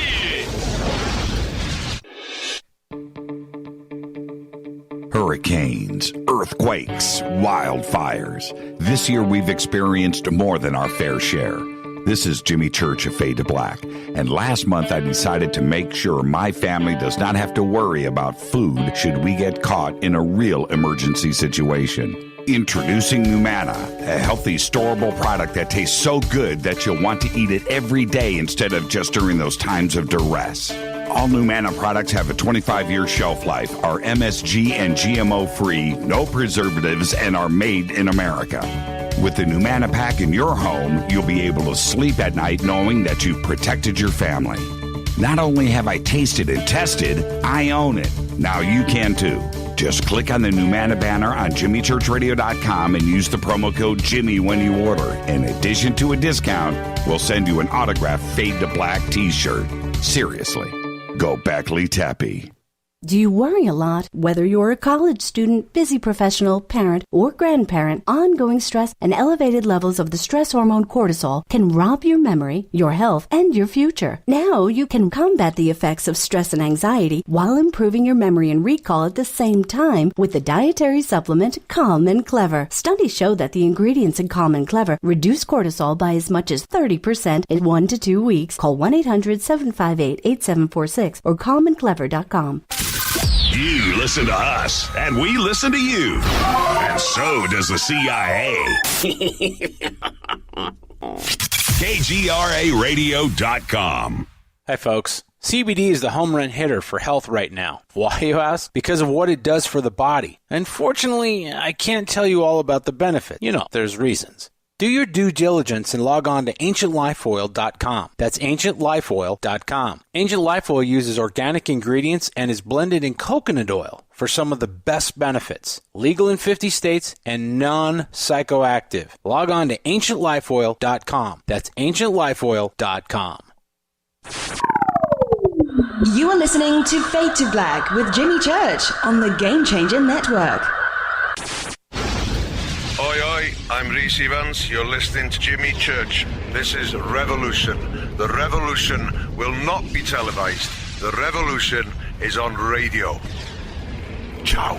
Hurricanes, earthquakes, wildfires. This year we've experienced more than our fair share. This is Jimmy Church of Fade to Black, and last month I decided to make sure my family does not have to worry about food should we get caught in a real emergency situation. Introducing Numana, a healthy, storable product that tastes so good that you'll want to eat it every day instead of just during those times of duress. All Numana products have a 25-year shelf life, are MSG and GMO-free, no preservatives, and are made in America. With the Numana pack in your home, you'll be able to sleep at night knowing that you've protected your family. Not only have I tasted and tested, I own it. Now you can too. Just click on the Numana banner on JimmyChurchRadio.com and use the promo code Jimmy when you order. In addition to a discount, we'll send you an autographed Fade to Black t-shirt. Seriously. Go Beckley Tappy. Do you worry a lot? Whether you're a college student, busy professional, parent, or grandparent, ongoing stress and elevated levels of the stress hormone cortisol can rob your memory, your health, and your future. Now you can combat the effects of stress and anxiety while improving your memory and recall at the same time with the dietary supplement Calm and Clever. Studies show that the ingredients in Calm and Clever reduce cortisol by as much as 30% in 1 to 2 weeks. Call 1-800-758-8746 or calmandclever.com. You listen to us, and we listen to you. And so does the CIA. KGRARadio.com. Hi, folks. CBD is the home run hitter for health right now. Why, you ask? Because of what it does for the body. Unfortunately, I can't tell you all about the benefit. You know, there's reasons. Do your due diligence and log on to AncientLifeOil.com. That's AncientLifeOil.com. Ancient Life Oil uses organic ingredients and is blended in coconut oil for some of the best benefits. Legal in 50 states and non-psychoactive. Log on to AncientLifeOil.com. That's AncientLifeOil.com. You are listening to Fade to Black with Jimmy Church on the Game Changer Network. Oi, oi, I'm Riz Virk. You're listening to Jimmy Church. This is Revolution. The revolution will not be televised. The revolution is on radio. Ciao.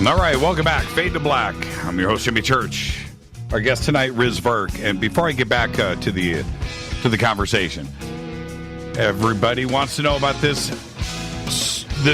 All right, welcome back. Fade to Black. I'm your host, Jimmy Church. Our guest tonight, Riz Virk. And before I get back to the conversation, everybody wants to know about this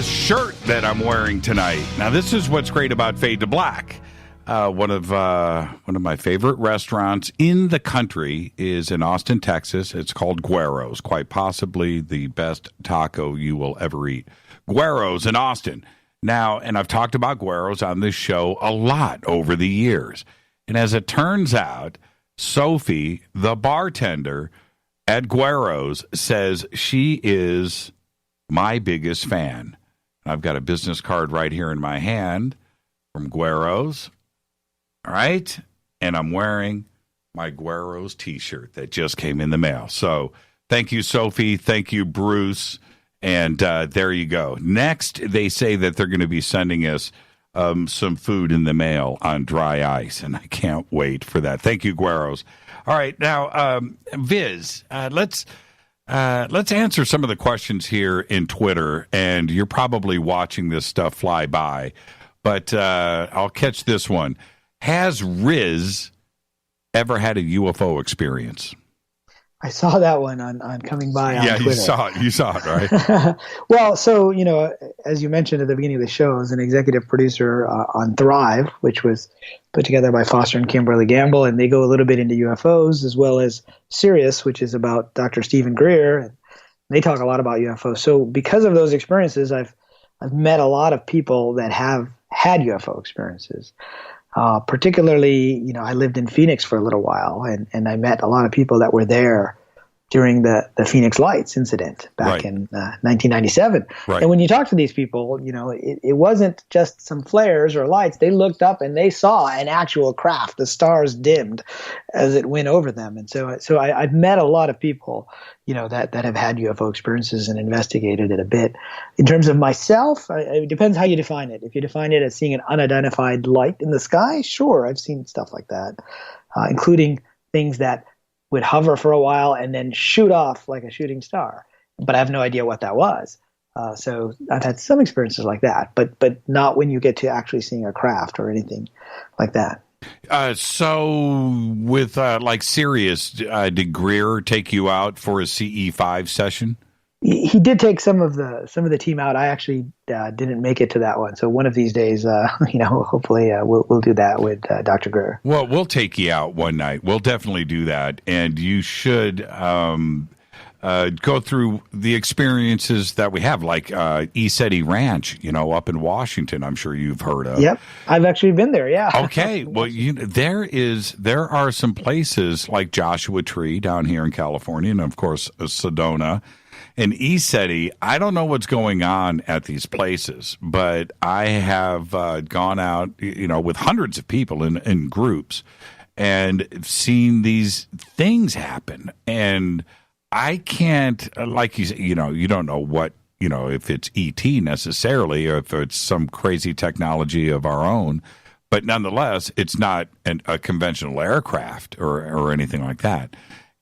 shirt that I'm wearing tonight. Now, this is what's great about Fade to Black. One of my favorite restaurants in the country is in Austin, Texas. It's called Guero's, quite possibly the best taco you will ever eat. Guero's in Austin. Now, and I've talked about Guero's on this show a lot over the years. And as it turns out, Sophie, the bartender at Guero's, says she is my biggest fan. I've got a business card right here in my hand from Guero's. All right. And I'm wearing my Guero's t-shirt that just came in the mail. So thank you, Sophie. Thank you, Bruce. And there you go. Next, they say that they're going to be sending us some food in the mail on dry ice, and I can't wait for that. Thank you, Guero's. All right, now, Viz, let's answer some of the questions here in Twitter, and you're probably watching this stuff fly by, but I'll catch this one. Has Riz ever had a UFO experience? I saw that one on coming by on Twitter. You saw it, right? Well, so, as you mentioned at the beginning of the show, as an executive producer on Thrive, which was put together by Foster and Kimberly Gamble, and they go a little bit into UFOs, as well as Sirius, which is about Dr. Stephen Greer, and they talk a lot about UFOs. So because of those experiences, I've met a lot of people that have had UFO experiences. Particularly, I lived in Phoenix for a little while, and I met a lot of people that were there during the Phoenix Lights incident back in 1997. Right. And when you talk to these people, it wasn't just some flares or lights. They looked up and they saw an actual craft. The stars dimmed as it went over them. And so I've met a lot of people, that have had UFO experiences and investigated it a bit. In terms of myself, it depends how you define it. If you define it as seeing an unidentified light in the sky, sure, I've seen stuff like that, including things that would hover for a while and then shoot off like a shooting star. But I have no idea what that was. So I've had some experiences like that, but not when you get to actually seeing a craft or anything like that. So with like Sirius, did Greer take you out for a CE5 session? He did take some of the team out. I actually didn't make it to that one. So one of these days, hopefully we'll do that with Dr. Greer. Well, we'll take you out one night. We'll definitely do that, and you should go through the experiences that we have, like ESETI Ranch, up in Washington. I'm sure you've heard of. Yep, I've actually been there. Yeah. Okay. Well, there are some places like Joshua Tree down here in California, and of course Sedona. And ESETI, I don't know what's going on at these places, but I have gone out, with hundreds of people in groups and seen these things happen. And I can't, like you said, you don't know what, if it's ET necessarily or if it's some crazy technology of our own. But nonetheless, it's not a conventional aircraft or anything like that.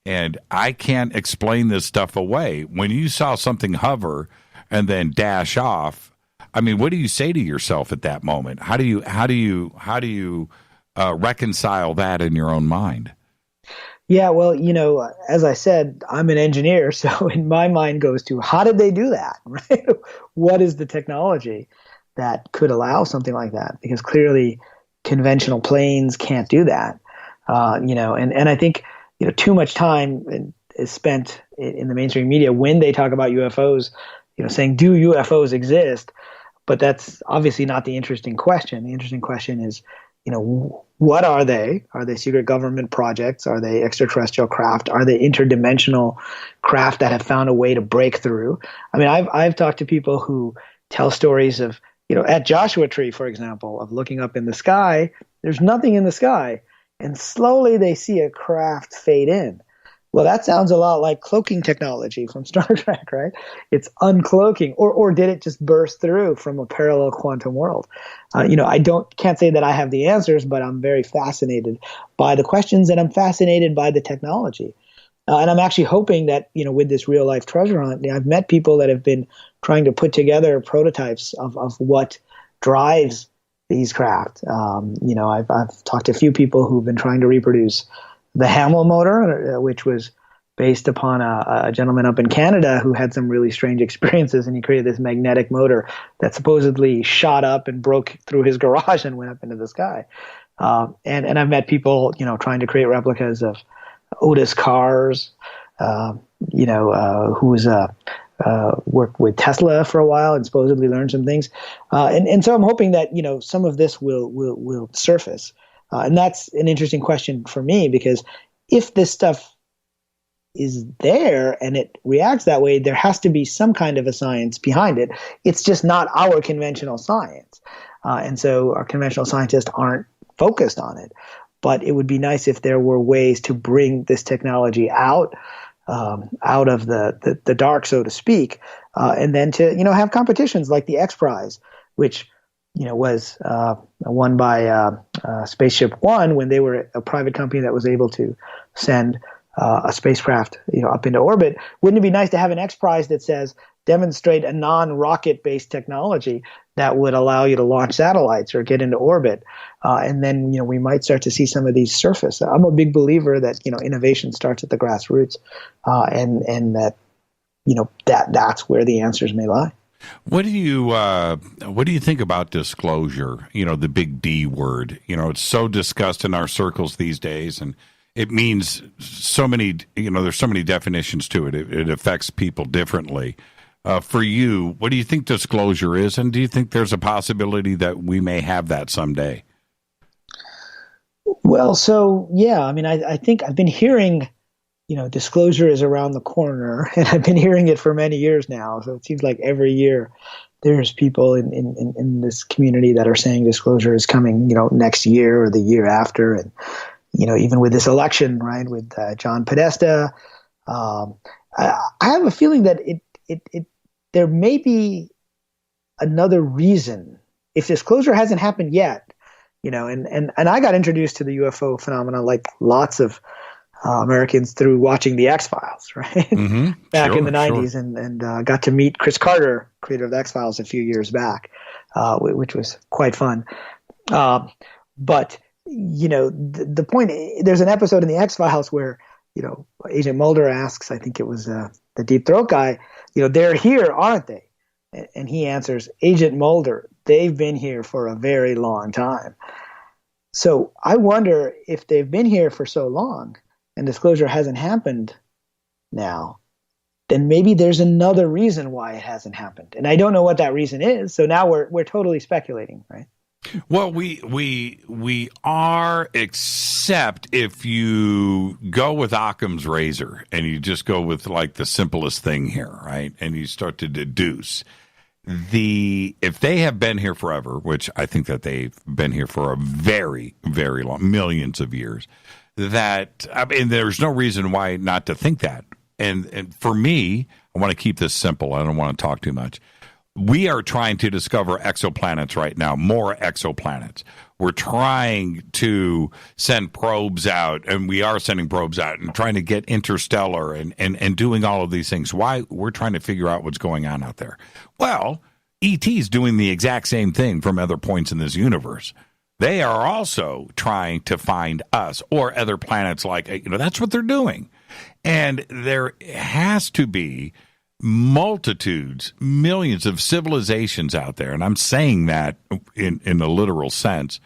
And I can't explain this stuff away. When you saw something hover and then dash off, I mean, what do you say to yourself at that moment? How do you reconcile that in your own mind? Yeah, well, as I said, I'm an engineer, so in my mind goes to how did they do that, right? What is the technology that could allow something like that? Because clearly conventional planes can't do that, and I think too much time is spent in the mainstream media when they talk about UFOs, saying, do UFOs exist? But that's obviously not the interesting question. The interesting question is, what are they? Are they secret government projects? Are they extraterrestrial craft? Are they interdimensional craft that have found a way to break through? I mean, I've talked to people who tell stories of, at Joshua Tree, for example, of looking up in the sky, there's nothing in the sky. And slowly they see a craft fade in. Well, that sounds a lot like cloaking technology from Star Trek, right? It's uncloaking. Or did it just burst through from a parallel quantum world? I can't say that I have the answers, but I'm very fascinated by the questions and I'm fascinated by the technology. And I'm actually hoping that, with this real life treasure hunt, I've met people that have been trying to put together prototypes of what drives these craft. I've talked to a few people who've been trying to reproduce the Hamel motor, which was based upon a gentleman up in Canada who had some really strange experiences, and he created this magnetic motor that supposedly shot up and broke through his garage and went up into the sky. And I've met people, trying to create replicas of Otis Cars, who's worked with Tesla for a while and supposedly learned some things. And so I'm hoping that, some of this will surface. And that's an interesting question for me, because if this stuff is there and it reacts that way, there has to be some kind of a science behind it. It's just not our conventional science. And so our conventional scientists aren't focused on it. But it would be nice if there were ways to bring this technology out of the dark, so to speak, and then to have competitions like the X Prize, which was won by Spaceship One when they were a private company that was able to send a spacecraft up into orbit. Wouldn't it be nice to have an X Prize that says demonstrate a non-rocket based technology that would allow you to launch satellites or get into orbit. And then, we might start to see some of these surface. I'm a big believer that, innovation starts at the grassroots, and that, that's where the answers may lie. What do you think about disclosure? The big D word. It's so discussed in our circles these days, and it means so many. There's so many definitions to it. It affects people differently. For you, what do you think disclosure is, and do you think there's a possibility that we may have that someday? Well, so yeah, I think I've been hearing, disclosure is around the corner, and I've been hearing it for many years now. So it seems like every year there's people in this community that are saying disclosure is coming, next year or the year after, and even with this election, right, with John Podesta, I have a feeling that there may be another reason if disclosure hasn't happened yet, and I got introduced to the UFO phenomena like lots of Americans through watching the X-Files, right? Mm-hmm. Back in the 90s, and got to meet Chris Carter, creator of the X-Files, a few years back, which was quite fun. But, the point, there's an episode in the X-Files where, Agent Mulder asks, I think it was the Deep Throat guy, they're here, aren't they? And he answers, Agent Mulder, they've been here for a very long time. So I wonder if they've been here for so long and disclosure hasn't happened now, then maybe there's another reason why it hasn't happened. And I don't know what that reason is. So now we're totally speculating, right? Well, we are, except if you go with Occam's razor and you just go with like the simplest thing here, right? And you start to deduce if they have been here forever, which I think that they've been here for a very, very long, millions of years, there's no reason why not to think that. And for me, I want to keep this simple. I don't want to talk too much. We are trying to discover exoplanets right now, more exoplanets. We're trying to send probes out, and we are sending probes out and trying to get interstellar and doing all of these things. Why? We're trying to figure out what's going on out there. Well, ET's doing the exact same thing from other points in this universe. They are also trying to find us or other planets that's what they're doing. And there has to be multitudes, millions of civilizations out there, and I'm saying that in a literal sense,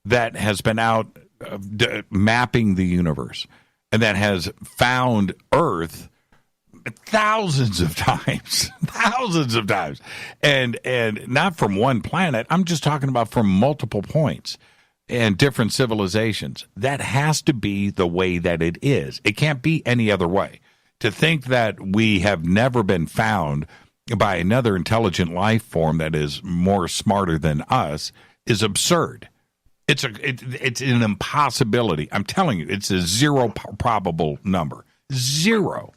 that has been out mapping the universe and that has found Earth thousands of times, and not from one planet. I'm just talking about from multiple points and different civilizations. That has to be the way that it is. It can't be any other way. To think that we have never been found by another intelligent life form that is more smarter than us is absurd. It's an impossibility. I'm telling you, it's a zero probable number. Zero.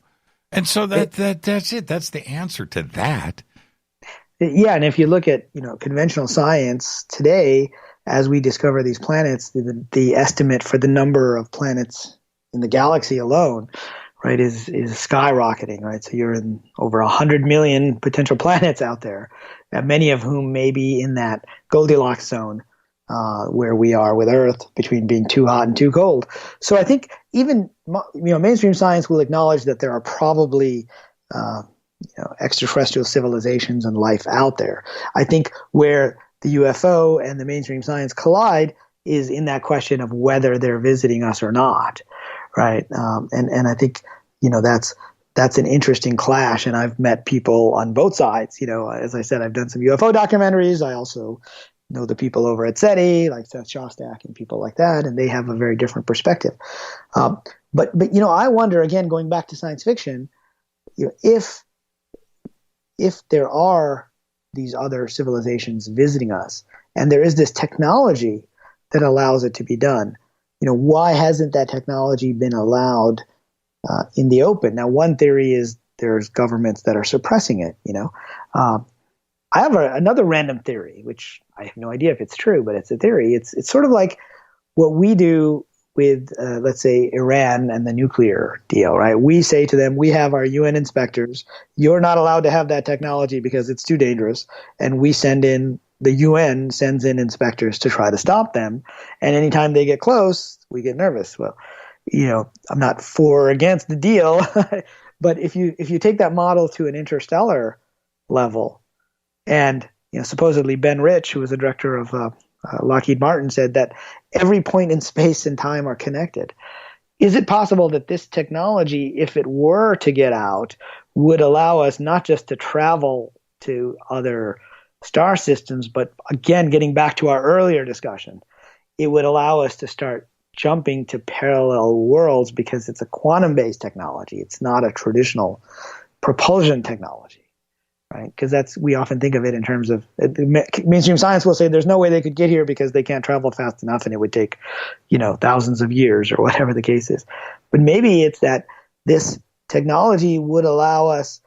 And so that's it. That's the answer to that. Yeah, and if you look at conventional science today, as we discover these planets, the estimate for the number of planets in the galaxy alone, right, is skyrocketing, right? So you're in over 100 million potential planets out there, many of whom may be in that Goldilocks zone where we are with Earth, between being too hot and too cold. So I think even mainstream science will acknowledge that there are probably extraterrestrial civilizations and life out there. I think where the UFO and the mainstream science collide is in that question of whether they're visiting us or not. Right. And I think, that's an interesting clash. And I've met people on both sides. As I said, I've done some UFO documentaries. I also know the people over at SETI, like Seth Shostak and people like that, and they have a very different perspective. But I wonder, again, going back to science fiction, if there are these other civilizations visiting us and there is this technology that allows it to be done, why hasn't that technology been allowed in the open? Now, one theory is there's governments that are suppressing it. I have another random theory, which I have no idea if it's true, but it's a theory. It's sort of like what we do with, let's say, Iran and the nuclear deal, right? We say to them, we have our UN inspectors. You're not allowed to have that technology because it's too dangerous. And we send in the UN sends in inspectors to try to stop them. And anytime they get close, we get nervous. Well, I'm not for or against the deal, but if you take that model to an interstellar level, and supposedly Ben Rich, who was the director of Lockheed Martin, said that every point in space and time are connected. Is it possible that this technology, if it were to get out, would allow us not just to travel to other star systems, but again, getting back to our earlier discussion, it would allow us to start jumping to parallel worlds because it's a quantum-based technology. It's not a traditional propulsion technology, right? Because we often think of it in terms of mainstream science will say there's no way they could get here because they can't travel fast enough, and it would take, thousands of years or whatever the case is. But maybe it's that this technology would allow us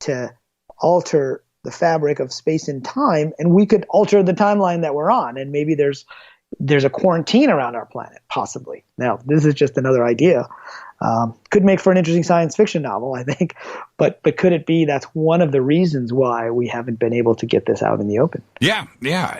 to alter the fabric of space and time, and we could alter the timeline that we're on, and maybe there's a quarantine around our planet, possibly. Now, this is just another idea. Could make for an interesting science fiction novel, I think. But could it be that's one of the reasons why we haven't been able to get this out in the open? Yeah.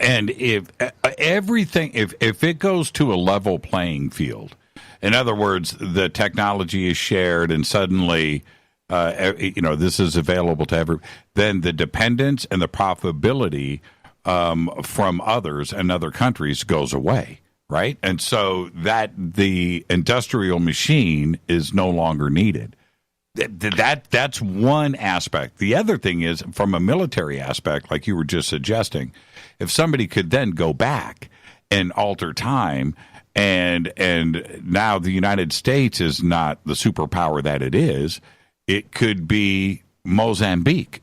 And if if it goes to a level playing field, in other words, the technology is shared and suddenly this is available to everyone, then the dependence and the profitability from others and other countries goes away, right? And so that the industrial machine is no longer needed. That's one aspect. The other thing is, from a military aspect, like you were just suggesting, if somebody could then go back and alter time, and now the United States is not the superpower that it is, it could be Mozambique.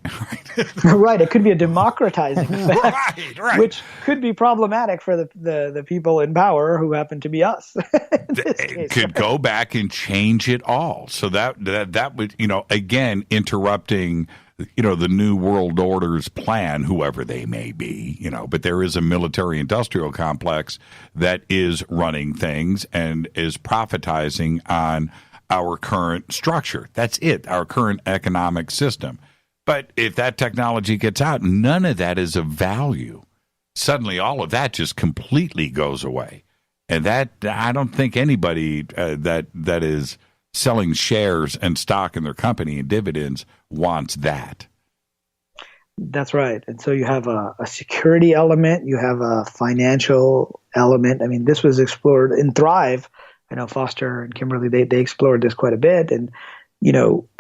Right. It could be a democratizing effect, right. Which could be problematic for the people in power who happen to be us. It could go back and change it all. So that would, again, interrupting, the New World Order's plan, whoever they may be, but there is a military industrial complex that is running things and is profitizing on our current structure. That's it, our current economic system. But if that technology gets out, none of that is of value. Suddenly, all of that just completely goes away. And that, I don't think anybody that is selling shares and stock in their company and dividends wants that. That's right. And so you have a security element, you have a financial element. I mean, this was explored in Thrive. I know Foster and Kimberly, they explored this quite a bit. And,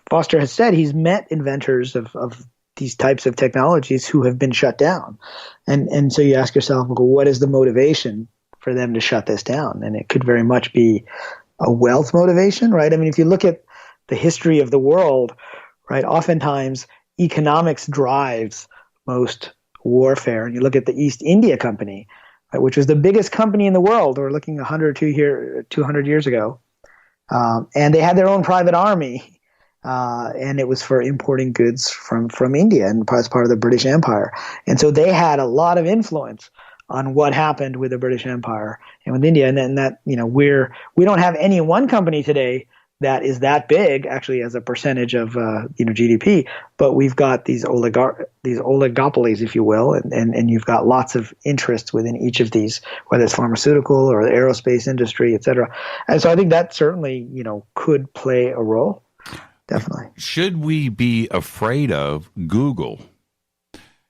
Foster has said he's met inventors of these types of technologies who have been shut down. And so you ask yourself, well, what is the motivation for them to shut this down? And it could very much be a wealth motivation, right? I mean, if you look at the history of the world, right, oftentimes economics drives most warfare. And you look at the East India Company, which was the biggest company in the world. We're looking 100 or 200 years ago. And they had their own private army. And it was for importing goods from India and as part of the British Empire. And so they had a lot of influence on what happened with the British Empire and with India. And then that, we don't have any one company today that is that big, actually, as a percentage of GDP. But we've got these oligopolies, if you will, and you've got lots of interests within each of these, whether it's pharmaceutical or the aerospace industry, et cetera. And so I think that certainly, could play a role. Definitely. Should we be afraid of Google?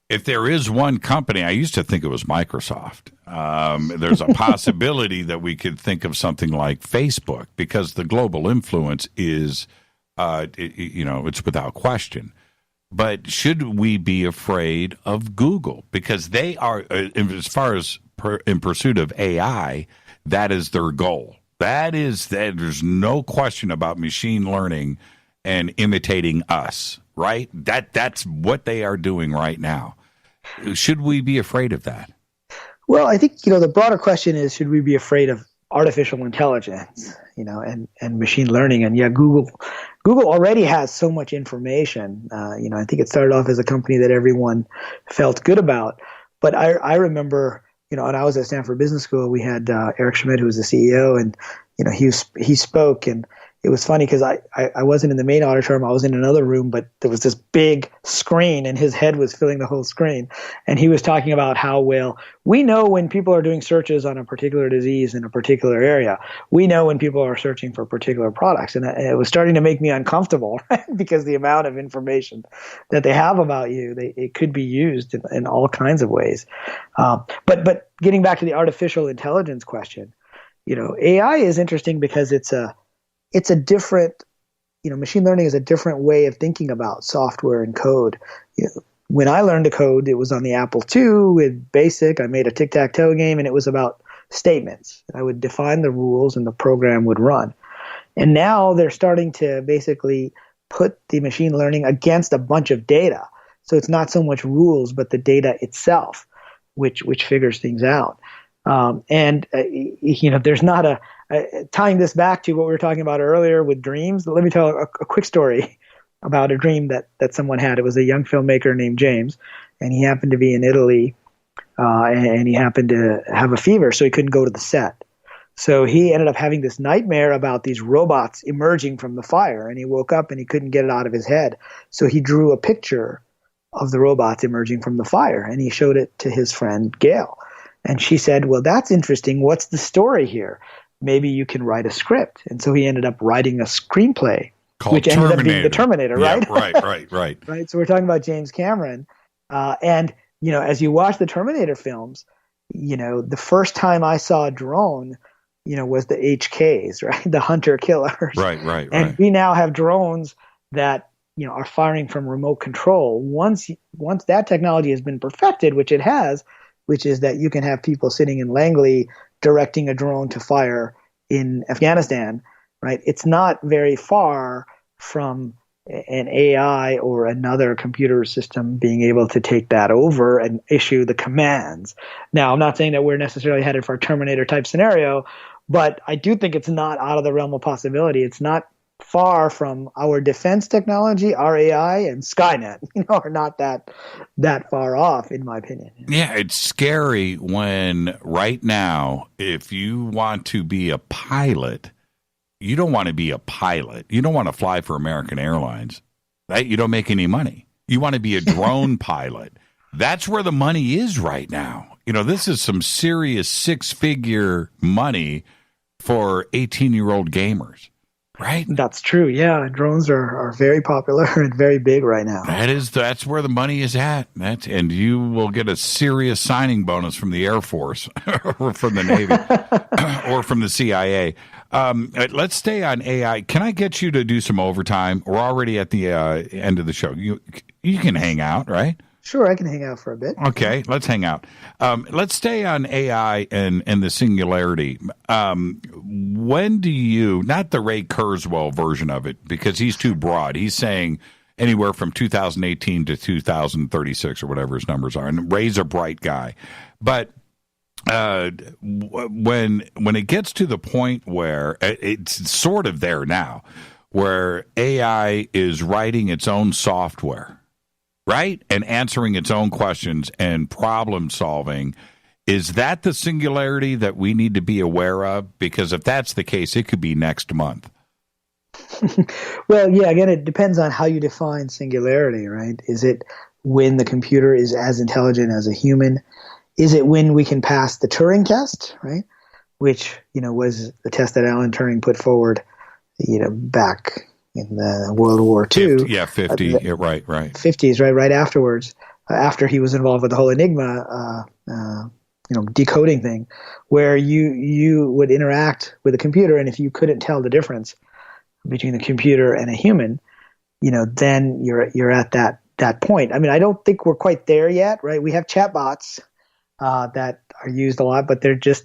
If there is one company, I used to think it was Microsoft. There's a possibility that we could think of something like Facebook, because the global influence is, it's without question. But should we be afraid of Google? Because they are, as far as in pursuit of AI, that is their goal. There's no question about machine learning and imitating us, right? That's what they are doing right now. Should we be afraid of that? Well, I think, the broader question is, should we be afraid of artificial intelligence, and machine learning? And yeah, Google already has so much information. I think it started off as a company that everyone felt good about. But I remember, when I was at Stanford Business School, we had Eric Schmidt, who was the CEO, and, he spoke, and it was funny because I wasn't in the main auditorium. I was in another room, but there was this big screen and his head was filling the whole screen. And he was talking about how, well, we know when people are doing searches on a particular disease in a particular area. We know when people are searching for particular products. And it was starting to make me uncomfortable, right? Because the amount of information that they have about you, it could be used in all kinds of ways. But getting back to the artificial intelligence question, AI is interesting because it's a different, machine learning is a different way of thinking about software and code. When I learned to code, it was on the Apple II with BASIC. I made a tic-tac-toe game, and it was about statements. I would define the rules, and the program would run. And now they're starting to basically put the machine learning against a bunch of data. So it's not so much rules, but the data itself, which figures things out. There's not tying this back to what we were talking about earlier with dreams. Let me tell a quick story about a dream that someone had. It was a young filmmaker named James, and he happened to be in Italy, and he happened to have a fever, so he couldn't go to the set. So he ended up having this nightmare about these robots emerging from the fire, and he woke up and he couldn't get it out of his head. So he drew a picture of the robots emerging from the fire, and he showed it to his friend Gail. And she said, well, that's interesting. What's the story here? Maybe you can write a script. And so he ended up writing a screenplay, which ended up being the Terminator, right? Yeah, right. Right. So we're talking about James Cameron. And as you watch the Terminator films, the first time I saw a drone, was the HKs, right? The hunter killers. Right. And we now have drones that, are firing from remote control. Once that technology has been perfected, which it has, which is that you can have people sitting in Langley directing a drone to fire in Afghanistan, right? It's not very far from an AI or another computer system being able to take that over and issue the commands. Now, I'm not saying that we're necessarily headed for a Terminator type scenario, but I do think it's not out of the realm of possibility. It's not far from our defense technology, our AI, and Skynet, are not that far off, in my opinion. Yeah, it's scary when right now, if you want to be a pilot, you don't want to be a pilot. You don't want to fly for American Airlines. Right? You don't make any money. You want to be a drone pilot. That's where the money is right now. This is some serious six-figure money for 18-year-old gamers. Right? That's true. Yeah. Drones are very popular and very big right now. That's where the money is at. And you will get a serious signing bonus from the Air Force or from the Navy or from the CIA. Let's stay on AI. Can I get you to do some overtime? We're already at the end of the show. You can hang out, right? Sure, I can hang out for a bit. Okay, let's hang out. Let's stay on AI and the singularity. When do you, not the Ray Kurzweil version of it, because he's too broad. He's saying anywhere from 2018 to 2036 or whatever his numbers are. And Ray's a bright guy. But when it gets to the point where it's sort of there now, where AI is writing its own software, right? And answering its own questions and problem solving. Is that the singularity that we need to be aware of? Because if that's the case, it could be next month. Well, yeah, again, it depends on how you define singularity, right? Is it when the computer is as intelligent as a human? Is it when we can pass the Turing test, right? Which, was the test that Alan Turing put forward, back in the World War II. 50. Right. 50s, right afterwards, after he was involved with the whole Enigma, decoding thing, where you would interact with a computer, and if you couldn't tell the difference between the computer and a human, then you're at that point. I mean, I don't think we're quite there yet, right? We have chatbots that are used a lot, but they're just,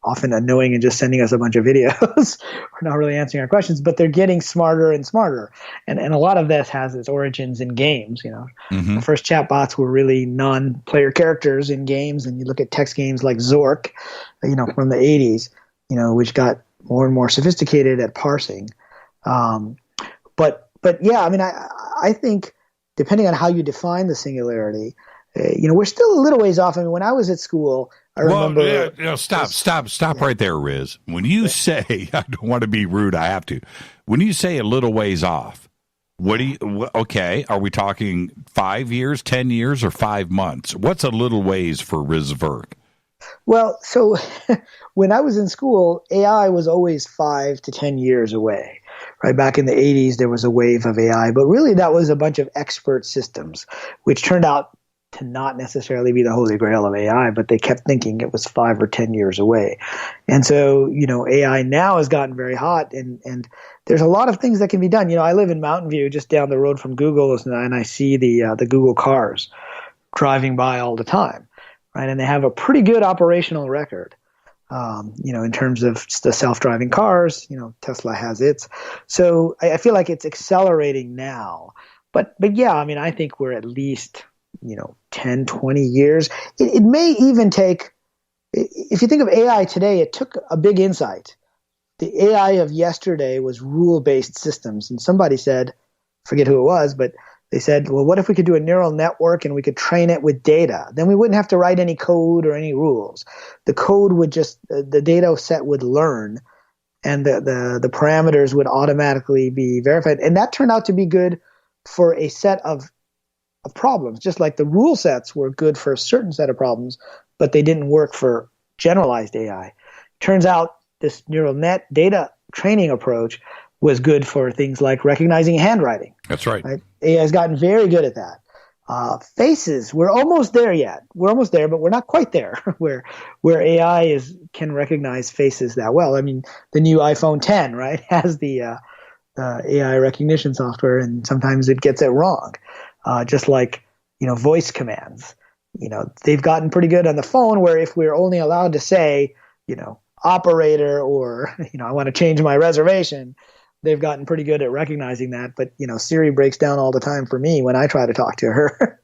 often annoying and just sending us a bunch of videos. We're not really answering our questions, but they're getting smarter and smarter. And a lot of this has its origins in games. The first chatbots were really non-player characters in games. And you look at text games like Zork, from the 80s, which got more and more sophisticated at parsing. But yeah, I mean, I think depending on how you define the singularity, we're still a little ways off. I mean, when I was at school, I remember. Stop right there, Riz. When you say, I don't want to be rude, I have to. When you say a little ways off, okay, are we talking 5 years, 10 years, or 5 months? What's a little ways for Riz Virk? Well, so when I was in school, AI was always 5 to 10 years away. Right back in the 80s, there was a wave of AI, but really that was a bunch of expert systems, which turned out to not necessarily be the holy grail of AI, but they kept thinking it was 5 or 10 years away. And so, AI now has gotten very hot, and there's a lot of things that can be done. I live in Mountain View, just down the road from Google, and I see the Google cars driving by all the time, right? And they have a pretty good operational record. In terms of the self-driving cars, Tesla has its. So I feel like it's accelerating now. But yeah, I mean, I think we're at least, 10, 20 years. It may even take, if you think of AI today, it took a big insight. The AI of yesterday was rule-based systems. And somebody said, forget who it was, but they said, well, what if we could do a neural network and we could train it with data? Then we wouldn't have to write any code or any rules. The code would the data set would learn, and the parameters would automatically be verified. And that turned out to be good for a set of problems, just like the rule sets were good for a certain set of problems, but they didn't work for generalized AI. Turns out this neural net data training approach was good for things like recognizing handwriting. That's right. AI has gotten very good at that. Faces, we're almost there yet. We're almost there, but we're not quite there where AI can recognize faces that well. I mean, the new iPhone 10, right, has the AI recognition software, and sometimes it gets it wrong. Just like, voice commands. They've gotten pretty good on the phone, where if we're only allowed to say, operator, or, I want to change my reservation, they've gotten pretty good at recognizing that. But, Siri breaks down all the time for me when I try to talk to her.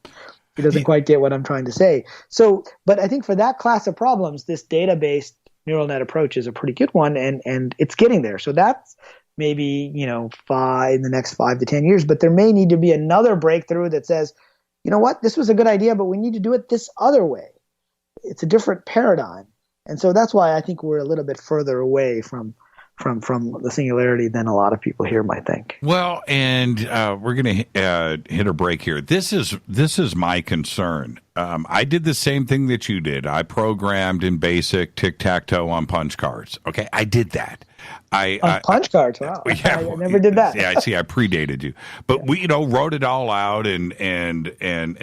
She doesn't quite get what I'm trying to say. So, but I think for that class of problems, this data-based neural net approach is a pretty good one, and it's getting there. So that's maybe, in the next 5 to 10 years. But there may need to be another breakthrough that says, you know what, this was a good idea, but we need to do it this other way. It's a different paradigm. And so that's why I think we're a little bit further away from the singularity than a lot of people here might think. Well, and we're going to hit a break here. This is my concern. I did the same thing that you did. I programmed in BASIC tic-tac-toe on punch cards. Okay, I did that. Punch cards, wow. Yeah, I never did that. Yeah, I see. I predated you, but we, wrote it all out and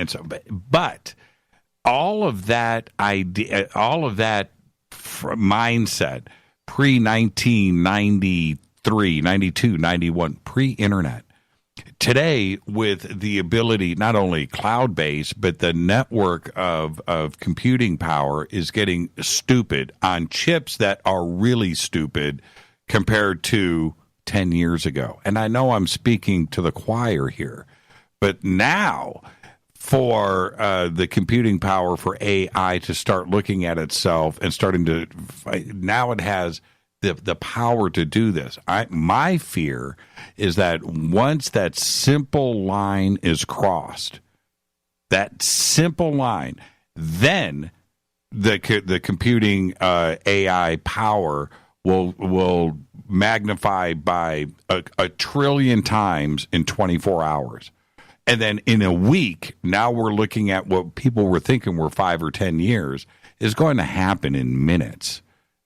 so. But all of that idea, all of that mindset, pre-1993, 92, 91, pre-internet. Today, with the ability, not only cloud-based, but the network of computing power is getting stupid on chips that are really stupid compared to 10 years ago. And I know I'm speaking to the choir here, but now for the computing power for AI to start looking at itself and starting to, now it has the power to do this. My fear is that once that simple line is crossed, that simple line, then the computing AI power will magnify by a trillion times in 24 hours. And then in a week, now we're looking at what people were thinking were 5 or 10 years is going to happen in minutes,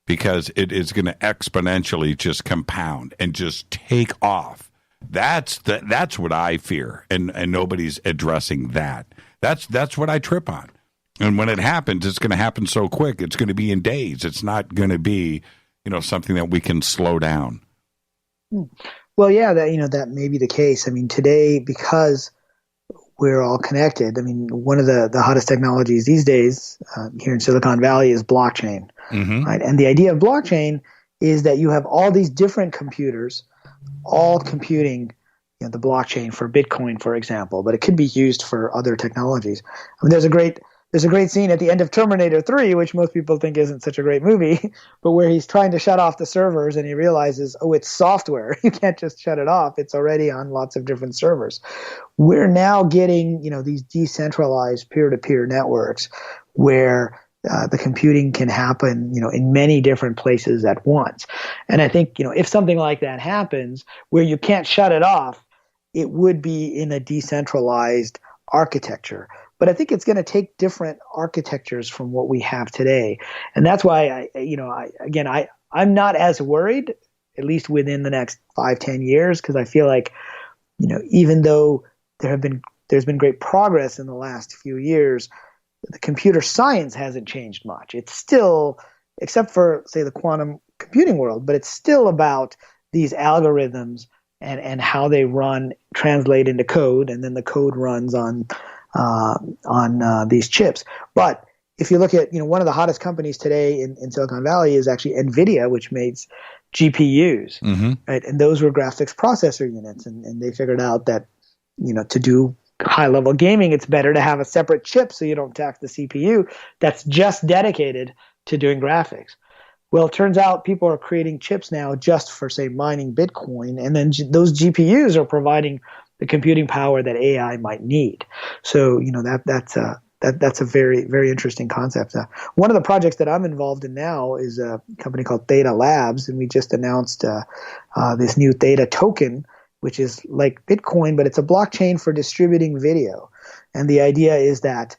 because it is going to exponentially just compound and just take off. That's what I fear, and nobody's addressing that. That's what I trip on. And when it happens, it's going to happen so quick. It's going to be in days. It's not going to be, something that we can slow down. Well, yeah, that may be the case. I mean, today, because we're all connected, I mean, one of the hottest technologies these days here in Silicon Valley is blockchain. Mm-hmm. Right? And the idea of blockchain is that you have all these different computers all computing the blockchain for Bitcoin, for example, but it could be used for other technologies. I mean, there's a great there's a great scene at the end of Terminator 3, which most people think isn't such a great movie, but where he's trying to shut off the servers and he realizes, oh, it's software. You can't just shut it off. It's already on lots of different servers. We're now getting, these decentralized peer-to-peer networks where the computing can happen, in many different places at once. And I think, if something like that happens where you can't shut it off, it would be in a decentralized architecture. But I think it's going to take different architectures from what we have today. And that's why I'm not as worried, at least within the next 5-10 years, because I feel like, even though there's been great progress in the last few years, the computer science hasn't changed much. It's still, except for, say, the quantum computing world, but it's still about these algorithms and how they translate into code, and then the code runs on these chips. But if you look at, one of the hottest companies today in Silicon Valley is actually NVIDIA, which makes GPUs, right? And those were graphics processor units. And they figured out that, to do high-level gaming, it's better to have a separate chip so you don't tax the CPU that's just dedicated to doing graphics. Well, it turns out people are creating chips now just for, say, mining Bitcoin, and then those GPUs are providing the computing power that AI might need. So, that's a very, very interesting concept. One of the projects that I'm involved in now is a company called Theta Labs, and we just announced this new Theta token, which is like Bitcoin, but it's a blockchain for distributing video. And the idea is that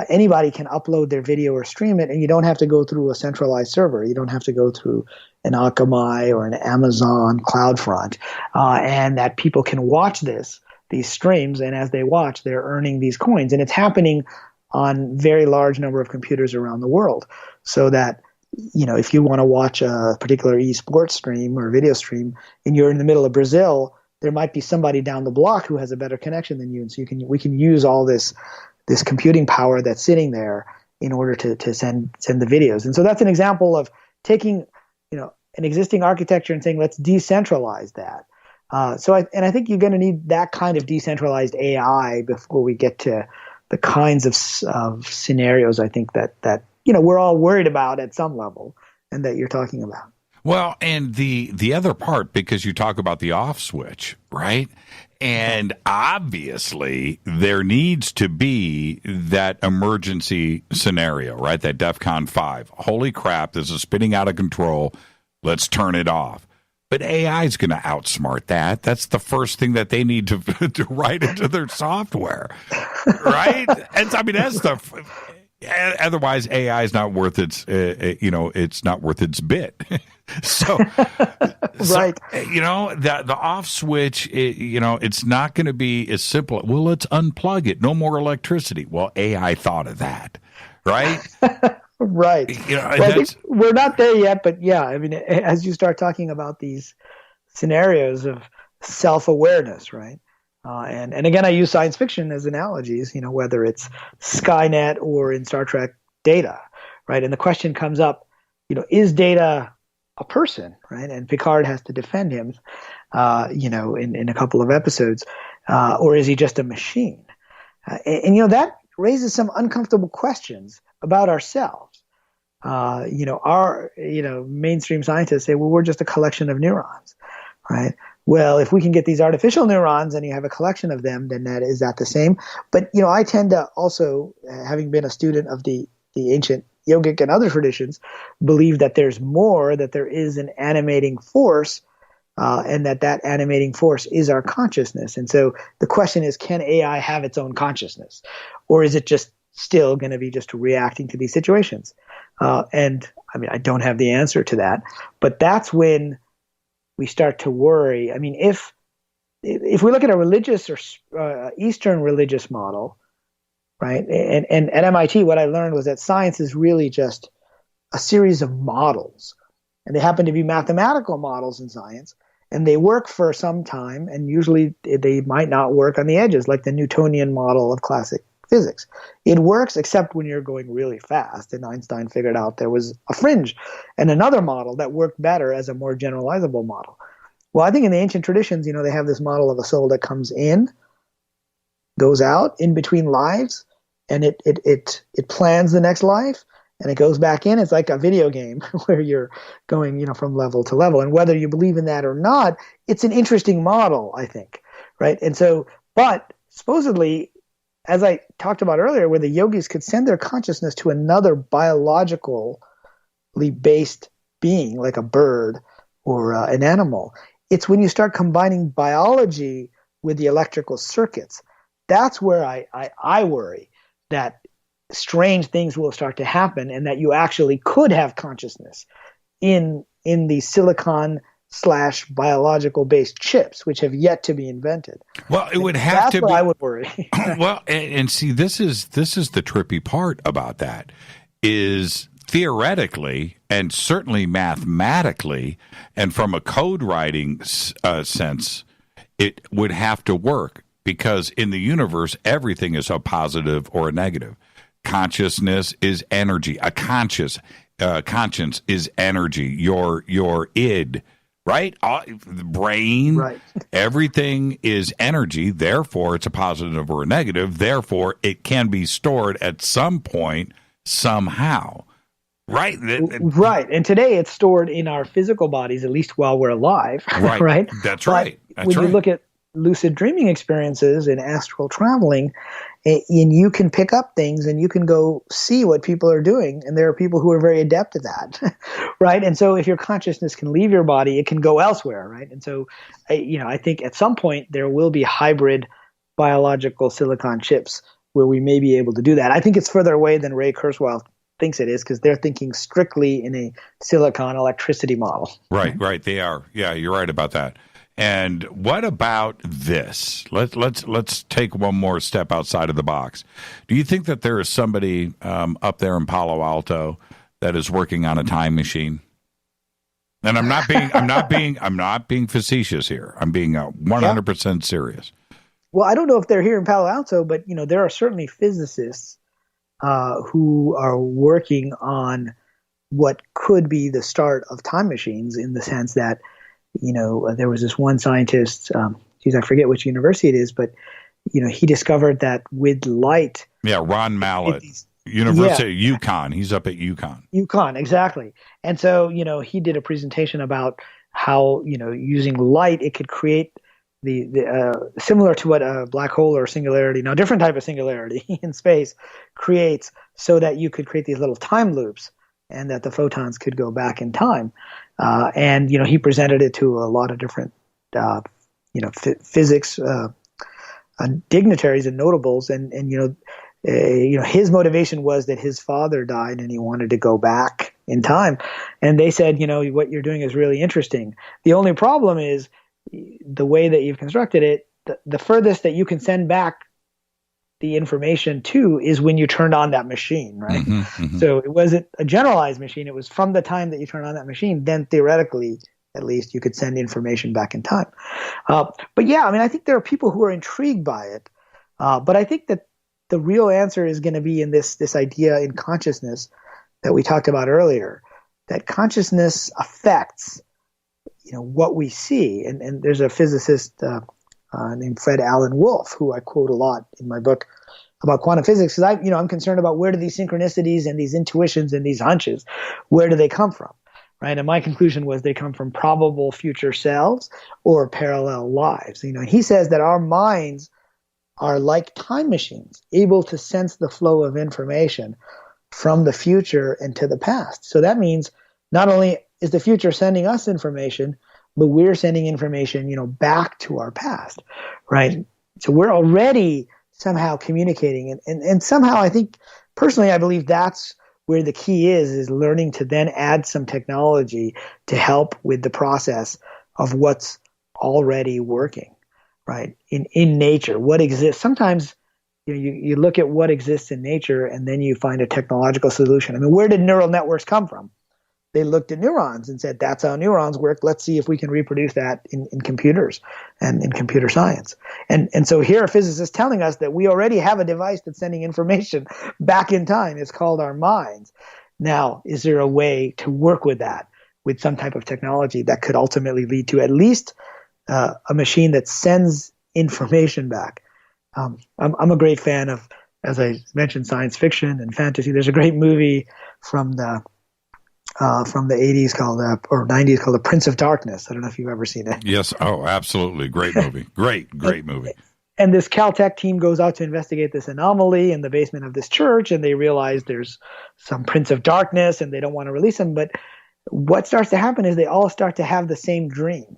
anybody can upload their video or stream it, and you don't have to go through a centralized server. You don't have to go through an Akamai or an Amazon CloudFront, and that people can watch these streams, and as they watch, they're earning these coins. And it's happening on very large number of computers around the world, so that, if you want to watch a particular esports stream or video stream and you're in the middle of Brazil, there might be somebody down the block who has a better connection than you. And so we can use all this computing power that's sitting there in order to send the videos. And so that's an example of taking, an existing architecture and saying, let's decentralize that. I think you're going to need that kind of decentralized AI before we get to the kinds of scenarios, I think that we're all worried about at some level and that you're talking about. Well, and the other part, because you talk about the off switch, right? And obviously there needs to be that emergency scenario, right? That DEFCON 5. Holy crap, this is spinning out of control. Let's turn it off. But AI is going to outsmart that. That's the first thing that they need to write into their software, right? And that's the. Otherwise, AI is not worth its. It's not worth its bit. So, right. The off switch. It's not going to be as simple. Well, let's unplug it. No more electricity. Well, AI thought of that, right? Right. I think we're not there yet, but yeah, as you start talking about these scenarios of self-awareness, right? And again, I use science fiction as analogies, whether it's Skynet or in Star Trek Data, right? And the question comes up, is Data a person, right? And Picard has to defend him, in a couple of episodes, or is he just a machine? And that raises some uncomfortable questions about ourselves. Our mainstream scientists say, well, we're just a collection of neurons, right? Well, if we can get these artificial neurons and you have a collection of them, then is that the same? But, I tend to also, having been a student of the ancient yogic and other traditions, believe that there's more, that there is an animating force, and that animating force is our consciousness. And so the question is, can AI have its own consciousness? Or is it just still going to be just reacting to these situations? And I don't have the answer to that, but that's when we start to worry. If we look at a religious or Eastern religious model, right? And at MIT, what I learned was that science is really just a series of models, and they happen to be mathematical models in science, and they work for some time, and usually they might not work on the edges, like the Newtonian model of classic physics. It works except when you're going really fast, and Einstein figured out there was a fringe and another model that worked better as a more generalizable model. Well, I think in the ancient traditions, they have this model of a soul that comes in, goes out in between lives, and it plans the next life, and it goes back in. It's like a video game where you're going, from level to level. And whether you believe in that or not, it's an interesting model, I think, right? And so, but supposedly, as I talked about earlier, where the yogis could send their consciousness to another biologically based being, like a bird or an animal, it's when you start combining biology with the electrical circuits. That's where I worry that strange things will start to happen, and that you actually could have consciousness in the silicon/biological based chips, which have yet to be invented. Well, it would have to be. That's where I would worry. Well, and see, this is the trippy part about that is theoretically and certainly mathematically and from a code writing sense, it would have to work, because in the universe, everything is a positive or a negative. Consciousness is energy. A conscience is energy. Your id, right? The brain, right. Everything is energy. Therefore, it's a positive or a negative. Therefore, it can be stored at some point somehow. Right. Right. And today it's stored in our physical bodies, at least while we're alive. Right. Right. That's right. When you look at lucid dreaming experiences and astral traveling, and you can pick up things and you can go see what people are doing. And there are people who are very adept at that. Right. And so if your consciousness can leave your body, it can go elsewhere. Right. And so, I think at some point there will be hybrid biological silicon chips where we may be able to do that. I think it's further away than Ray Kurzweil thinks it is, because they're thinking strictly in a silicon electricity model. Right. They are. Yeah, you're right about that. And what about this? Let's take one more step outside of the box. Do you think that there is somebody up there in Palo Alto that is working on a time machine? And I'm not being facetious here. I'm being 100% serious. Well, I don't know if they're here in Palo Alto, but there are certainly physicists who are working on what could be the start of time machines, in the sense that, there was this one scientist, I forget which university it is, but, he discovered that with light. Yeah, Ron Mallett, University of UConn. He's up at UConn. UConn, exactly. And so, he did a presentation about how, using light, it could create the similar to what a black hole or singularity, now different type of singularity in space, creates, so that you could create these little time loops and that the photons could go back in time. And he presented it to a lot of different physics dignitaries and notables, and his motivation was that his father died and he wanted to go back in time. And they said, what you're doing is really interesting. The only problem is the way that you've constructed it, the furthest that you can send back the information to is when you turned on that machine, right? Mm-hmm, mm-hmm. So it wasn't a generalized machine. It was from the time that you turned on that machine, then theoretically, at least, you could send information back in time. But yeah, I think there are people who are intrigued by it. But I think that the real answer is going to be in this idea in consciousness that we talked about earlier, that consciousness affects what we see. And there's a physicist named Fred Alan Wolf, who I quote a lot in my book about quantum physics, because I'm concerned about where do these synchronicities and these intuitions and these hunches, where do they come from, right? And my conclusion was they come from probable future selves or parallel lives. He says that our minds are like time machines, able to sense the flow of information from the future and to the past. So that means not only is the future sending us information, but we're sending information, back to our past, right? So we're already somehow communicating. And somehow I think, personally, I believe that's where the key is learning to then add some technology to help with the process of what's already working, right? In nature, what exists. Sometimes you look at what exists in nature and then you find a technological solution. Where did neural networks come from? They looked at neurons and said, that's how neurons work. Let's see if we can reproduce that in computers and in computer science. And so here are physicists telling us that we already have a device that's sending information back in time. It's called our minds. Now, is there a way to work with that, with some type of technology that could ultimately lead to at least a machine that sends information back? I'm a great fan of as I mentioned, science fiction and fantasy. There's a great movie from the 80s or 90s called The Prince of Darkness. I don't know if you've ever seen it. Yes. Oh, absolutely. Great movie. Great movie. And this Caltech team goes out to investigate this anomaly in the basement of this church, and they realize there's some Prince of Darkness, and they don't want to release him. But what starts to happen is they all start to have the same dream.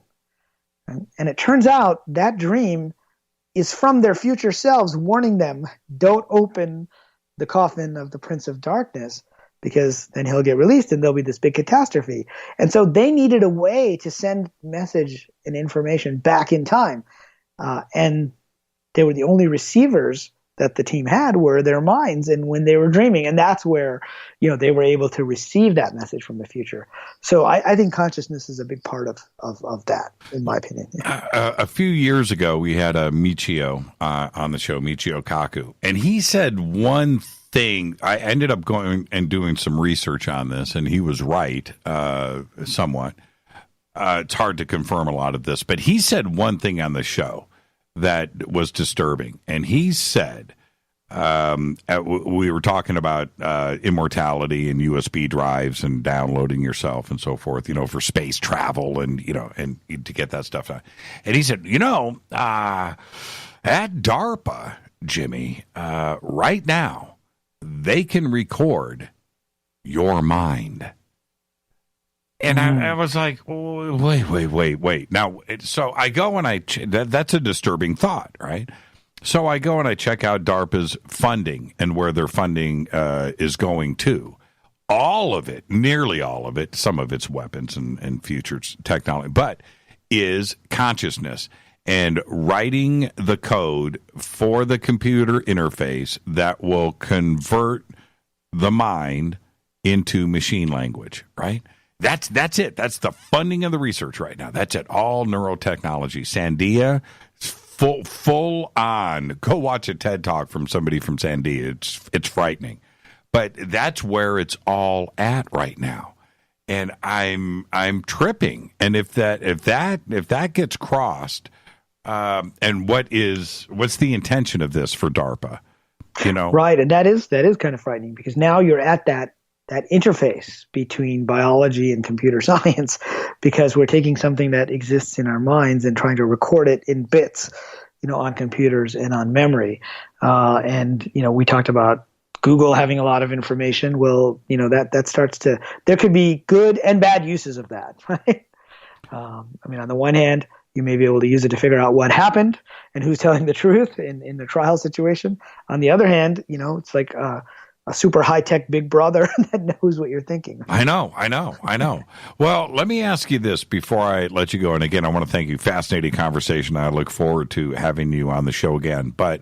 And it turns out that dream is from their future selves warning them, don't open the coffin of the Prince of Darkness, because then he'll get released and there'll be this big catastrophe. And so they needed a way to send message and information back in time. And they were the only receivers that the team had were their minds and when they were dreaming. And that's where, they were able to receive that message from the future. So I think consciousness is a big part of that, in my opinion. A few years ago, we had Michio on the show, Michio Kaku, and he said one thing. I ended up going and doing some research on this, and he was right, somewhat. It's hard to confirm a lot of this, but he said one thing on the show that was disturbing. And he said, we were talking about immortality and USB drives and downloading yourself and so forth, for space travel and to get that stuff done. And he said, at DARPA, Jimmy, right now, they can record your mind. And I was like, oh, wait. Now, so I go and that's a disturbing thought, right? So I go and I check out DARPA's funding and where their funding is going to. All of it, nearly all of it, some of it's weapons and future technology, but is consciousness and writing the code for the computer interface that will convert the mind into machine language, right? That's it. That's the funding of the research right now. That's it. All neurotechnology. Sandia, full on. Go watch a TED Talk from somebody from Sandia. It's frightening. But that's where it's all at right now. And I'm tripping. And if that gets crossed, and what's the intention of this for DARPA? Right, and that is kind of frightening because now you're at that interface between biology and computer science, because we're taking something that exists in our minds and trying to record it in bits, on computers and on memory. And we talked about Google having a lot of information. Well, that starts to, there could be good and bad uses of that, right? On the one hand, you may be able to use it to figure out what happened and who's telling the truth in the trial situation. On the other hand, it's like a super high-tech big brother that knows what you're thinking. I know. Well, let me ask you this before I let you go. And again, I want to thank you. Fascinating conversation. I look forward to having you on the show again. But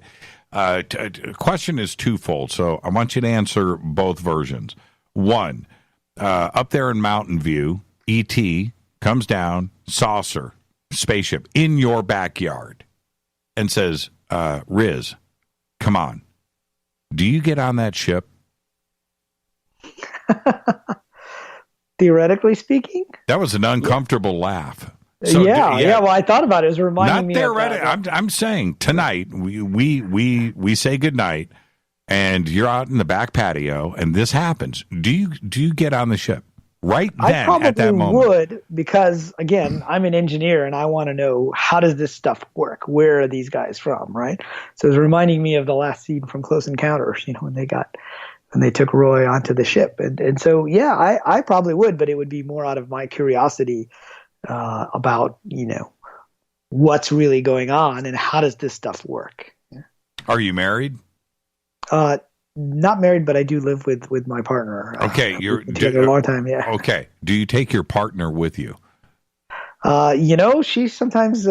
the question is twofold, so I want you to answer both versions. One, up there in Mountain View, E.T. comes down, saucer, spaceship, in your backyard, and says, Riz, come on. Do you get on that ship? Theoretically speaking, that was an uncomfortable laugh. So, yeah. Well, I thought about it. It was reminding me. Not theoretically. I'm saying tonight we say goodnight, and you're out in the back patio, and this happens. Do you get on the ship right then? I at that moment? Would, because again, I'm an engineer, and I want to know, how does this stuff work? Where are these guys from? Right. So it's reminding me of the last scene from Close Encounters. When they took Roy onto the ship. And so, yeah, I probably would, but it would be more out of my curiosity about, what's really going on and how does this stuff work. Yeah. Are you married? Not married, but I do live with my partner. Okay. You're together a long time, yeah. Okay. Do you take your partner with you? She sometimes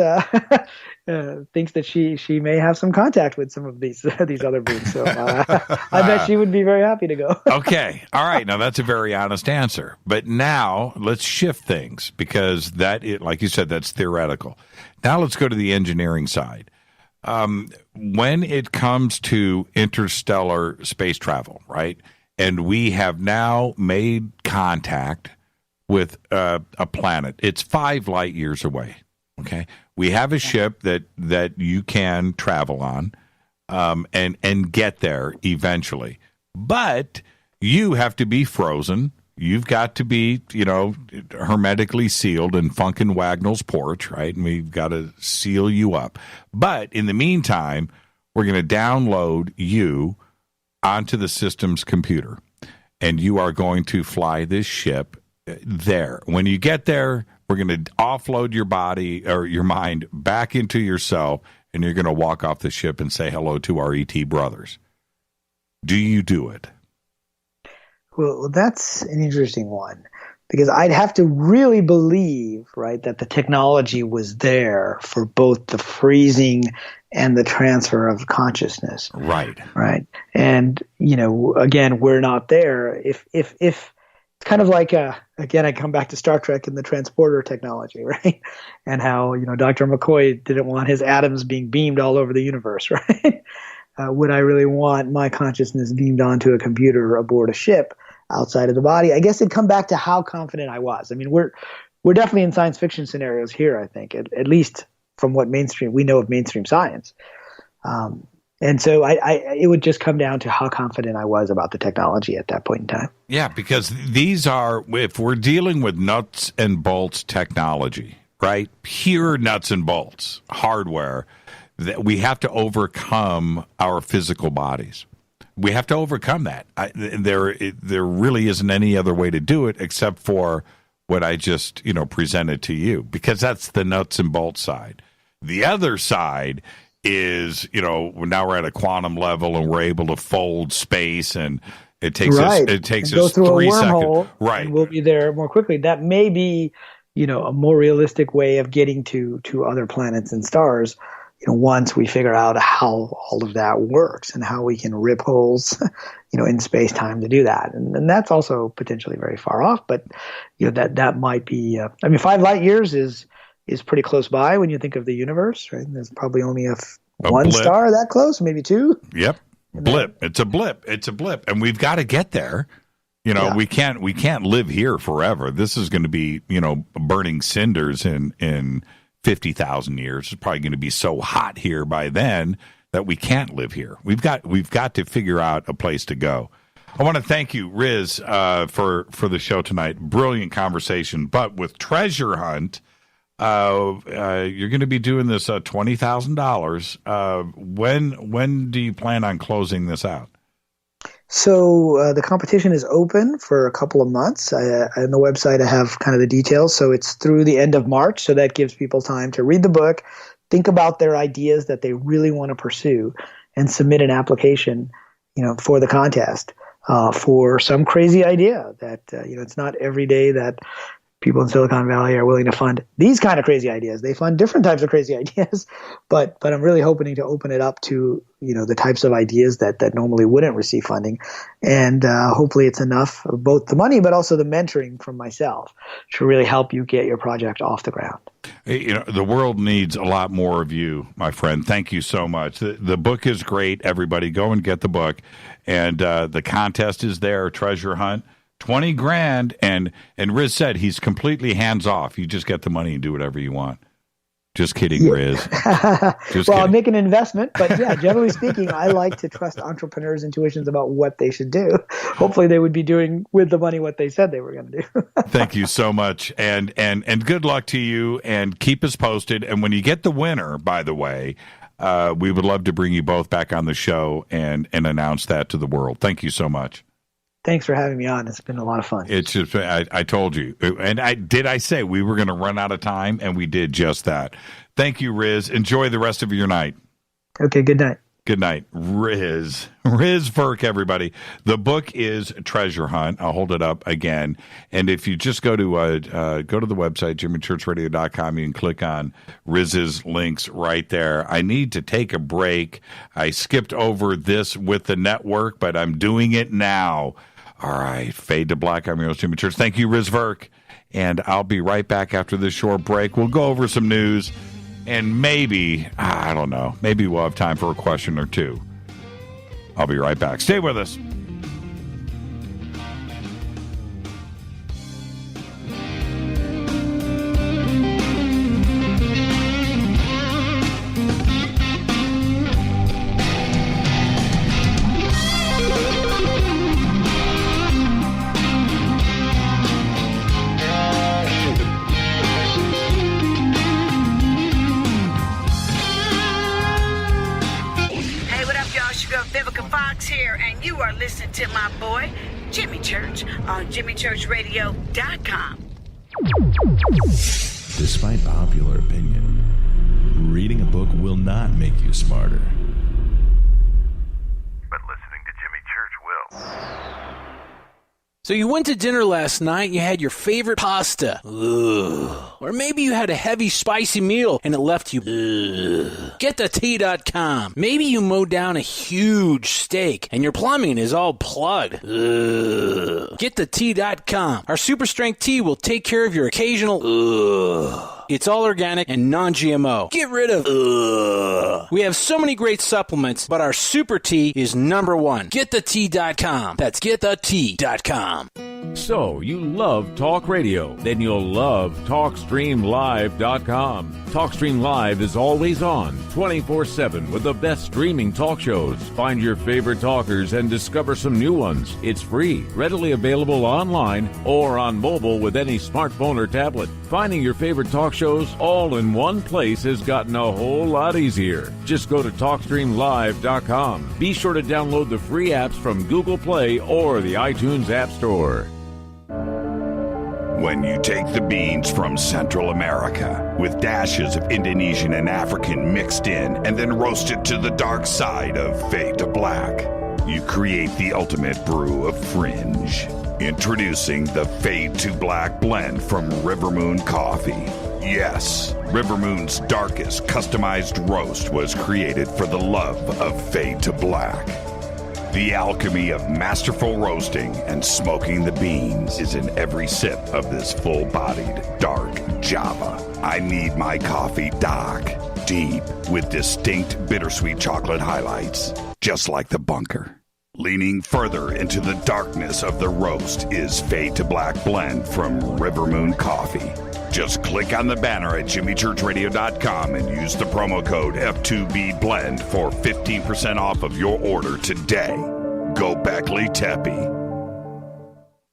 thinks that she may have some contact with some of these other beings. So I bet she would be very happy to go. Okay. All right. Now, that's a very honest answer. But now let's shift things because like you said, that's theoretical. Now let's go to the engineering side. When it comes to interstellar space travel, right, and we have now made contact with a planet. It's 5 light years away. Okay, we have a ship that you can travel on. and get there eventually. But you have to be frozen. You've got to be, hermetically sealed in Funkin' Wagnall's porch, right? And we've got to seal you up. But in the meantime, we're going to download you onto the system's computer, and you are going to fly this ship there. When you get there, we're going to offload your body or your mind back into yourself, and you're going to walk off the ship and say hello to our ET brothers. Do you do it? Well, that's an interesting one, because I'd have to really believe, right, that the technology was there for both the freezing and the transfer of consciousness. Right. Right. And, again, we're not there. If it's kind of like, again, I come back to Star Trek and the transporter technology, right? And how, Dr. McCoy didn't want his atoms being beamed all over the universe, right? Would I really want my consciousness beamed onto a computer aboard a ship outside of the body? I guess it'd come back to how confident I was. I mean, we're definitely in science fiction scenarios here, I think, at least from what we know of mainstream science. And so it would just come down to how confident I was about the technology at that point in time. Yeah, because these are, if we're dealing with nuts and bolts technology, right? Pure nuts and bolts hardware, that we have to overcome our physical bodies. We have to overcome that. There really isn't any other way to do it except for what I just, presented to you, because that's the nuts and bolts side. The other side is, now we're at a quantum level and we're able to fold space, and it takes us 3 seconds. Right. And we'll be there more quickly. That may be, a more realistic way of getting to other planets and stars. Once we figure out how all of that works and how we can rip holes, in space-time to do that. And that's also potentially very far off, but, that might be, 5 light years is pretty close by when you think of the universe, right? There's probably only one blip. Star that close, maybe 2. Yep. Blip. It's a blip. And we've got to get there. We can't live here forever. This is going to be, burning cinders in 50,000 years. It's probably going to be so hot here by then that we can't live here. We've got to figure out a place to go. I want to thank you, Riz, for the show tonight. Brilliant conversation. But with Treasure Hunt, you're going to be doing this $20,000. When do you plan on closing this out? So the competition is open for a couple of months. On the website, I have kind of the details. So it's through the end of March. So that gives people time to read the book, think about their ideas that they really want to pursue, and submit an application, for the contest for some crazy idea that, it's not every day that people in Silicon Valley are willing to fund these kind of crazy ideas. They fund different types of crazy ideas, but I'm really hoping to open it up to, the types of ideas that normally wouldn't receive funding. And hopefully it's enough of both the money, but also the mentoring from myself to really help you get your project off the ground. The world needs a lot more of you, my friend. Thank you so much. The book is great. Everybody go and get the book. And the contest is there, Treasure Hunt. $20,000, and Riz said he's completely hands off. You just get the money and do whatever you want. Just kidding, Riz. Just well, kidding. I'll make an investment, but yeah, generally speaking, I like to trust entrepreneurs' intuitions about what they should do. Hopefully, they would be doing with the money what they said they were going to do. Thank you so much, and good luck to you. And keep us posted. And when you get the winner, by the way, we would love to bring you both back on the show and announce that to the world. Thank you so much. Thanks for having me on. It's been a lot of fun. It's just, I told you. And I say we were going to run out of time, and we did just that. Thank you, Riz. Enjoy the rest of your night. Okay, good night. Good night. Riz Virk, everybody. The book is Treasure Hunt. I'll hold it up again. And if you just go to the website, jimmychurchradio.com, you can click on Riz's links right there. I need to take a break. I skipped over this with the network, but I'm doing it now. All right, fade to black. I'm your host, Jimmy Church. Thank you, Riz Virk. And I'll be right back after this short break. We'll go over some news, and maybe, I don't know, maybe we'll have time for a question or two. I'll be right back. Stay with us. Vivica Fox here, and you are listening to my boy, Jimmy Church, on JimmyChurchRadio.com. Despite popular opinion, reading a book will not make you smarter. But listening to Jimmy Church will. So you went to dinner last night, you had your favorite pasta. Ugh. Or maybe you had a heavy, spicy meal and it left you. Ugh. GetTheTea.com. Maybe you mowed down a huge steak and your plumbing is all plugged. Ugh. GetTheTea.com. Our super strength tea will take care of your occasional. Ugh. It's all organic and non-GMO. Get rid of ugh. We have so many great supplements, but our super tea is number one. GetTheTea.com. That's GetTheTea.com. So, you love talk radio? Then you'll love TalkStreamLive.com. TalkStream Live is always on, 24/7 with the best streaming talk shows. Find your favorite talkers and discover some new ones. It's free, readily available online or on mobile with any smartphone or tablet. Finding your favorite talk shows all in one place has gotten a whole lot easier. Just go to TalkStreamLive.com. Be sure to download the free apps from Google Play or the iTunes App Store. When you take the beans from Central America with dashes of Indonesian and African mixed in and then roast it to the dark side of fade to black, you create the ultimate brew of fringe. Introducing the Fade to Black blend from Rivermoon Coffee. Yes, Rivermoon's darkest customized roast was created for the love of Fade to Black. The alchemy of masterful roasting and smoking the beans is in every sip of this full-bodied, dark Java. I need my coffee dark, deep, with distinct bittersweet chocolate highlights, just like the bunker. Leaning further into the darkness of the roast is Fade to Black blend from Rivermoon Coffee. Just click on the banner at JimmyChurchRadio.com and use the promo code F2BBLEND for 15% off of your order today. Go Beckley Teppy.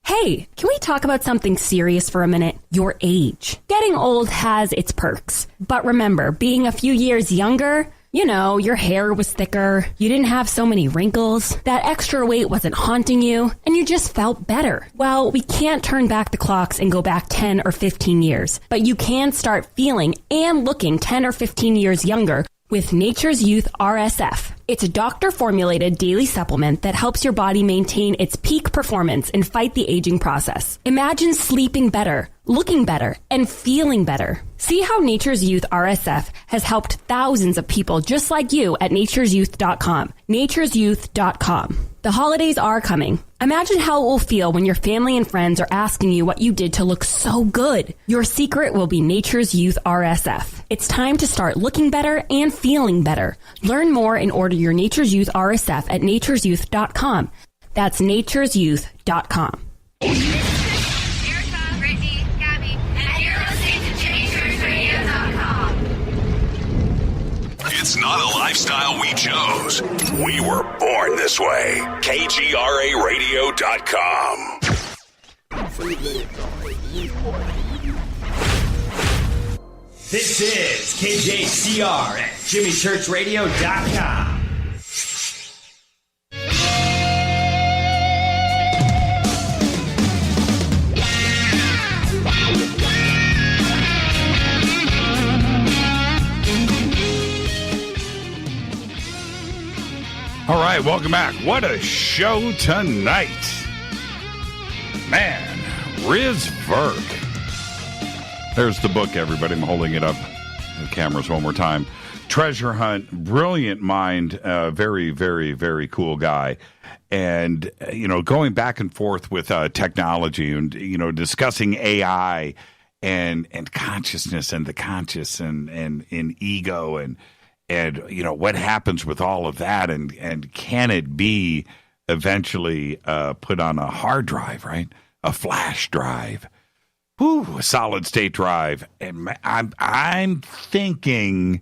Hey, can we talk about something serious for a minute? Your age. Getting old has its perks. But remember, being a few years younger, you know, your hair was thicker, you didn't have so many wrinkles, that extra weight wasn't haunting you, and you just felt better. Well, we can't turn back the clocks and go back 10 or 15 years, but you can start feeling and looking 10 or 15 years younger with Nature's Youth RSF. It's a doctor-formulated daily supplement that helps your body maintain its peak performance and fight the aging process. Imagine sleeping better, looking better, and feeling better. See how Nature's Youth RSF has helped thousands of people just like you at natureyouth.com. natureyouth.com. The holidays are coming. Imagine how it will feel when your family and friends are asking you what you did to look so good. Your secret will be Nature's Youth RSF. It's time to start looking better and feeling better. Learn more and order your Nature's Youth RSF at natureyouth.com. That's natureyouth.com. It's not a lifestyle we chose. We were born this way. KGRARadio.com. This is KJCR at JimmyChurchRadio.com. All right, welcome back. What a show tonight. Man, Riz Virk. There's the book, everybody. I'm holding it up. The cameras one more time. Treasure Hunt, brilliant mind, very, very, very cool guy. And, you know, going back and forth with technology and, you know, discussing AI and consciousness and the conscious and ego and you know, what happens with all of that and can it be eventually put on a hard drive, right? A flash drive. A solid state drive. And I'm thinking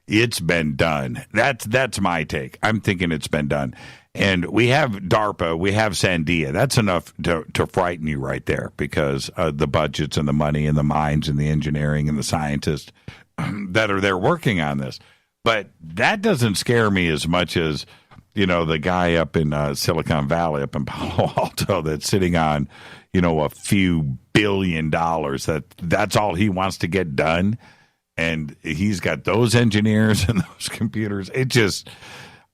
it's been done. That's my take. I'm thinking it's been done. And we have DARPA, we have Sandia. That's enough to frighten you right there because the budgets and the money and the minds and the engineering and the scientists that are there working on this. But that doesn't scare me as much as the guy up in Silicon Valley, up in Palo Alto, that's sitting on, a few $billion. That's all he wants to get done. And he's got those engineers and those computers.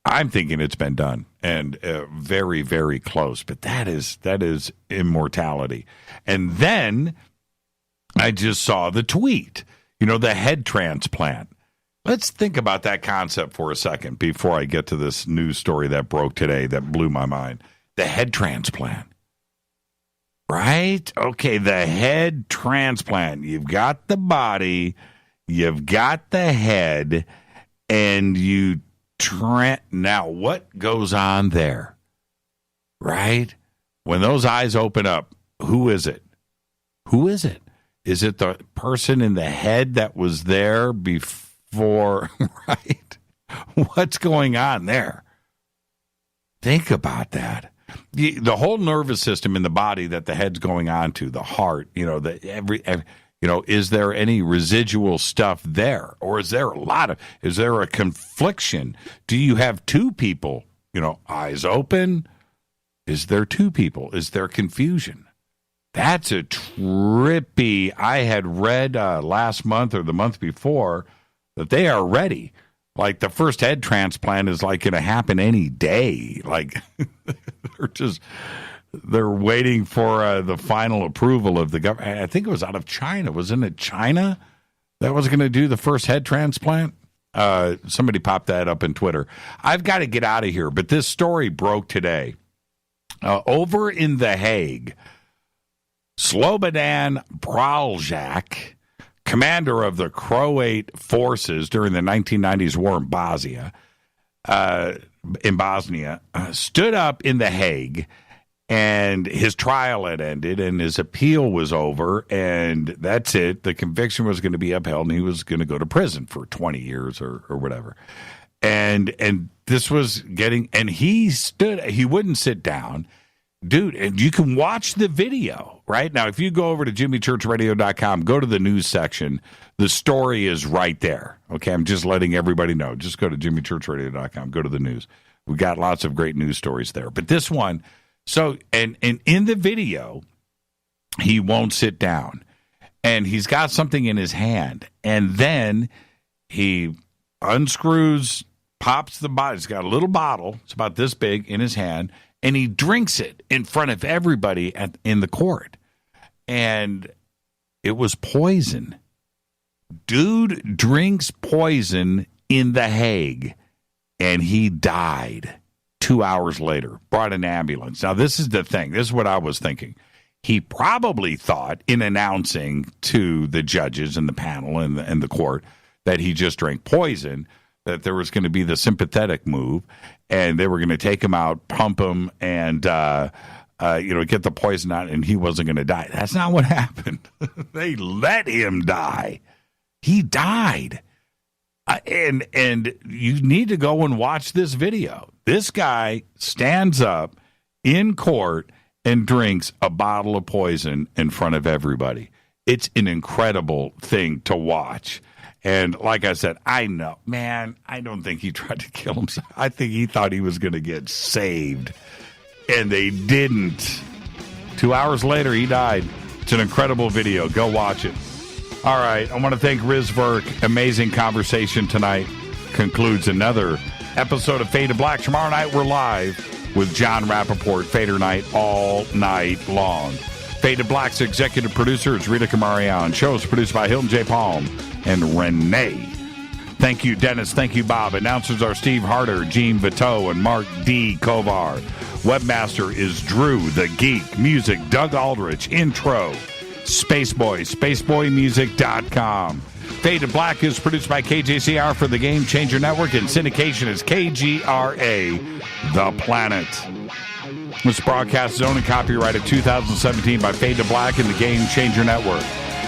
I'm thinking it's been done, and very, very close. But that is immortality. And then I just saw the tweet, the head transplant. Let's think about that concept for a second before I get to this news story that broke today that blew my mind. The head transplant. Right? Okay, the head transplant. You've got the body, you've got the head, and you now what goes on there? Right? When those eyes open up, who is it? Who is it? Is it the person in the head that was there before? Right? What's going on there? Think about that. The whole nervous system in the body that the head's going on to, the heart, is there any residual stuff there? Or is there is there a confliction? Do you have two people, eyes open? Is there two people? Is there confusion? That's a trippy. I had read last month or the month before that they are ready. Like the first head transplant is like going to happen any day. Like they're waiting for the final approval of the government. I think it was out of China. Wasn't it China that was going to do the first head transplant? Somebody popped that up in Twitter. I've got to get out of here, but this story broke today. Over in The Hague, Slobodan Praljak, commander of the Croat forces during the 1990s war in Bosnia, stood up in The Hague, and his trial had ended, and his appeal was over, and that's it. The conviction was going to be upheld, and he was going to go to prison for 20 years or whatever. And this was getting, and he wouldn't sit down. Dude, and you can watch the video right now. If you go over to jimmychurchradio.com, go to the news section, the story is right there. Okay, I'm just letting everybody know. Just go to jimmychurchradio.com, go to the news. We've got lots of great news stories there. But this one, and in the video, he won't sit down. And he's got something in his hand. And then he unscrews, pops the bottle. He's got a little bottle. It's about this big in his hand. And he drinks it in front of everybody in the court. And it was poison. Dude drinks poison in The Hague. And he died 2 hours later. Brought an ambulance. Now, this is the thing. This is what I was thinking. He probably thought in announcing to the judges and the panel and the court that he just drank poison, that there was going to be the sympathetic move, and they were going to take him out, pump him, and get the poison out, and he wasn't going to die. That's not what happened. They let him die. He died. And you need to go and watch this video. This guy stands up in court and drinks a bottle of poison in front of everybody. It's an incredible thing to watch. And like I said, I know, man, I don't think he tried to kill himself. I think he thought he was going to get saved. And they didn't. 2 hours later, he died. It's an incredible video. Go watch it. All right. I want to thank Riz Virk. Amazing conversation tonight. Concludes another episode of Fade to Black. Tomorrow night, we're live with John Rappaport. Fader night all night long. Fade to Black's executive producer is Rita Kamarian. Show is produced by Hilton J. Palm and Renee. Thank you, Dennis. Thank you, Bob. Announcers are Steve Harder, Gene Viteau, and Mark D. Kovar. Webmaster is Drew the Geek. Music, Doug Aldrich. Intro, Spaceboy, spaceboymusic.com. Fade to Black is produced by KJCR for the Game Changer Network, and syndication is KGRA, The Planet. This broadcast is owned and copyrighted 2017 by Fade to Black and the Game Changer Network.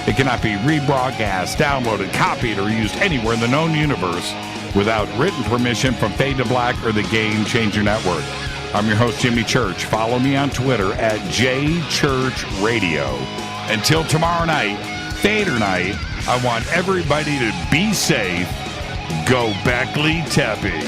It cannot be rebroadcast, downloaded, copied, or used anywhere in the known universe without written permission from Fade to Black or the Game Changer Network. I'm your host, Jimmy Church. Follow me on Twitter at JChurchRadio. Until tomorrow night, Fader night, I want everybody to be safe. Go Beckley Tepe.